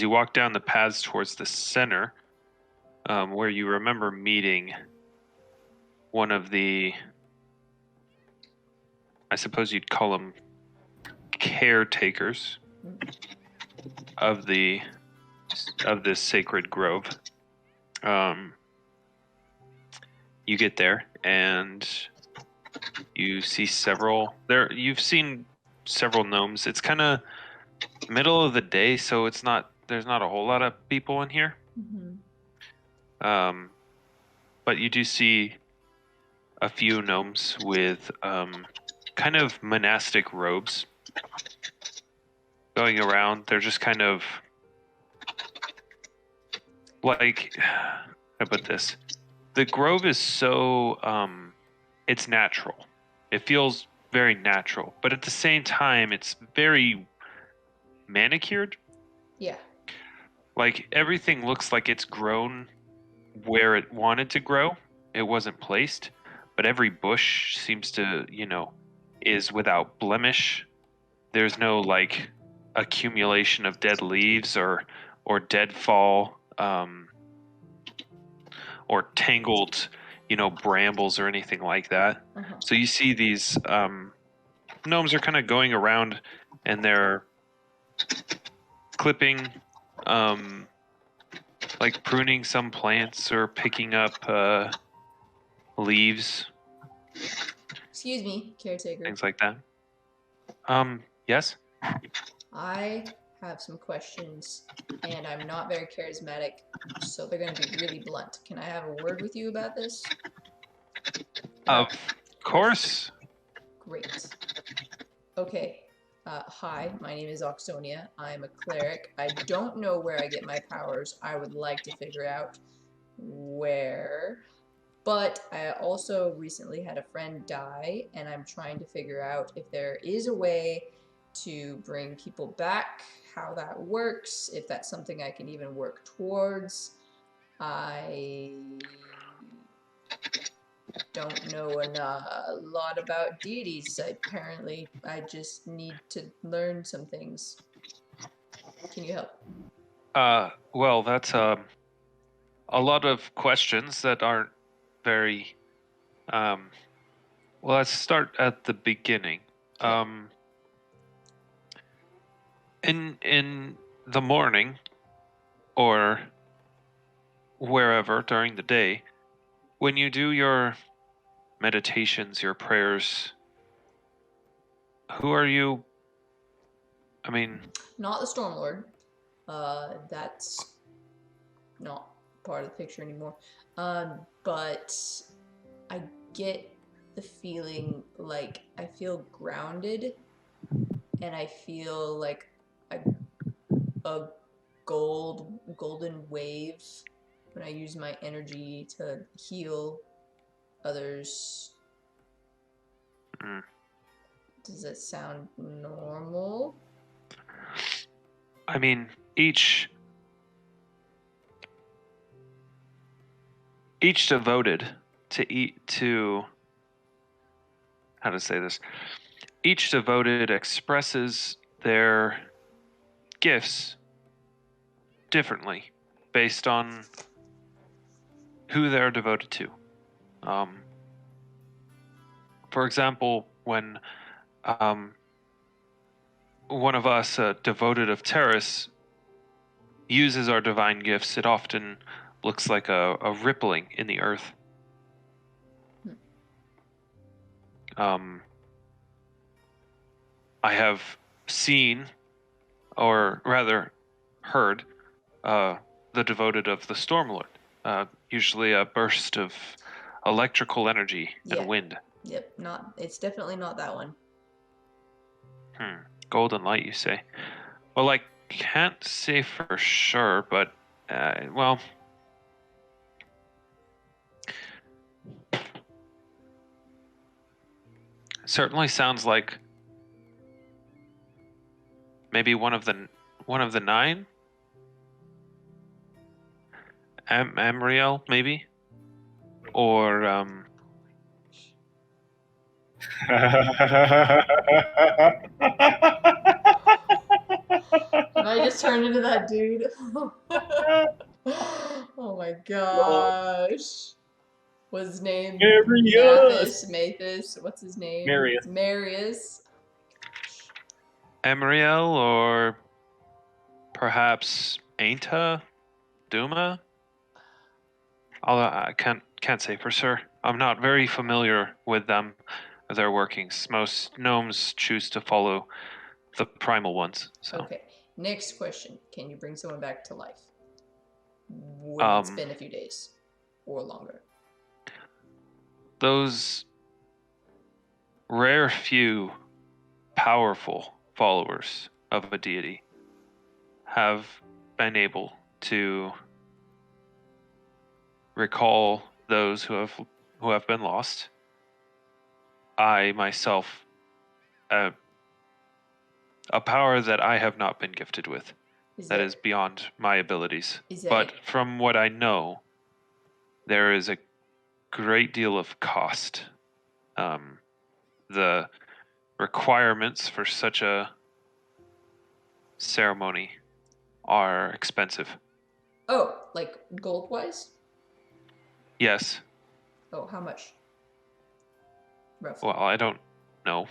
walk down the paths towards the center, where you remember meeting one of the, I suppose you'd call them caretakers of this sacred grove. You get there and you see you've seen several gnomes. It's kind of middle of the day, so there's not a whole lot of people in here. Mm-hmm. But you do see a few gnomes with kind of monastic robes going around. They're just kind of like, how do I put this? the grove is so it's natural. It feels very natural, but at the same time it's very manicured. Yeah. Like everything looks like it's grown where it wanted to grow. It wasn't placed, but every bush seems to, is without blemish. There's no like accumulation of dead leaves or deadfall, or tangled, brambles or anything like that. Uh-huh. So you see these gnomes are kind of going around and they're clipping, like pruning some plants or picking up leaves, Excuse me, caretaker. things like that. Yes? I have some questions, and I'm not very charismatic, so they're going to be really blunt. Can I have a word with you about this? Of course. Great. Okay. Hi, my name is Auxsonia. I'm a cleric. I don't know where I get my powers. I would like to figure out where. But I also recently had a friend die, and I'm trying to figure out if there is a way to bring people back, how that works, if that's something I can even work towards. I don't know a lot about deities. Apparently, I just need to learn some things. Can you help? Well, that's a lot of questions that aren't very. Well, let's start at the beginning. In the morning, or wherever during the day, when you do your meditations, your prayers, who are you? I mean, Not the Stormlord. That's not part of the picture anymore. But I get the feeling like I feel grounded, and I feel like a golden wave when I use my energy to heal others. Mm. Does that sound normal? I mean, each devoted to how to say this. Each devoted expresses their gifts differently based on who they're devoted to. For example, when one of us, devoted of Terrace, uses our divine gifts, it often looks like a rippling in the earth. I have seen, or rather heard, the devoted of the Stormlord, usually a burst of electrical energy and wind. Yep, it's definitely not that one. Golden light, you say? Well, I can't say for sure, but, well... certainly sounds like maybe one of the nine? Amriel, maybe? Or, And I just turned into that dude. Oh my gosh. What's his name? Mathis. What's his name? Marius. Amriel, or perhaps Ainta? Duma? I can't say for sure. I'm not very familiar with them, their workings. Most gnomes choose to follow the primal ones. So. Okay. Next question: can you bring someone back to life when it's been a few days or longer? Those rare few powerful followers of a deity have been able to recall those who have been lost. I myself, a power that I have not been gifted with, that is beyond my abilities. But from what I know, there is a great deal of cost. The requirements for such a ceremony are expensive. Oh, like gold-wise? Yes. Oh, how much? Roughly. Well, I don't know.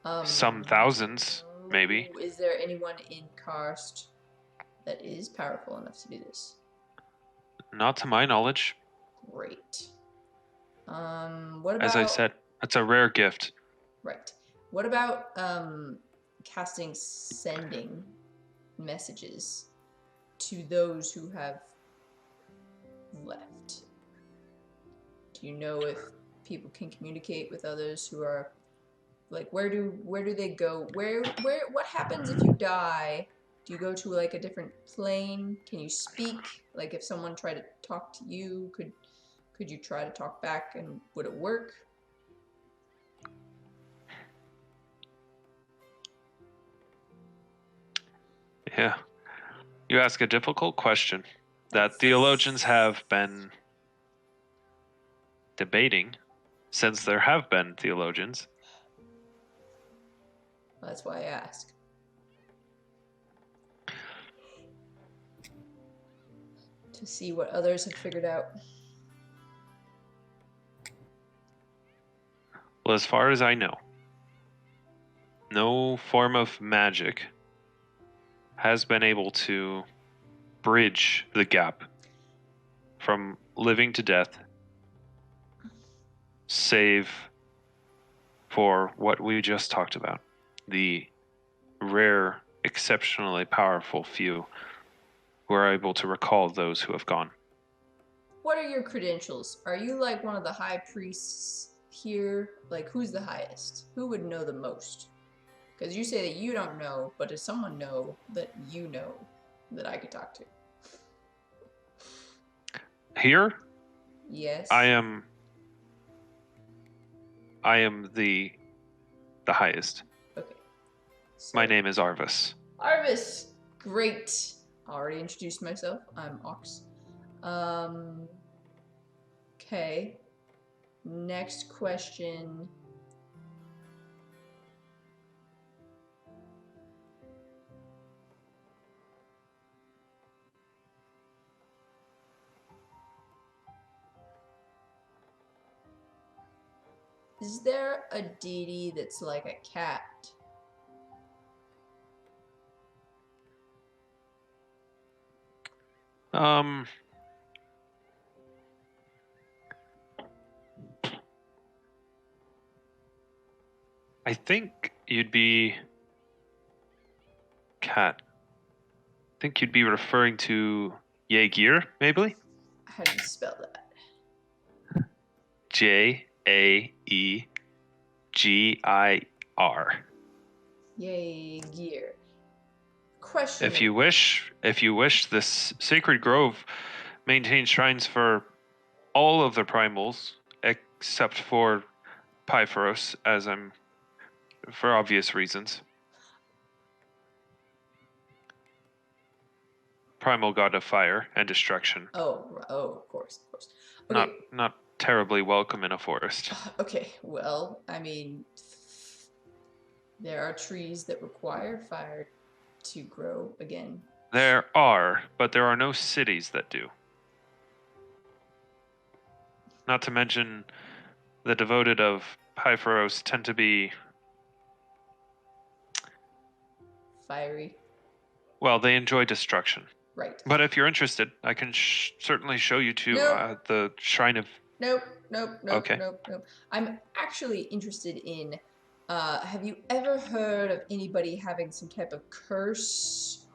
Oh. Some thousands, maybe. Is there anyone in Karst that is powerful enough to do this? Not to my knowledge. Great. What about... As I said, it's a rare gift. Right. What about casting sending messages to those who have left? Do you know if people can communicate with others who are like, where do they go? What happens if you die? Do you go to like a different plane? Can you speak? Like if someone tried to talk to you, could you try to talk back and would it work? Yeah. You ask a difficult question that theologians have been debating since there have been theologians. That's why I ask. To see what others have figured out. Well, as far as I know, no form of magic has been able to bridge the gap from living to death, save for what we just talked about. The rare, exceptionally powerful few who are able to recall those who have gone. What are your credentials? Are you like one of the high priests here? Like, who's the highest? Who would know the most? Because you say that you don't know, but does someone know that you know that I could talk to? Here? Yes. I am the highest. Okay. So, My name is Arvis. Arvis! Great. I already introduced myself. I'm Aux. Okay. Next question. Is there a deity that's like a cat? I think you'd be cat. I think you'd be referring to Jaegir, maybe? How do you spell that? Jaegir. Yay, gear. Question. If you wish, this sacred grove maintains shrines for all of the primals, except for Pyphoros, for obvious reasons. Primal god of fire and destruction. Oh, of course. Okay. Not terribly welcome in a forest. Okay, well, I mean, there are trees that require fire to grow again. There are, but there are no cities that do. Not to mention, the devoted of Pyphoros tend to be... Fiery. Well, they enjoy destruction. Right. But if you're interested, I can certainly show you to the Shrine of... Nope. Okay. I'm actually interested in, have you ever heard of anybody having some type of curse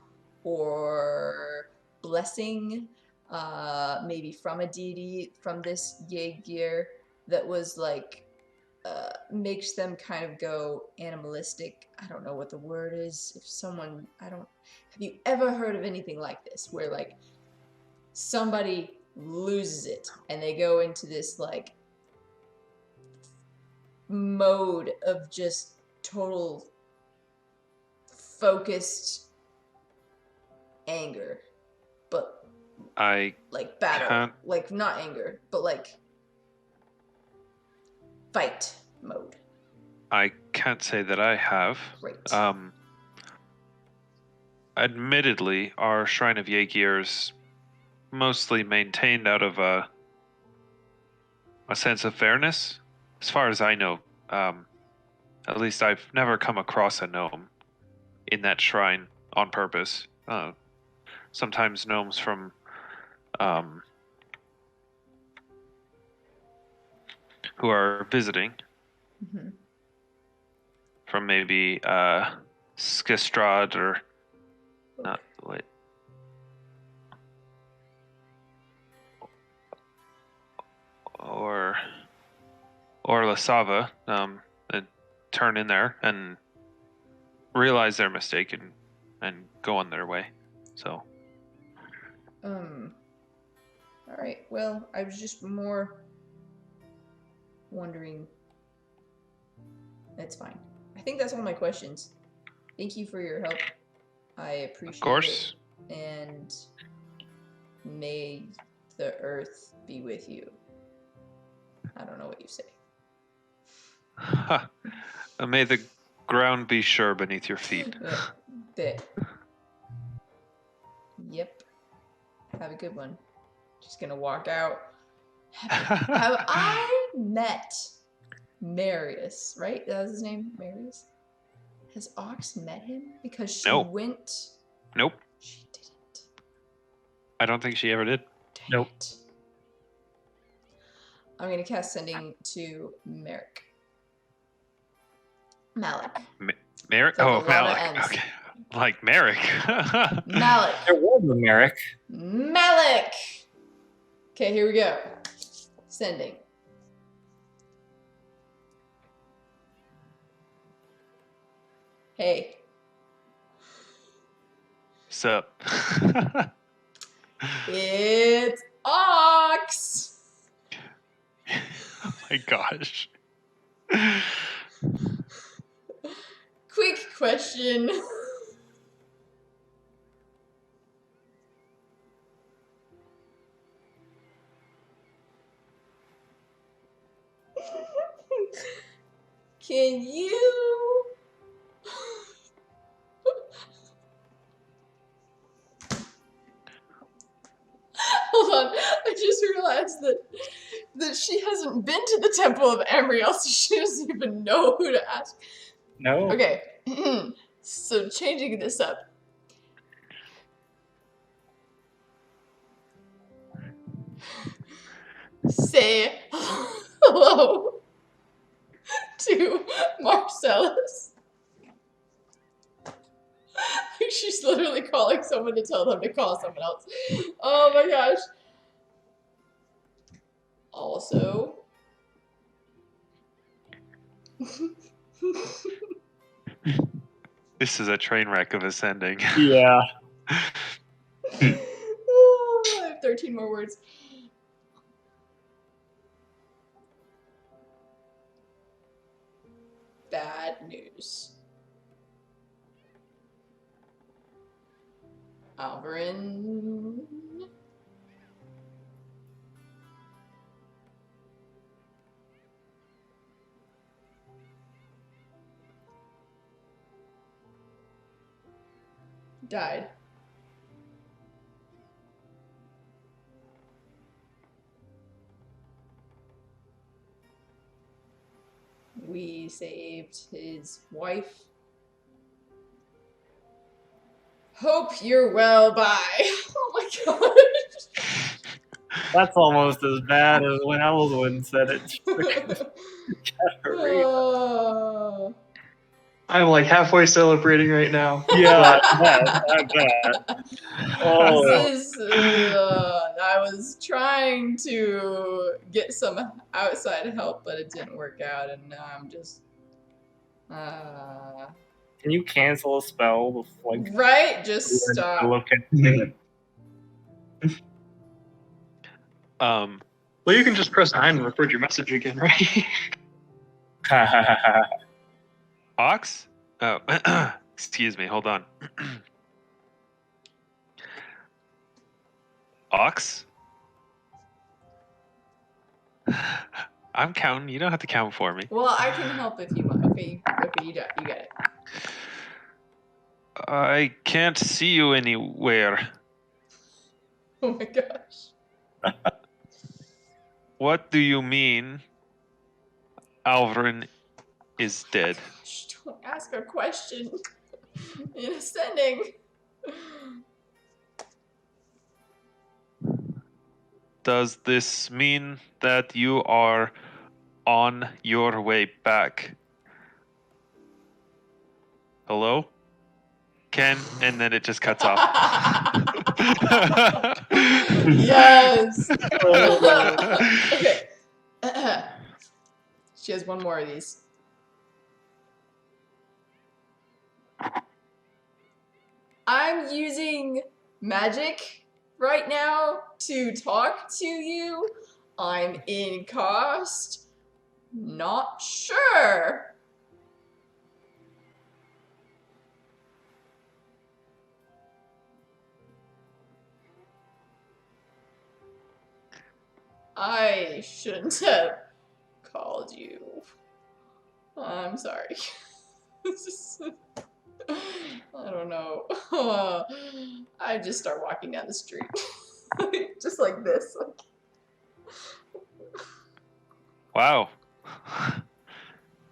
or blessing, maybe from a deity, from this Jaegir, that was like, makes them kind of go animalistic? I don't know what the word is. Have you ever heard of anything like this, where like somebody loses it, and they go into this like mode of just total focused anger, but I like battle, can't- like not anger, but like fight mode. I can't say that I have. Great. Admittedly, our Shrine of Yeagir's mostly maintained out of a sense of fairness, as far as I know. At least I've never come across a gnome in that shrine on purpose. Sometimes gnomes from who are visiting Mm-hmm. from maybe Skistrad or not. Wait. Or Lasava, and turn in there and realize their mistake and go on their way. So. All right. Well, I was just more wondering. That's fine. I think that's all my questions. Thank you for your help. I appreciate Of course. it. And may the earth be with you. I don't know what you say. May the ground be sure beneath your feet. Bit. Yep. Have a good one. Just gonna walk out. Have I met Marius, right? That was his name? Marius? Has Aux met him? Because she No. went... Nope. She didn't. I don't think she ever did. Dang Nope. it. I'm gonna cast Sending to Merrick. Malik. Merrick? So the Oh, lava Malik. ends. Okay. Like Merrick. Malik. There was a Merrick. Malik! Okay, here we go. Sending. Hey. Sup? It's Ox! Oh my gosh. Quick question. Can you... Hold on, I just realized that she hasn't been to the Temple of Emriel, so she doesn't even know who to ask. No. Okay, so changing this up. Say hello to Marcellus. She's literally calling someone to tell them to call someone else. Oh my gosh. Also. This is a train wreck of ascending. Yeah. Oh, I have 13 more words. Bad news. Alveryn. Died. We saved his wife. Hope you're well, bye. Oh my gosh. That's almost as bad as when Elyswen said it to Katarina. Oh. I'm like halfway celebrating right now. Yeah, I bet. Oh, This is, I was trying to get some outside help, but it didn't work out, and now I'm just... can you cancel a spell before, like, right? Just to stop. look at it? Um, Well, you can just press 9 and record your message again, right? Ox? Oh, excuse me. Hold on. Ox? I'm counting. You don't have to count for me. Well, I can help if you want. Okay, you got it. I can't see you anywhere. Oh my gosh. What do you mean Alveryn is dead? Gosh, don't ask a question in ascending. Does this mean that you are on your way back? Hello? Ken? And then it just cuts off. Yes. Okay. She has one more of these. I'm using magic right now to talk to you. I'm in cost. Not sure. I shouldn't have called you. I'm sorry. I don't know. I just start walking down the street. Just like this. Wow.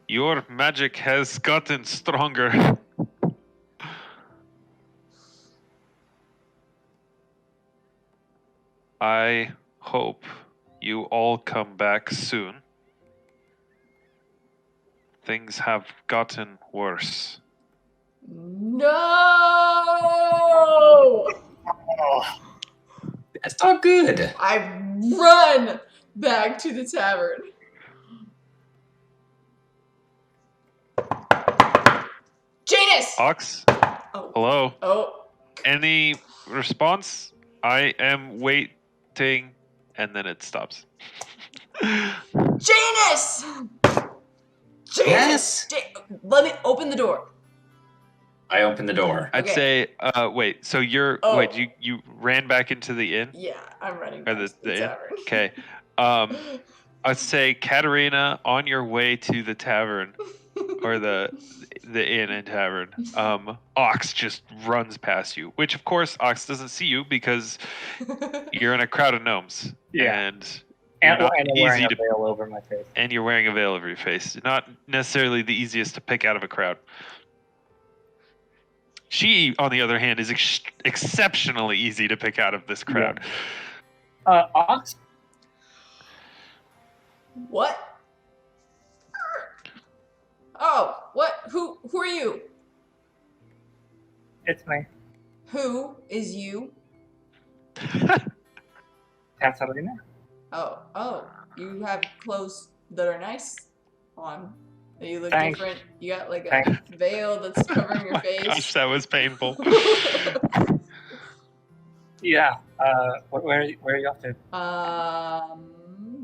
Your magic has gotten stronger. I hope you all come back soon. Things have gotten worse. No! That's not good. I run back to the tavern. Janus! Ox? Oh. Hello? Oh. Any response? I am waiting. And then it stops. Janus! Yes? Let me open the door. I open the door. I'd say, wait, so you're, Oh. wait, you ran back into the inn? Yeah, I'm running Or back to the inn? tavern. Okay. I'd say, Katarina, on your way to the tavern, or the inn and tavern, Ox just runs past you, which of course Ox doesn't see you because you're in a crowd of gnomes. Yeah. And you're And not I'm wearing easy a to, veil over my face. and you're wearing a veil over your face. Not necessarily the easiest to pick out of a crowd. She, on the other hand, is exceptionally easy to pick out of this crowd. Ox? What? Oh, what? Who are you? It's me. Who is you? Katarina? Oh, you have clothes that are nice on. You look Thanks. different. You got like a Thanks. veil that's covering your face. Gosh, that was painful. Yeah. Where are you off to?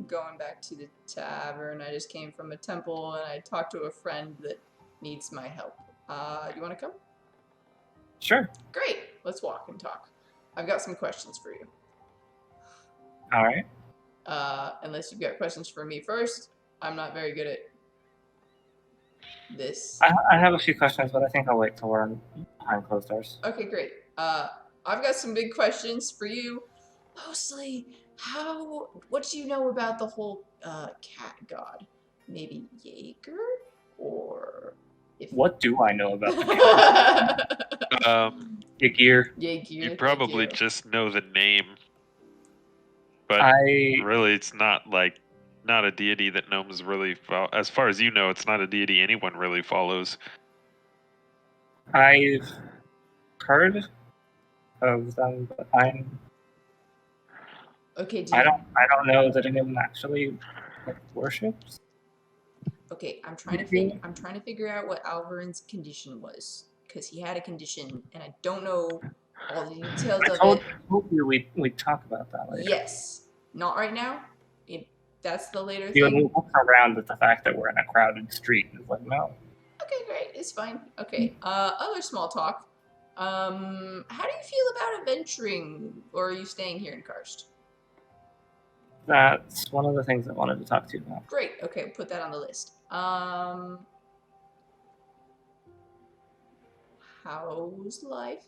Going back to the tavern. I just came from a temple and I talked to a friend that needs my help. You want to come? Sure. Great. Let's walk and talk. I've got some questions for you. All right. Unless you've got questions for me first. I'm not very good at this. I have a few questions, but I think I'll wait till we're behind closed doors. Okay, great. I've got some big questions for you. Mostly, what do you know about the whole cat god? Maybe Jaeger? Or if What do I know about the Jaeger? Jaeger. You probably just know the name. But I really, it's not a deity that gnomes really follow. As far as you know, it's not a deity anyone really follows. I've heard of them, but Okay, I don't know that anyone actually worships. Okay, I'm trying to figure out what Alveryn's condition was, because he had a condition, and I don't know all the details of it. I told you we'd talk about that later. Yes, not right now. That's the later You thing. look around at the fact that we're in a crowded street. It's like, no. Okay, great. It's fine. Okay. Other small talk. How do you feel about adventuring, or are you staying here in Karst? That's one of the things I wanted to talk to you about. Great. Okay, put that on the list. How's life?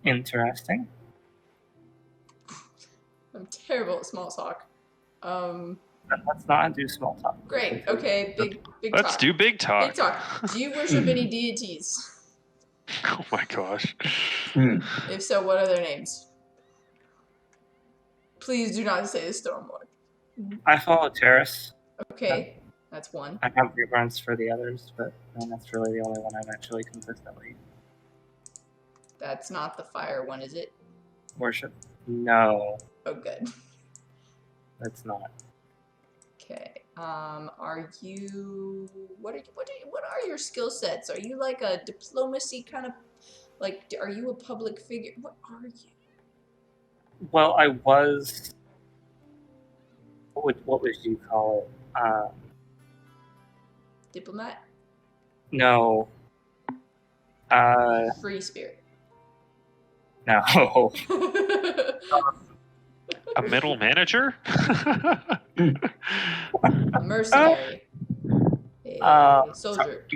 Interesting. I'm terrible at small talk. Let's not do small talk. Great. Okay. Big Let's talk. do big talk. Big talk. Do you worship any deities? Oh my gosh. If so, what are their names? Please do not say the Stormlord. I follow Terrace. Okay, that's one. I have reruns for the others, but that's really the only one I've actually consistently That's not the fire one, is it? worship. No, Oh, good. that's not. Okay. Are you? What are your skill sets? Are you like a diplomacy kind of, like? Are you a public figure? What are you? Well, I was. What would you call it? Diplomat? No. Free spirit. No. A middle manager? A mercenary. A soldier.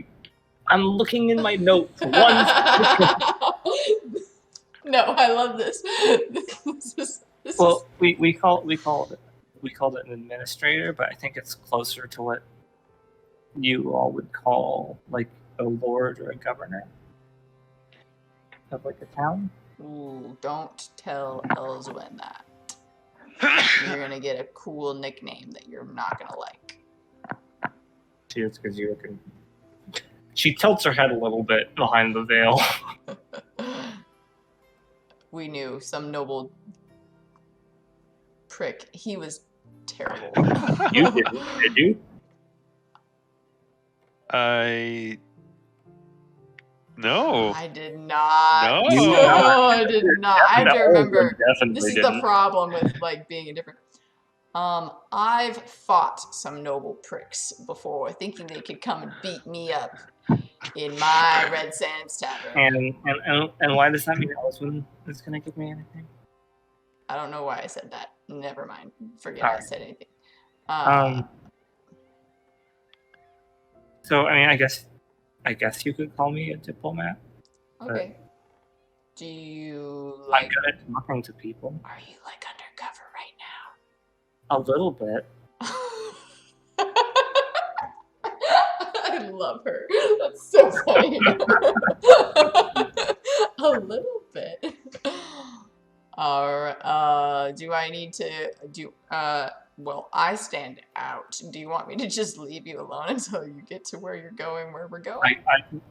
I'm looking in my notes. One. No, I love this. Well, we called it an administrator, but I think it's closer to what you all would call like a lord or a governor of like a town. Ooh, don't tell Elyswen that. You're gonna get a cool nickname that you're not gonna like. Cheers, because you can. She tilts her head a little bit behind the veil. We knew some noble prick. He was terrible. You did you? No. I did not. No. No, I did not. I have to remember. Definitely This is didn't. the problem with like being a different. I've fought some noble pricks before, thinking they could come and beat me up in my Red Sands Tavern. And why does that mean Elyswen is gonna give me anything? I don't know why I said that. Never mind. Forget Alright. I said anything. So I mean, I guess you could call me a diplomat. Okay. Do you I'm like? good at talking to people. Are you like undercover right now? A little bit. I love her. That's so funny. A little bit. Do I need to do? Well, I stand out. Do you want me to just leave you alone until you get to where you're going, where we're going?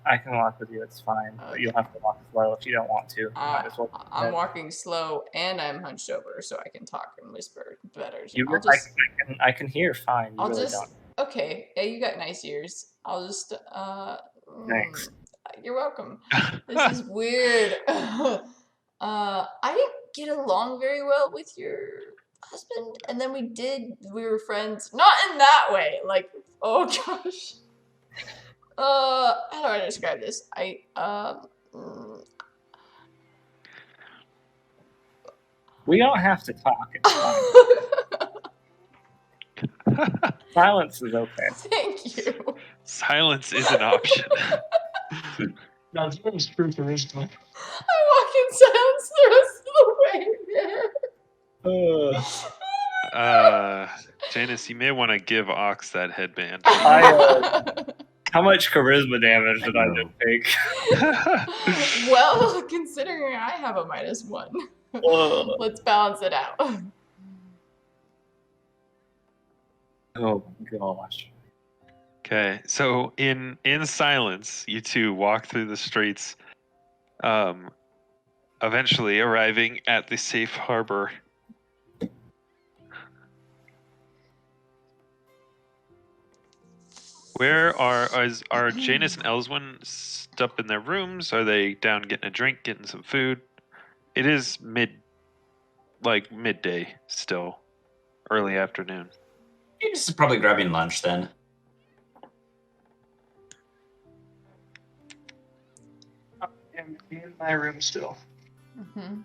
I can walk with you. It's fine. But you'll have to walk slow if you don't want to. Might as well. I'm walking slow and I'm hunched over, so I can talk and whisper better. I can hear fine. You I'll really just. don't. Okay, yeah, you got nice ears. I'll just. Thanks. You're welcome. This is weird. I didn't get along very well with your husband, and then we were friends. Not in that way. Like, oh gosh. How do I describe this? We don't have to talk. It's fine. Silence is okay. Thank you. Silence is an option. Now, James proved to this one. I walk in silence the rest of the way there. Janus, you may want to give Ox that headband. How much charisma damage did I just take? Well, considering I have a -1, let's balance it out. Oh gosh. Okay, so in silence, you two walk through the streets, eventually arriving at the safe harbor. Where are Janus and Elyswen up in their rooms? Are they down getting a drink, getting some food? It is like midday still, early afternoon. You're just probably grabbing lunch then. I'm in my room still. Mm-hmm.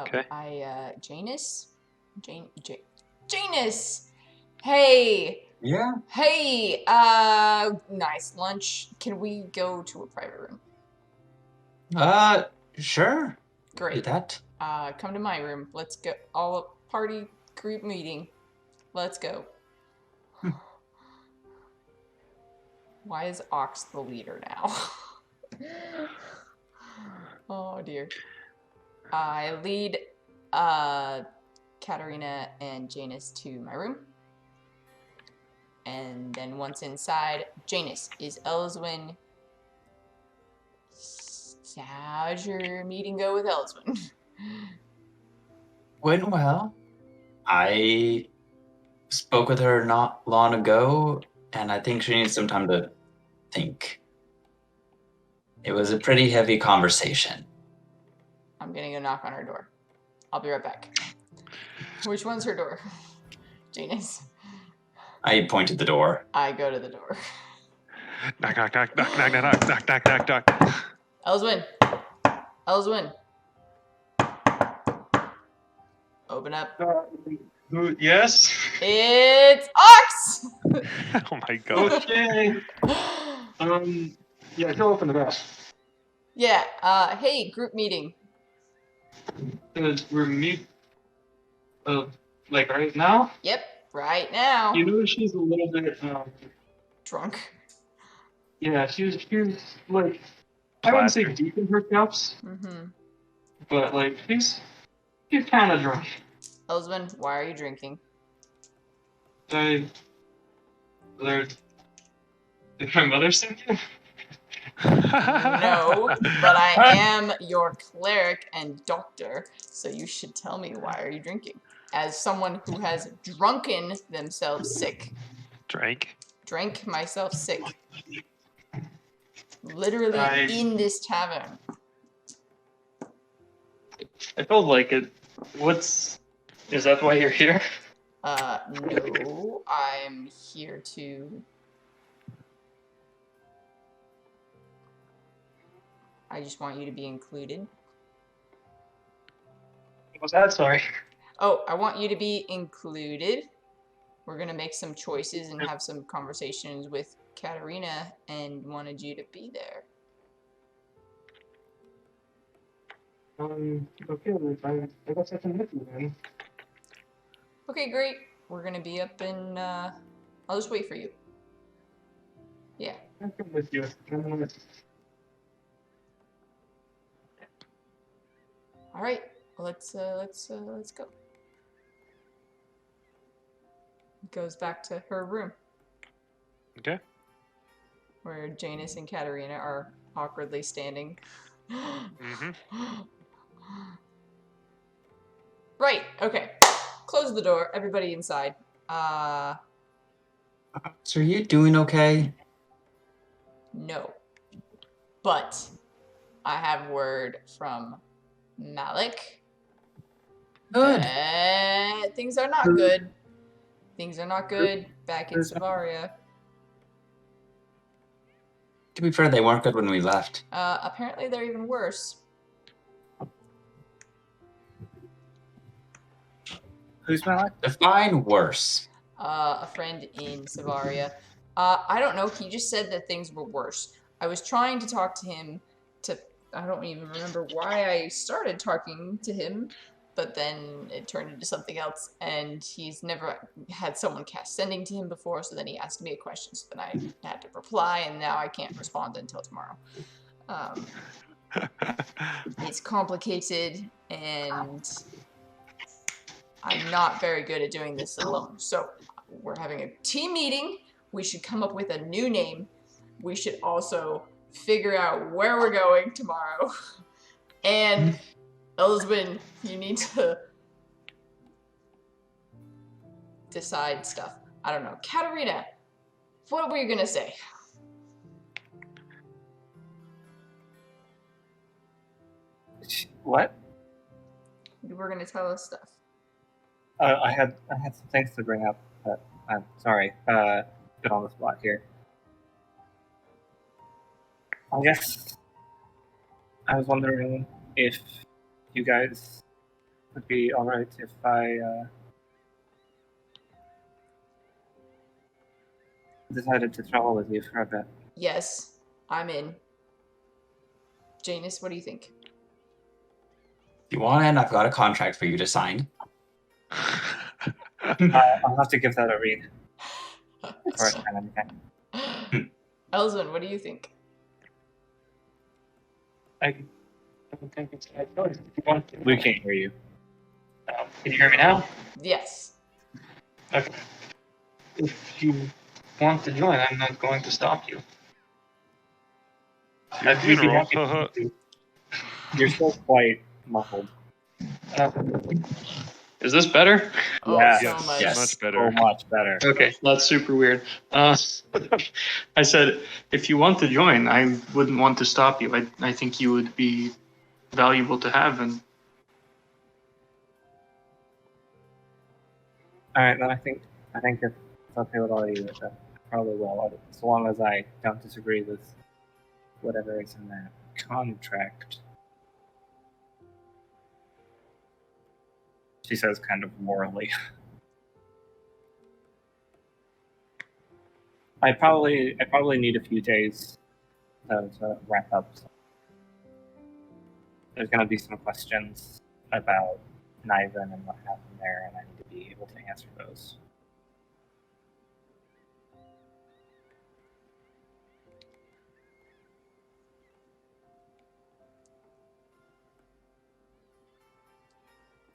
Okay. Janus? Janus! Hey! Yeah. Hey! Nice lunch. Can we go to a private room? Sure. Do Great. that. Come to my room. Let's go. All party group meeting. Let's go. Why is Ox the leader now? Oh dear. I lead Katarina and Janus to my room. And then once inside, Janus, is Elyswen... How'd your meeting go with Elyswen? Went well. I spoke with her not long ago, and I think she needs some time to think. It was a pretty heavy conversation. I'm gonna go knock on her door. I'll be right back. Which one's her door? Janus. I pointed the door. I go to the door. Knock, knock, knock, knock, knock, knock, knock, knock, knock, knock. Elyswen. Elyswen. Open up. Yes? It's Ox! Oh my god. Okay. Yeah, he'll open the door. Yeah, hey, group meeting. We're like right now? Yep, right now. You know she's a little bit, Drunk. yeah, she's like, I wouldn't say Plastered. deep in her cups, Mm-hmm. but like, she's kind of drunk. Elyswen, why are you drinking? Did my mother send you? No, but I am your cleric and doctor, so you should tell me why are you drinking? As someone who has drunken themselves sick. Drank myself sick. Literally in this tavern. I felt like it. Is that why you're here? No, I'm here to... I just want you to be included. What was that? Sorry. Oh, I want you to be included. We're gonna make some choices and have some conversations with Katarina and wanted you to be there. Okay, I guess I can hit you then. Okay, great. We're gonna be up in, I'll just wait for you. Yeah. I can with you. All right. Let's go. Goes back to her room Okay. where Janus and Katarina are awkwardly standing. Mm-hmm. Right. Okay. Close the door. Everybody inside. So are you doing okay? No. But I have word from Malik. Good. Things are not good. Things are not good back in Savaria. To be fair, they weren't good when we left. Apparently they're even worse. Who's Malik? Define worse. A friend in Savaria. I don't know. He just said that things were worse. I was trying to talk to him I don't even remember why I started talking to him, but then it turned into something else, and he's never had someone cast sending to him before, so then he asked me a question, so then I had to reply, and now I can't respond until tomorrow. It's complicated, and I'm not very good at doing this alone. So we're having a team meeting. We should come up with a new name. We should also figure out where we're going tomorrow. And Elyswen, you need to decide stuff. I don't know. Katarina, what were you gonna say? What? You were gonna tell us stuff. I had some things to bring up, but I'm sorry. Put on the spot here. I guess I was wondering if you guys would be alright if I decided to travel with you for a bit. Yes, I'm in. Janus, what do you think? If you want in, I've got a contract for you to sign. I'll have to give that a read before I sign anything. Elyswen, what do you think? I don't think it's my choice. If you want to, We can't hear you. can you hear me now? Yes. Okay. If you want to join, I'm not going to stop you. I'd be Funeral. happy to. You're still quite muffled. Uh, is this better? Oh, Yeah. so Yes. much. Yes. Much So better. much better. Okay, that's super weird. I said, if you want to join, I wouldn't want to stop you. I think you would be valuable to have, and Alright, then I think if it's okay with all of you, I probably will. So long as I don't disagree with whatever is in that contract. She says kind of morally. I probably need a few days to wrap up. So there's gonna be some questions about Niven and what happened there, and I need to be able to answer those.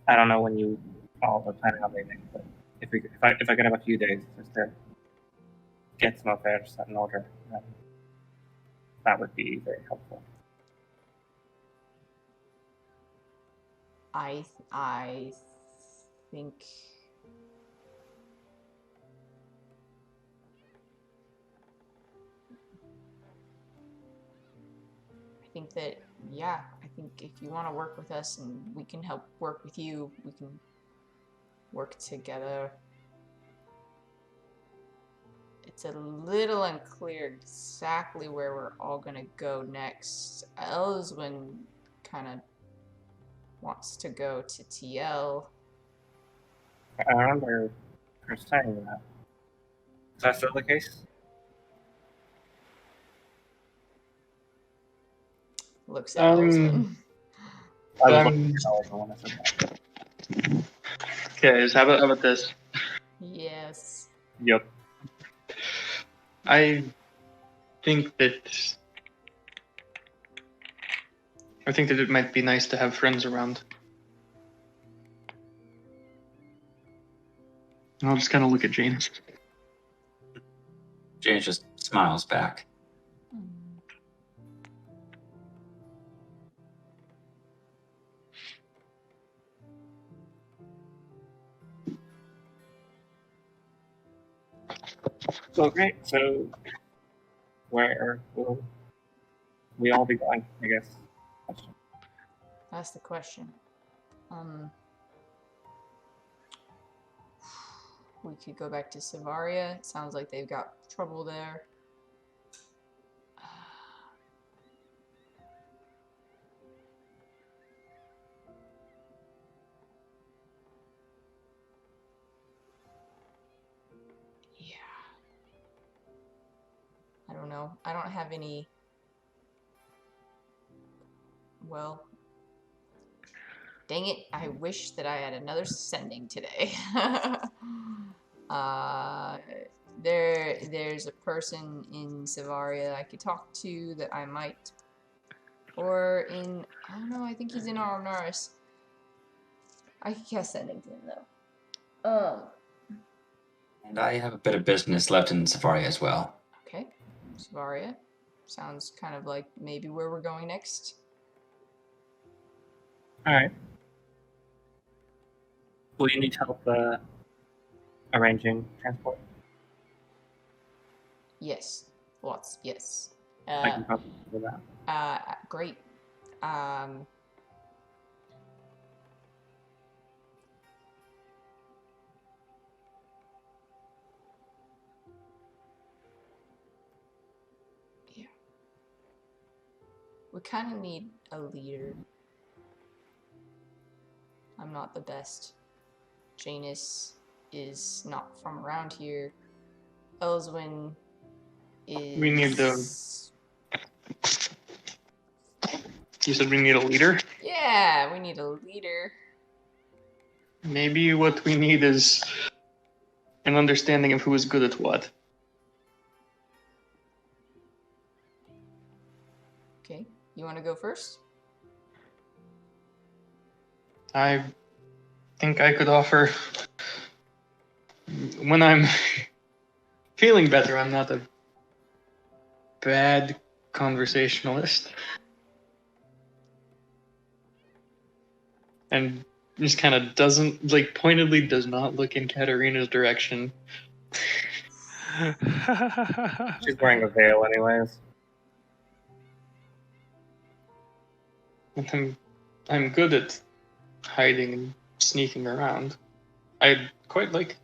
I don't know when you all are planning on leaving, but if I could have a few days just to get some affairs set in order, then that would be very helpful. I think that, yeah, I think if you want to work with us and we can help work with you, we can work together. It's a little unclear exactly where we're all gonna go next. Elyswen kind of wants to go to TL. I remember her saying that. Is that still the case? Looks at Elyswen. I was Um, looking at all the one that said that. okay. So how about this? Yes. Yep. I think that it might be nice to have friends around. I'll just kind of look at Janus. James just smiles back. So great. So where will we all be going, I guess? That's the question. We could go back to Savaria. It sounds like they've got trouble there. Yeah. I don't know. I don't have any. Well, dang it. I wish that I had another sending today. There's a person in Savaria I could talk to that I might, or in, I don't know, I think he's in Arnaris. I could cast sending to him though. And I have a bit of business left in Safari as well. Okay, Savaria. Sounds kind of like maybe where we're going next. Alright. Will you need help arranging transport? Yes. Lots. Yes. I can probably do that. Great. we kind of need a leader. I'm not the best. Janus is not from around here. Elyswen is... We need You said we need a leader? Yeah, we need a leader. Maybe what we need is an understanding of who is good at what. Okay, you want to go first? I think I could offer... When I'm feeling better, I'm not a bad conversationalist. And just kind of doesn't, like, pointedly does not look in Katarina's direction. She's wearing a veil, anyways. I'm good at hiding and sneaking around. I quite like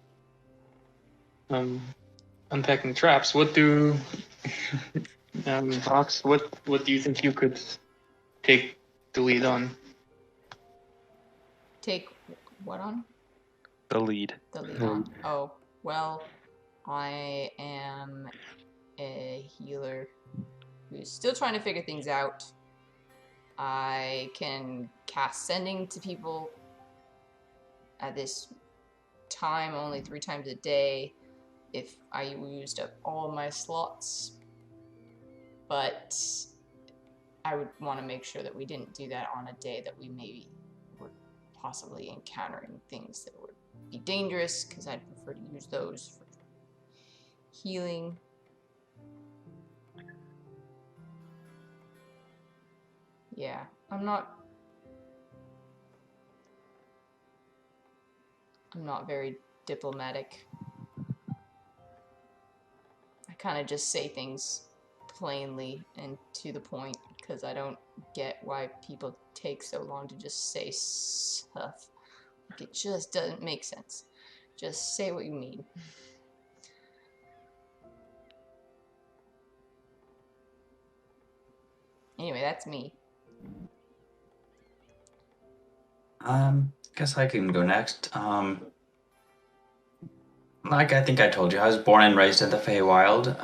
unpacking traps. What do Ox? What do you think you could take the lead on? Take what on? The lead. The lead on. Oh, well, I am a healer who's still trying to figure things out. I can cast sending to people at this time only 3 times a day if I used up all my slots. But I would want to make sure that we didn't do that on a day that we maybe were possibly encountering things that would be dangerous, because I'd prefer to use those for healing. Yeah, I'm not very diplomatic. I kind of just say things plainly and to the point, because I don't get why people take so long to just say stuff. Like, it just doesn't make sense. Just say what you mean. Anyway, that's me. Guess I can go next. Like I think I told you, I was born and raised in the Feywild.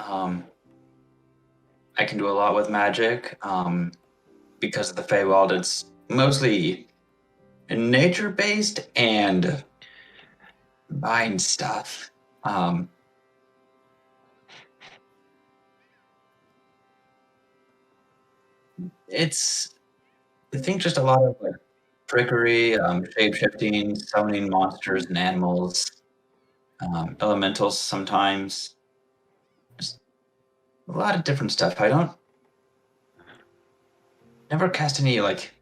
I can do a lot with magic. Because of the Feywild, it's mostly nature-based and mind stuff. It's, I think, just a lot of like trickery, shape-shifting, summoning monsters and animals, elementals sometimes. Just a lot of different stuff. I don't never cast any like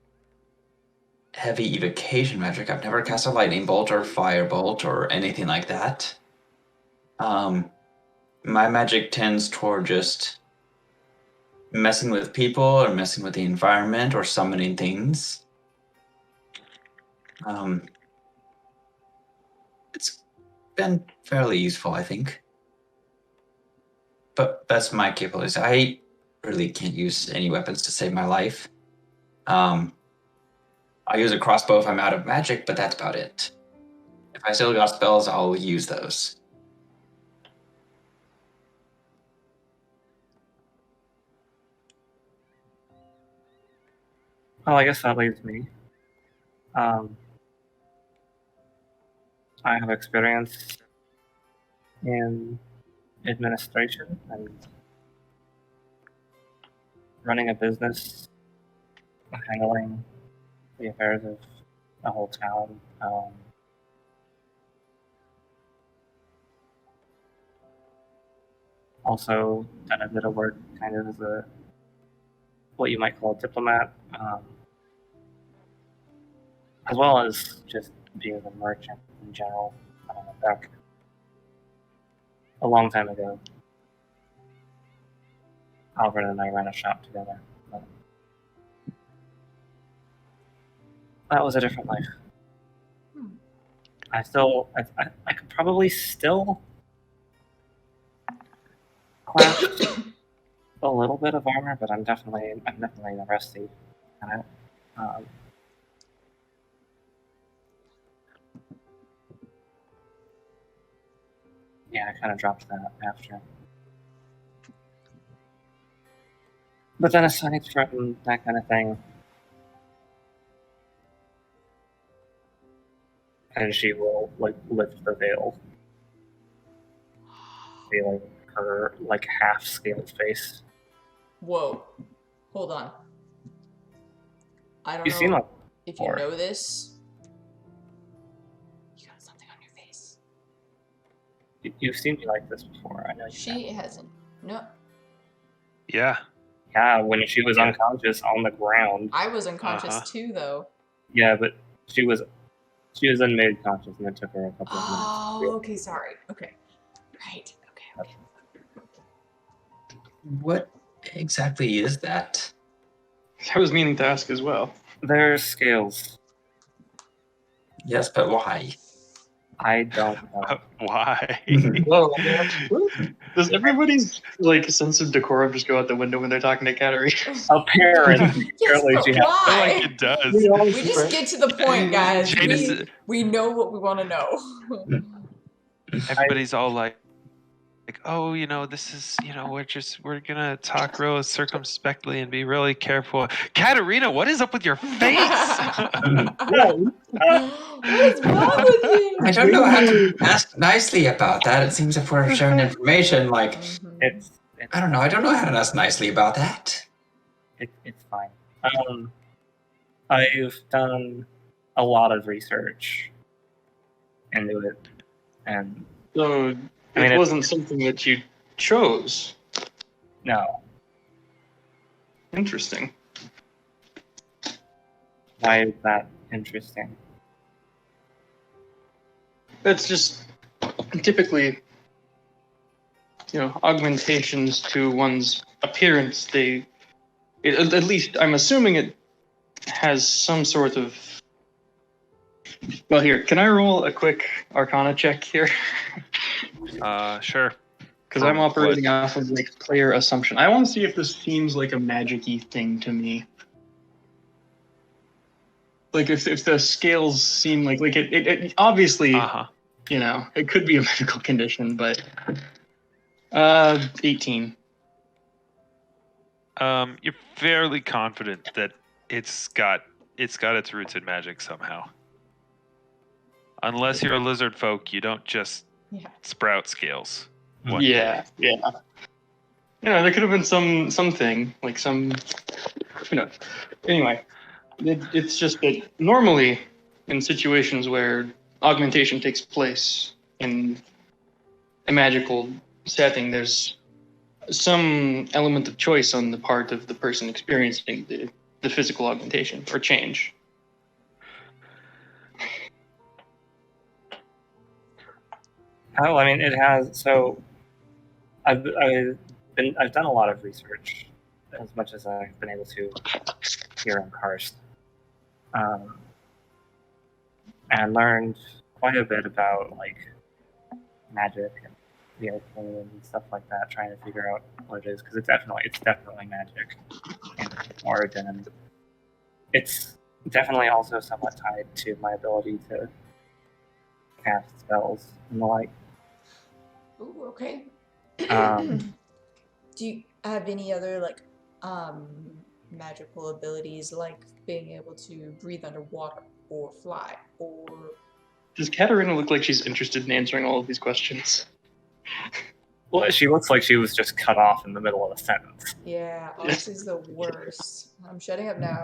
heavy evocation magic. I've never cast a lightning bolt or firebolt or anything like that. My magic tends toward just messing with people or messing with the environment or summoning things. It's been fairly useful, I think. But that's my capabilities. I really can't use any weapons to save my life. I use a crossbow if I'm out of magic, but that's about it. If I still got spells, I'll use those. Well, I guess that leaves me. I have experience in administration and running a business, handling the affairs of a whole town. Also done a bit of work kind of as a, what you might call a diplomat, as well as just being a merchant in general. Back a long time ago, Alvyn and I ran a shop together. But that was a different life. I could probably still craft a little bit of armor, but I'm definitely rusty on it. Yeah, I kind of dropped that after. But then aside from that kind of thing, and she will like lift the veil, feeling her like half scaled face. Whoa. Hold on. I don't You've know seen like if you before. know this. You got something on your face. You've seen me like this before. I know you. She hasn't. No. Yeah. Yeah, when she was Yeah. unconscious on the ground. I was unconscious Uh-huh. too, though. Yeah, but she was then made conscious, and it took her a couple of minutes. Oh, okay, sorry. Okay. Right. Okay. What exactly is that? I was meaning to ask as well. There's scales. Yes, but why? I don't know. Why? Whoa. Does everybody's like sense of decorum just go out the window when they're talking to Katarina? Apparently, Yes, but she has. I feel why? like it does. We just get to the point, guys. Janus- We know what we want to know. Everybody's all like, oh, this is, we're gonna talk real circumspectly and be really careful. Katarina, what is up with your face? What is wrong with you? I don't know how to ask nicely about that. It seems if we're sharing information, like, Mhm. It's I don't know how to ask nicely about that. it's fine. I've done a lot of research into it, and So I mean, it wasn't something that you chose. no, Interesting. why is that interesting? That's just typically, augmentations to one's appearance. At least I'm assuming it has some sort of. Well, here, can I roll a quick Arcana check here? Sure. Because I'm operating off of like player assumption. I want to see if this seems like a magic-y thing to me. Like if the scales seem like it obviously, Uh-huh. it could be a medical condition, but 18. You're fairly confident that it's got its roots in magic somehow. Unless you're a lizard folk, you don't just sprout scales. What? Yeah. There could have been something like some, Anyway, it's just that normally in situations where augmentation takes place in a magical setting, there's some element of choice on the part of the person experiencing the physical augmentation or change. Oh, I mean, it has. So, I've done a lot of research, as much as I've been able to here in Karst, and learned quite a bit about like magic and the arcane and stuff like that, trying to figure out what it is, because it's definitely magic in origin, and it's definitely also somewhat tied to my ability to cast spells and the like. Ooh, okay. Um, Do you have any other magical abilities, like being able to breathe underwater or fly or? Does Katarina look like she's interested in answering all of these questions? Well, she looks like she was just cut off in the middle of a sentence. Yeah, Ox is the worst. I'm shutting up now.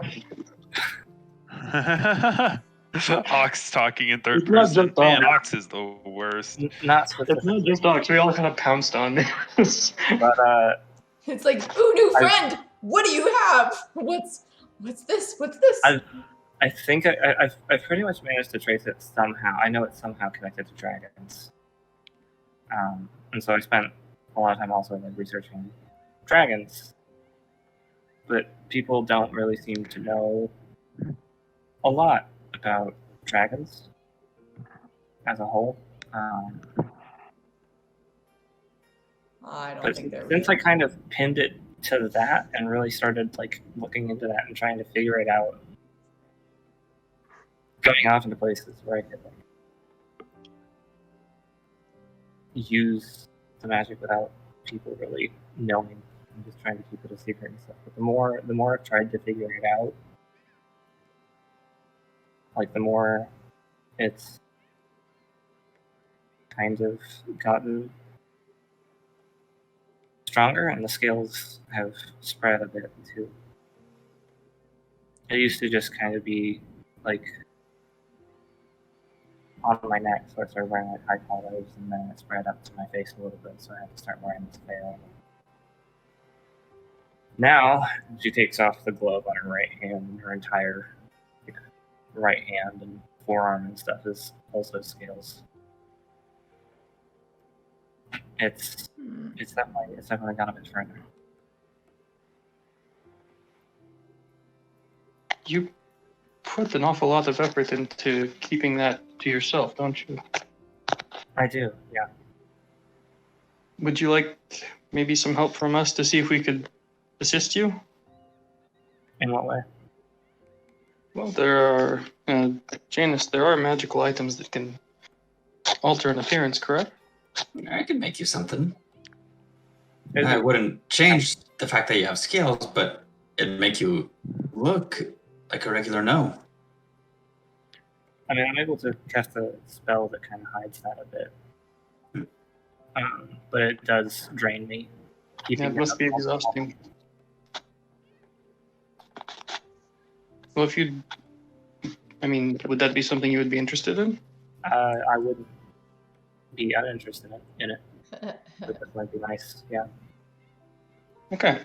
Ox talking in third It's not person. just Man, Ox. Ox is the worst. Not It's specifically, not just dogs. We all kind of pounced on this. but It's like, ooh, new friend. What do you have? What's this? What's this? I think I've pretty much managed to trace it somehow. I know it's somehow connected to dragons. And so I spent a lot of time also researching dragons. But people don't really seem to know a lot about dragons as a whole. I don't But think they're. since I kind of pinned it to that and really started like looking into that and trying to figure it out. Going off into places where I could like use the magic without people really knowing. I'm just trying to keep it a secret and stuff. But the more I've tried to figure it out, like the more it's kind of gotten stronger, and the scales have spread a bit too. It used to just kind of be like on my neck, so I started wearing like high collars, and then it spread up to my face a little bit, so I had to start wearing this veil. Now she takes off the glove on her right hand, and her entire like, right hand and forearm and stuff is also scales. It's definitely gone a bit further. You put an awful lot of effort into keeping that to yourself, don't you? I do, yeah. Would you like maybe some help from us to see if we could assist you? In what way? Well, there are, Janus, there are magical items that can alter an appearance, correct? I could make you something. Is I it- wouldn't change the fact that you have scales, but it'd make you look like a regular gnome. I mean, I'm able to cast a spell that kind of hides that a bit. But it does drain me. Yeah, it must be exhausting. Well, if you, I mean, would that be something you would be interested in? I wouldn't be uninterested in it. But that might be nice, yeah. Okay.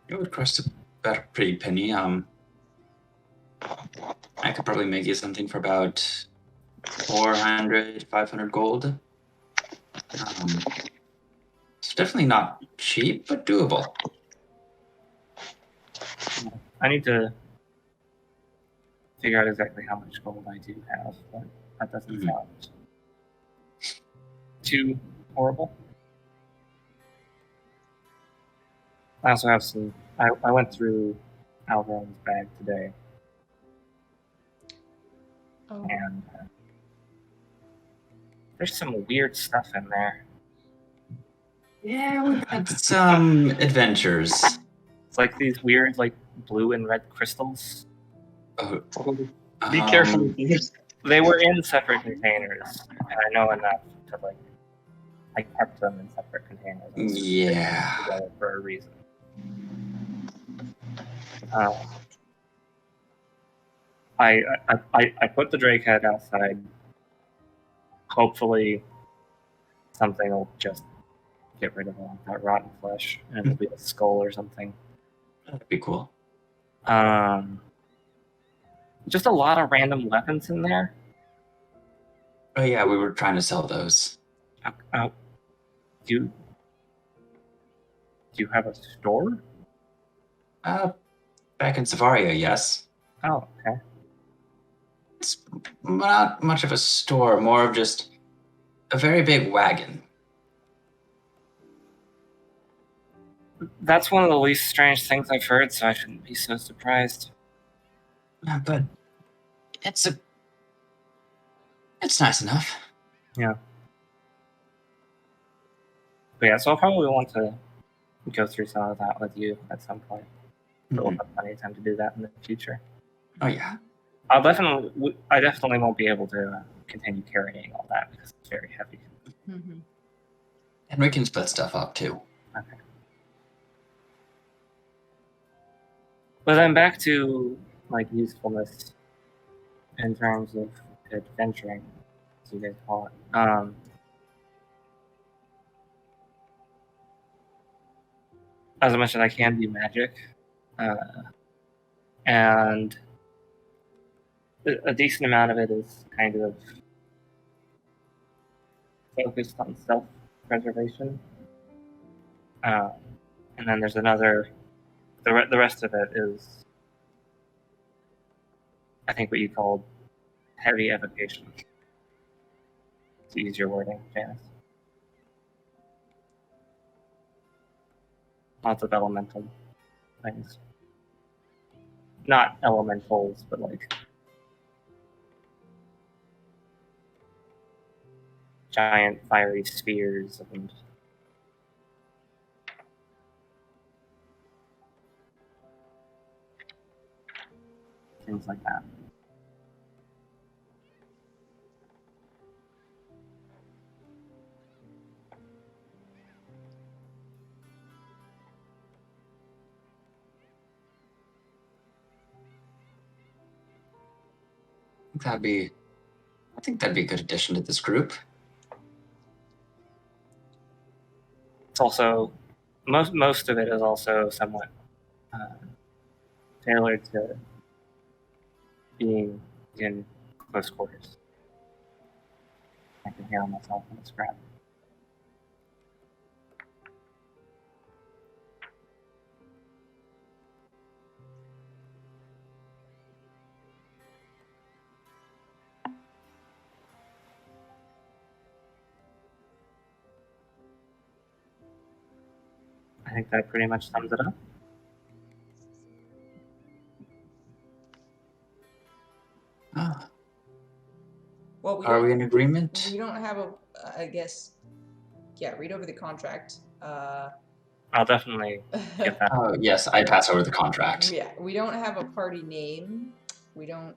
It would cost about a pretty penny. I could probably make you something for about 400, 500 gold. It's definitely not cheap, but doable. I need to figure out exactly how much gold I do have, but that doesn't sound too horrible. I also have some. I went through Alveryn's bag today, Oh. and there's some weird stuff in there. Yeah, we've had some adventures. It's like these weird, like blue and red crystals. Oh, Be careful. They were in separate containers, and I know enough to like. I kept them in separate containers. and Yeah. together for a reason. I put the drake head outside. Hopefully, something will just get rid of all that rotten flesh, and it'll be a skull or something. That'd be cool. Just a lot of random weapons in there. Oh yeah, we were trying to sell those. Do you have a store? Back in Savaria, yes. Oh, okay. It's not much of a store, more of just a very big wagon. That's one of the least strange things I've heard, so I shouldn't be so surprised. But it's nice enough. Yeah. But yeah, so I'll probably want to go through some of that with you at some point. But we'll have plenty of time to do that in the future. Oh yeah. I definitely won't be able to continue carrying all that because it's very heavy. Mm-hmm. And we can split stuff up too. Okay. But then back to like usefulness in terms of adventuring, as you guys call it. As I mentioned, I can do magic, and a decent amount of it is kind of focused on self-preservation. And then there's another. The rest of it is, I think, what you called heavy evocation. To use your wording, Janus. lots of elemental things. Not elementals, but like giant fiery spheres and things like that. I think that'd be a good addition to this group. It's also most of it is also somewhat tailored to being in close quarters. I can hear myself in the scrap. I think that pretty much sums it up. Ah, Well, we are don't, we in agreement? we don't have a. I guess. Yeah, read over the contract. I'll definitely get that. Oh, yes, I pass over the contract. Yeah, we don't have a party name. We don't.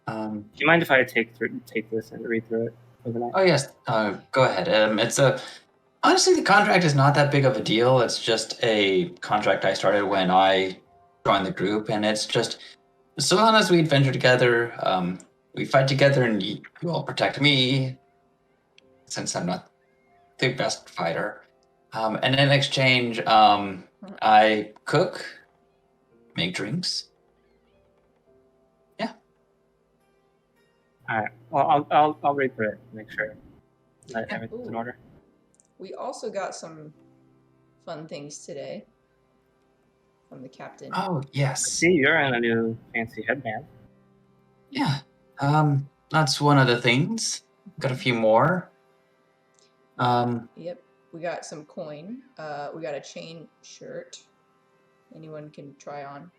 Do you mind if I take this and read through it overnight? Oh, yes, go ahead. Honestly, the contract is not that big of a deal. It's just a contract I started when I joined the group, and it's just so long as we adventure together, we fight together, and you all protect me, since I'm not the best fighter. And in exchange, I cook, make drinks. All right. Well, I'll read through it. Make sure that everything's in Ooh. order. We also got some fun things today from the captain. Oh, yes. See, you're in a new fancy headband. Yeah. That's one of the things. Got a few more. Yep, we got some coin. We got a chain shirt. Anyone can try on.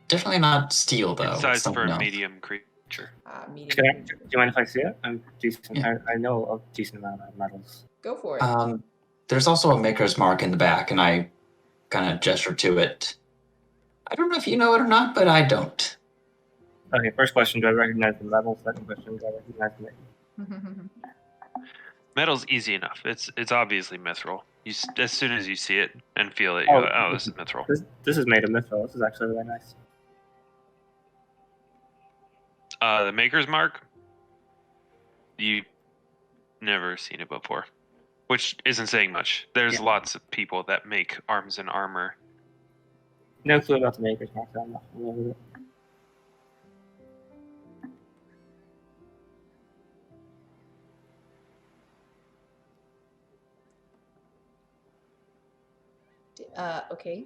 Definitely not steel, though. It's sized for Something a else. medium creature. Medium. Do you mind if I see it? I'm decent. Yeah. I know a decent amount of metals. Go for it. There's also a maker's mark in the back, and I kind of gesture to it. I don't know if you know it or not, but I don't. Okay, first question, do I recognize the metal? Second question, do I recognize the Metal's easy enough. It's obviously mithril. As soon as you see it and feel it, you go, oh, this is mithril. This is made of mithril. This is actually really nice. The maker's mark, you never seen it before, which isn't saying much. There's lots of people that make arms and armor. No clue about the maker's mark, so I'm not familiar with it. Okay.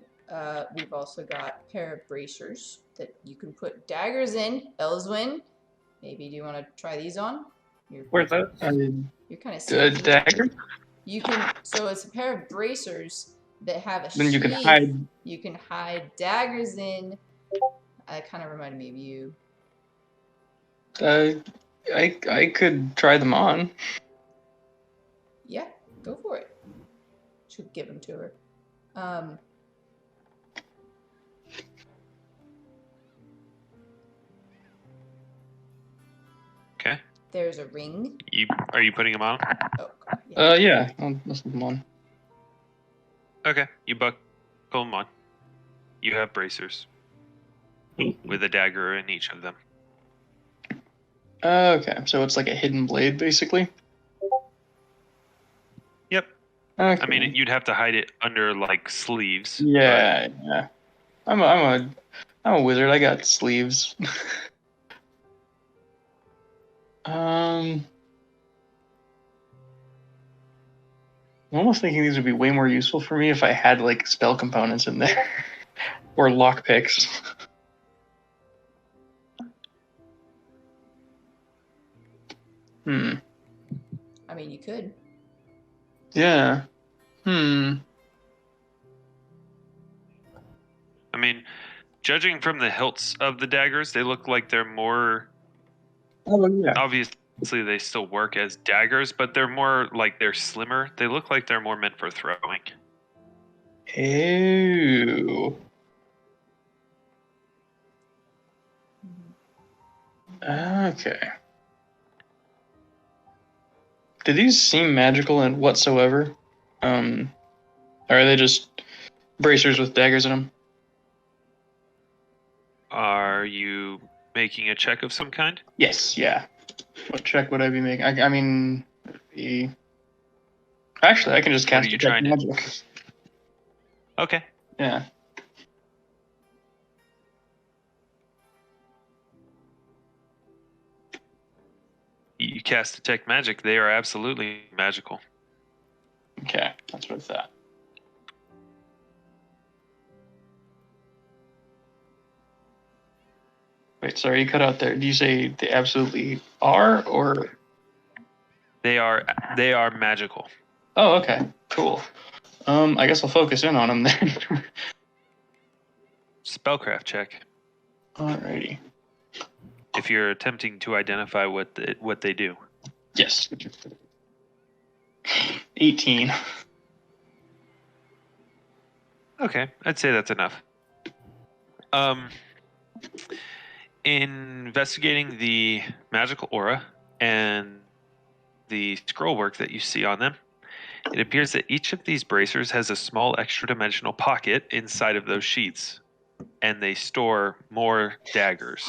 We've also got a pair of bracers that you can put daggers in. Elyswen, maybe do you want to try these on? Where's those? You're kind of Dagger? You can. So it's a pair of bracers that have a Then you sheath. can hide. You can hide daggers in. That kind of reminded me of you. I could try them on. Yeah, go for it. Should give them to her. Okay. There's a ring. Are you putting them on? Oh, God, Yeah, I'll put them on. Okay. You buckle them on. You have bracers with a dagger in each of them. Okay, so it's like a hidden blade, basically. Yep. Okay. I mean, you'd have to hide it under like sleeves. Yeah. I'm a wizard. I got sleeves. I'm almost thinking these would be way more useful for me if I had like spell components in there or lockpicks. I mean, you could. Yeah. I mean, judging from the hilts of the daggers, they look like they're more. Oh, yeah. Obviously, they still work as daggers, but they're more like they're slimmer. They look like they're more meant for throwing. Ew. Okay. Do these seem magical and whatsoever? Or are they just bracers with daggers in them? Are you making a check of some kind? Yes, yeah. What check would I be making? I mean, actually, I can just What cast are you detect trying to- magic. Okay. Yeah. You cast detect magic. They are absolutely magical. Okay, that's what I thought. Wait, sorry, you cut out there. Do you say they absolutely are, or? They are magical. Oh, okay, cool. I guess I'll focus in on them then. Spellcraft check. Alrighty. If you're attempting to identify what they do. Yes. 18. Okay, I'd say that's enough. Investigating the magical aura and the scroll work that you see on them, it appears that each of these bracers has a small extra-dimensional pocket inside of those sheets, and they store more daggers,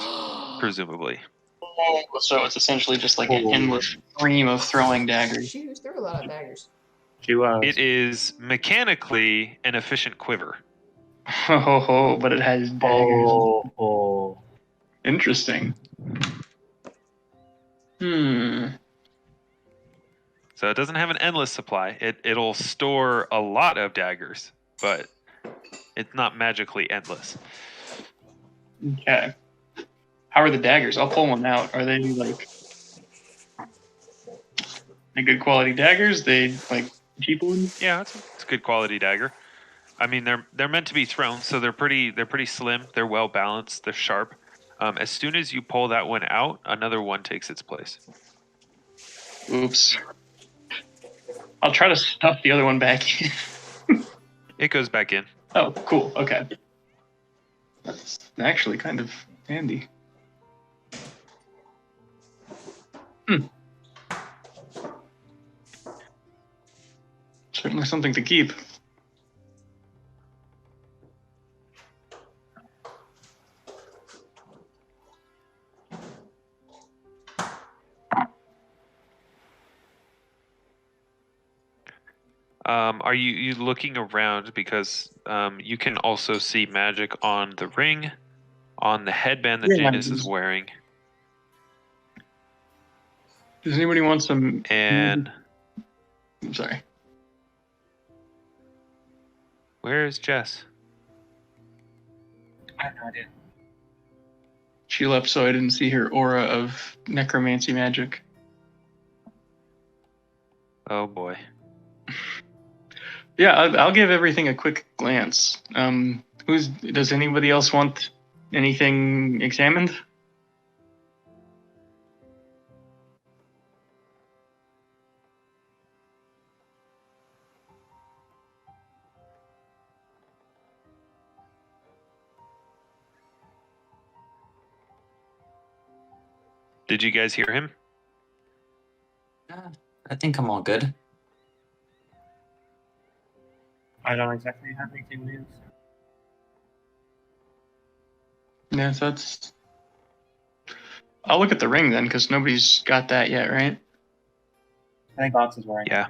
presumably. Oh, so it's essentially just like an endless stream of throwing daggers. Shoot, there were a lot of daggers. It is mechanically an efficient quiver. Oh, but it has daggers. Oh. Interesting. So it doesn't have an endless supply. It'll store a lot of daggers, but it's not magically endless. Okay. How are the daggers? I'll pull one out. Are they like good quality daggers? They like cheap ones? Yeah, it's a good quality dagger. I mean, they're meant to be thrown, so they're pretty slim. They're well balanced. They're sharp. As soon as you pull that one out, another one takes its place. Oops. I'll try to stuff the other one back in. It goes back in. Oh, cool. Okay. That's actually kind of handy. Certainly something to keep. Are you looking around because you can also see magic on the ring, on the headband that Janus is wearing, Does anybody want some? and I'm sorry. where is Jess? I have no idea. She left, so I didn't see her aura of necromancy magic. Oh boy. Yeah, I'll give everything a quick glance. Does anybody else want anything examined? Did you guys hear him? I think I'm all good. I don't exactly have anything new. Yeah, so that's. I'll look at the ring then, because nobody's got that yet, right? I think Ox is wearing it. Yeah.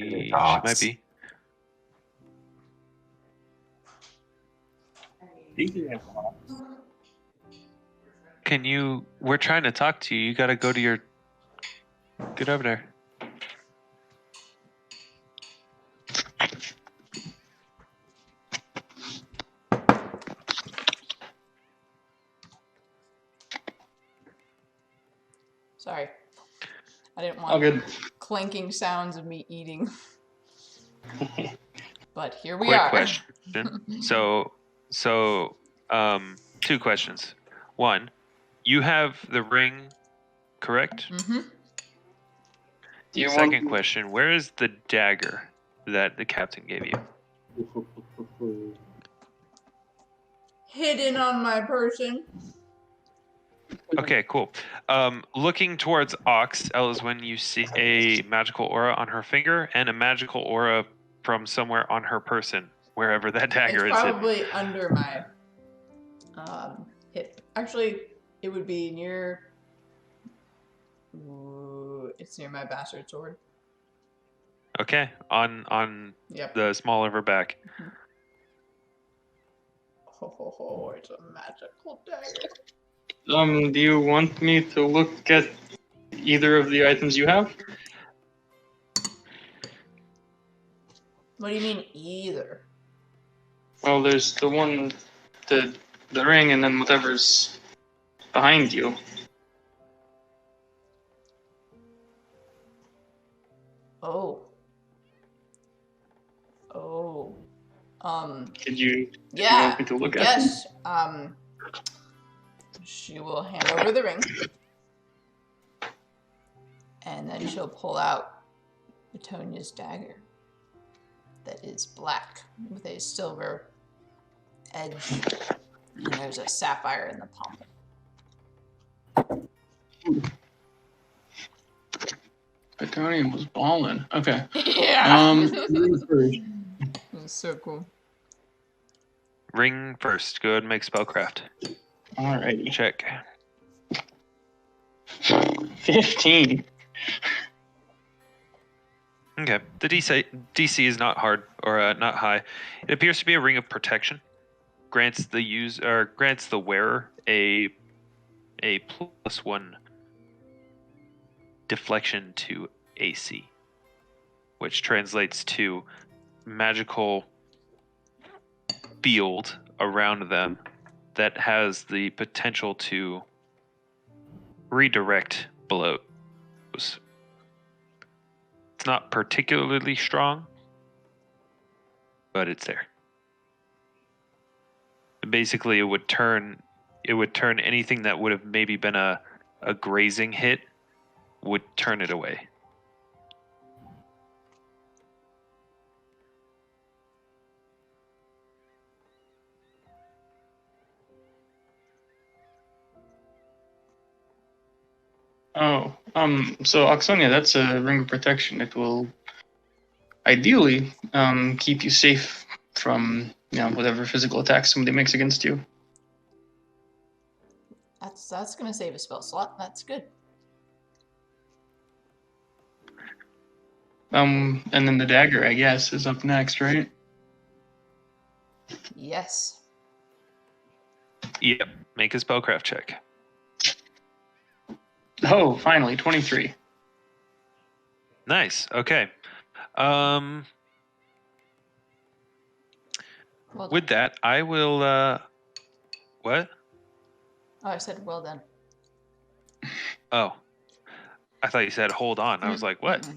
She Ox. might be. Easy as well. Can you? We're trying to talk to you. You got to go to your. Get over there. Sorry. I didn't All want good. clanking sounds of me eating. But here we Quick are. question. So, two questions. One, you have the ring, correct? Mm-hmm. Do you Second want? question, where is the dagger that the captain gave you? Hidden on my person. Okay, cool. Looking towards Elyswen, you see a magical aura on her finger and a magical aura from somewhere on her person, wherever that dagger It's is hidden. probably under my hip. Actually, it would be near. Ooh, it's near my bastard sword. Okay, on Yep. the small of her back. Oh, it's a magical dagger. Do you want me to look at either of the items you have? What do you mean either? Well, there's the one, the ring, and then whatever's behind you. Oh. Did you Yeah. want me to look at Yes. She will hand over the ring. And then she'll pull out Petonia's dagger. That is black with a silver edge. And there's a sapphire in the palm. Katarina was balling. Okay. Yeah. First. That's so cool. Ring first. Go ahead and make spellcraft. Alrighty. Check. 15. Okay. The DC is not hard or not high. It appears to be a ring of protection. Grants the wearer a +1 deflection to AC, which translates to magical field around them that has the potential to redirect blows. It's not particularly strong, but it's there. Basically, it would turn anything that would have maybe been a grazing hit, would turn it away. Oh, so Auxsonia, that's a ring of protection. It will ideally keep you safe from, whatever physical attacks somebody makes against you. That's gonna save a spell slot. That's good. And then the dagger, I guess, is up next, right? Yes. Yep. Make a spellcraft check. Oh, finally, 23. Nice. Okay. Well done. With that, I will. What? Oh, I said well done. Oh, I thought you said hold on. I was like, what?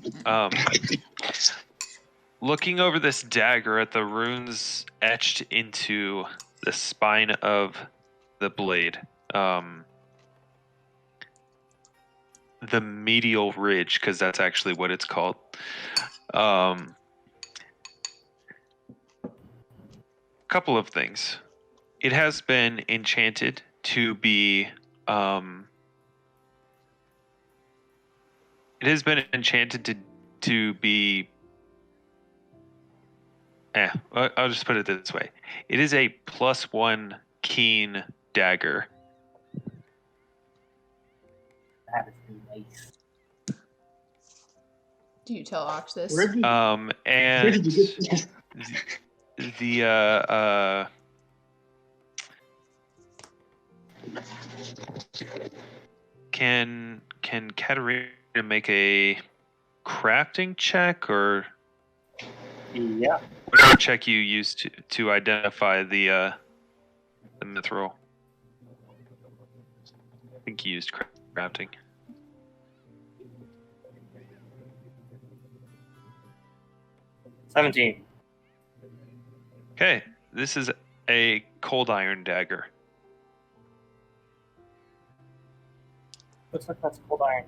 Looking over this dagger at the runes etched into the spine of the blade, the medial ridge, because that's actually what it's called. Couple of things. It has been enchanted to be. It has been enchanted to be. I'll just put it this way. It is a +1 keen dagger. That is nice. Do you tell Ox this? Where did And you get this? the can Katarina make a crafting check or Yeah. whatever check you use to identify the mithril? I think you used crafting. 17. Okay, this is a cold iron dagger. Looks like that's cold iron.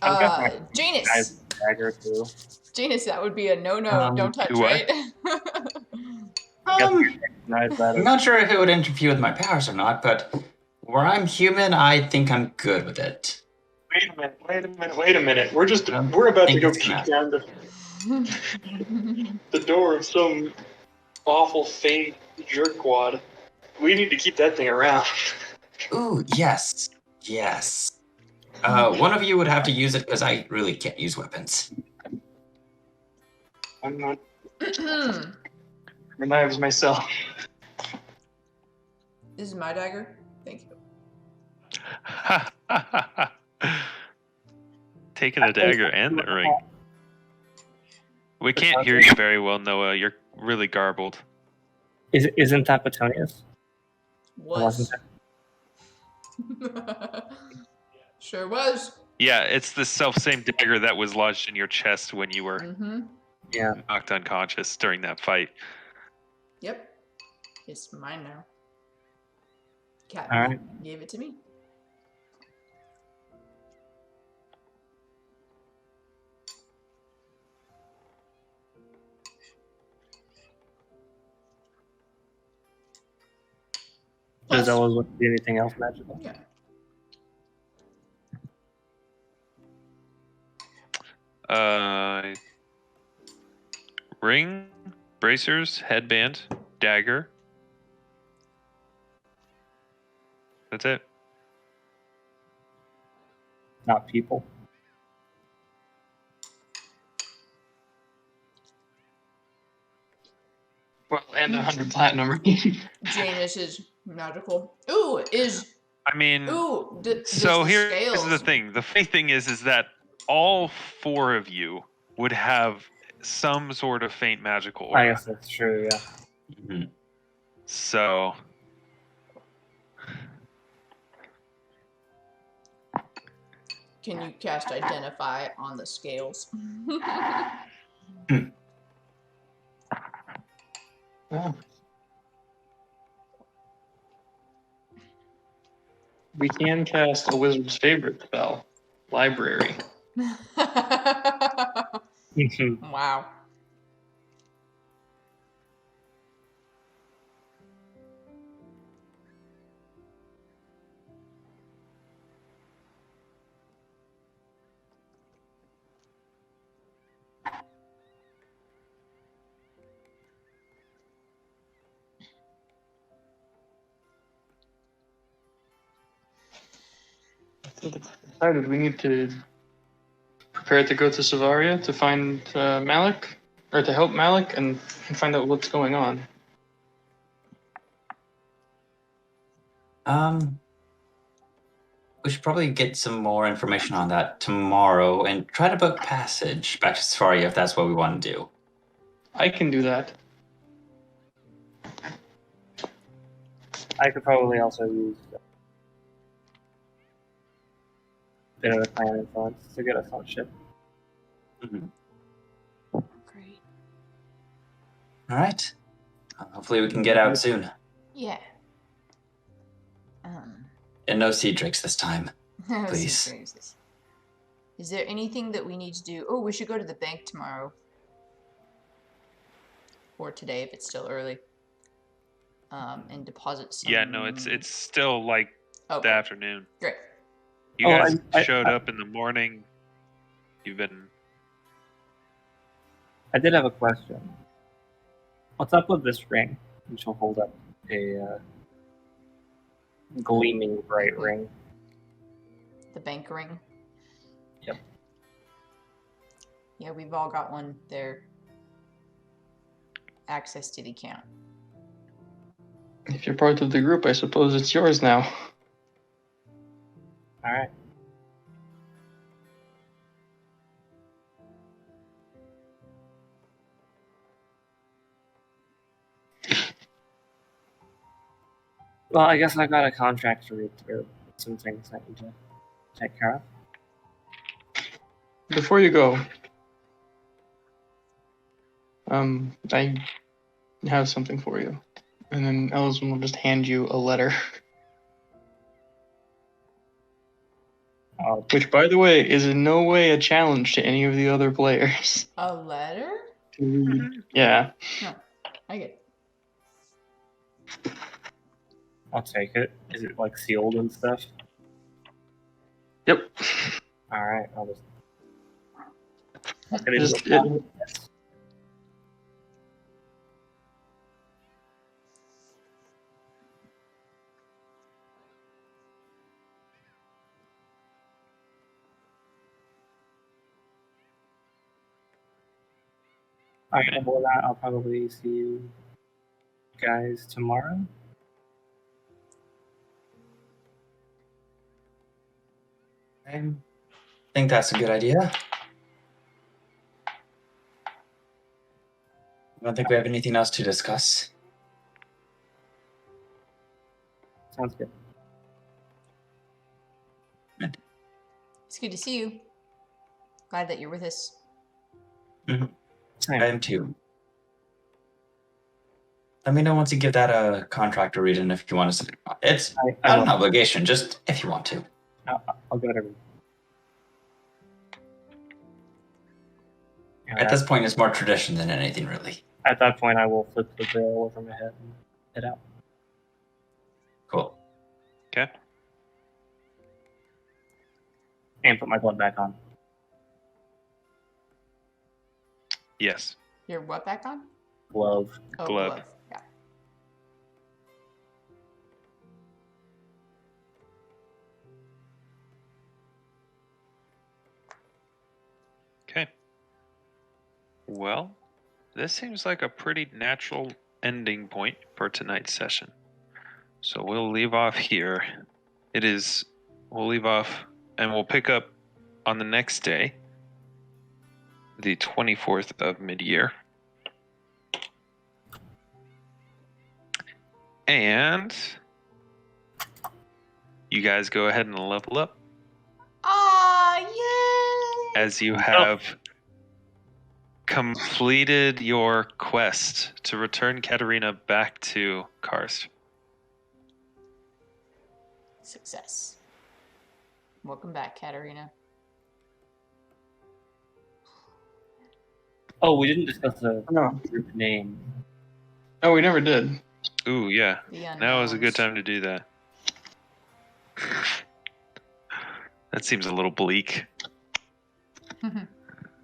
I'm guessing Janus. Guys, dagger too. Janus, that would be a no-no. Don't touch, do what? right? Recognize that I'm as not sure if it would interfere with my powers or not, but where I'm human, I think I'm good with it. Wait a minute. We're about to think go it's kick enough. down the door of some awful faint jerkwad. We need to keep that thing around. Ooh, yes. Yes. One of you would have to use it because I really can't use weapons. I'm not for knives myself. This is my dagger. Thank you. Taking the dagger and the ring. We can't hear you very well, Noah. You're really garbled. Isn't that Petonius? Was. Sure was. Yeah, it's the self-same dagger that was lodged in your chest when you were Yeah. knocked unconscious during that fight. Yep. It's mine now. Cat All right. gave it to me. Does Plus, Elyswen do anything else magical? yeah. Ring, bracers, headband, dagger. That's it. Not people. Well, and 100 platinum. Janus is magical. Ooh, is I mean, so here's the thing. The funny thing is that all four of you would have some sort of faint magical aura. I guess that's true, yeah. Mm-hmm. So, Can you cast identify on the scales? Oh. We can cast a wizard's favorite spell, library. Wow. Decided we need to prepare to go to Savaria to find Malik, or to help Malik and find out what's going on. We should probably get some more information on that tomorrow and try to book passage back to Safari if that's what we want to do. I can do that. I could probably also use a bit of a clan influence to get us on ship. Mm-hmm. Great. All right. Hopefully we can get out soon. Yeah. And no sea drakes this time. Please. Please. Is there anything that we need to do? Oh, we should go to the bank tomorrow. Or today if it's still early. And deposit some... yeah, no, it's still like Oh, the afternoon. great. You Oh, guys I- showed up in the morning. You've been. I did have a question. What's up with this ring? Which will hold up a gleaming bright ring. The bank ring. Yep. Yeah, we've all got one there. Access to the account. If you're part of the group, I suppose it's yours now. All right. Well, I guess I got a contract to read through. Some things I need to take care of. before you go, I have something for you. And then Elyswen will just hand you a letter. Which, by the way, is in no way a challenge to any of the other players. A letter? Yeah. No, I get it. I'll take it. Is it like sealed and stuff? Yep. Alright, I'll just. Alright, before that, I'll probably see you guys tomorrow. I think that's a good idea. I don't think we have anything else to discuss. Sounds good. It's good to see you. Glad that you're with us. I am too. Let me know once you give that a contractor read and if you want to. It's not an obligation, just if you want to. I'll give it a read. At this point, it's more tradition than anything, really. At that point, I will flip the veil over my head and head out. Cool. Okay. And put my glove back on. Yes. Your what back on? Glove. Oh, Glove. Yeah. Okay. Well, this seems like a pretty natural ending point for tonight's session. So we'll leave off here. We'll leave off and we'll pick up on the next day, the 24th of mid-year. And you guys go ahead and level up Yay! as you have completed your quest to return Katarina back to Karst. Success. Welcome back, Katarina. Oh, we didn't discuss the No. group name. Oh, we never did. Ooh, yeah. The Now is a good unknowns. time to do that. That seems a little bleak.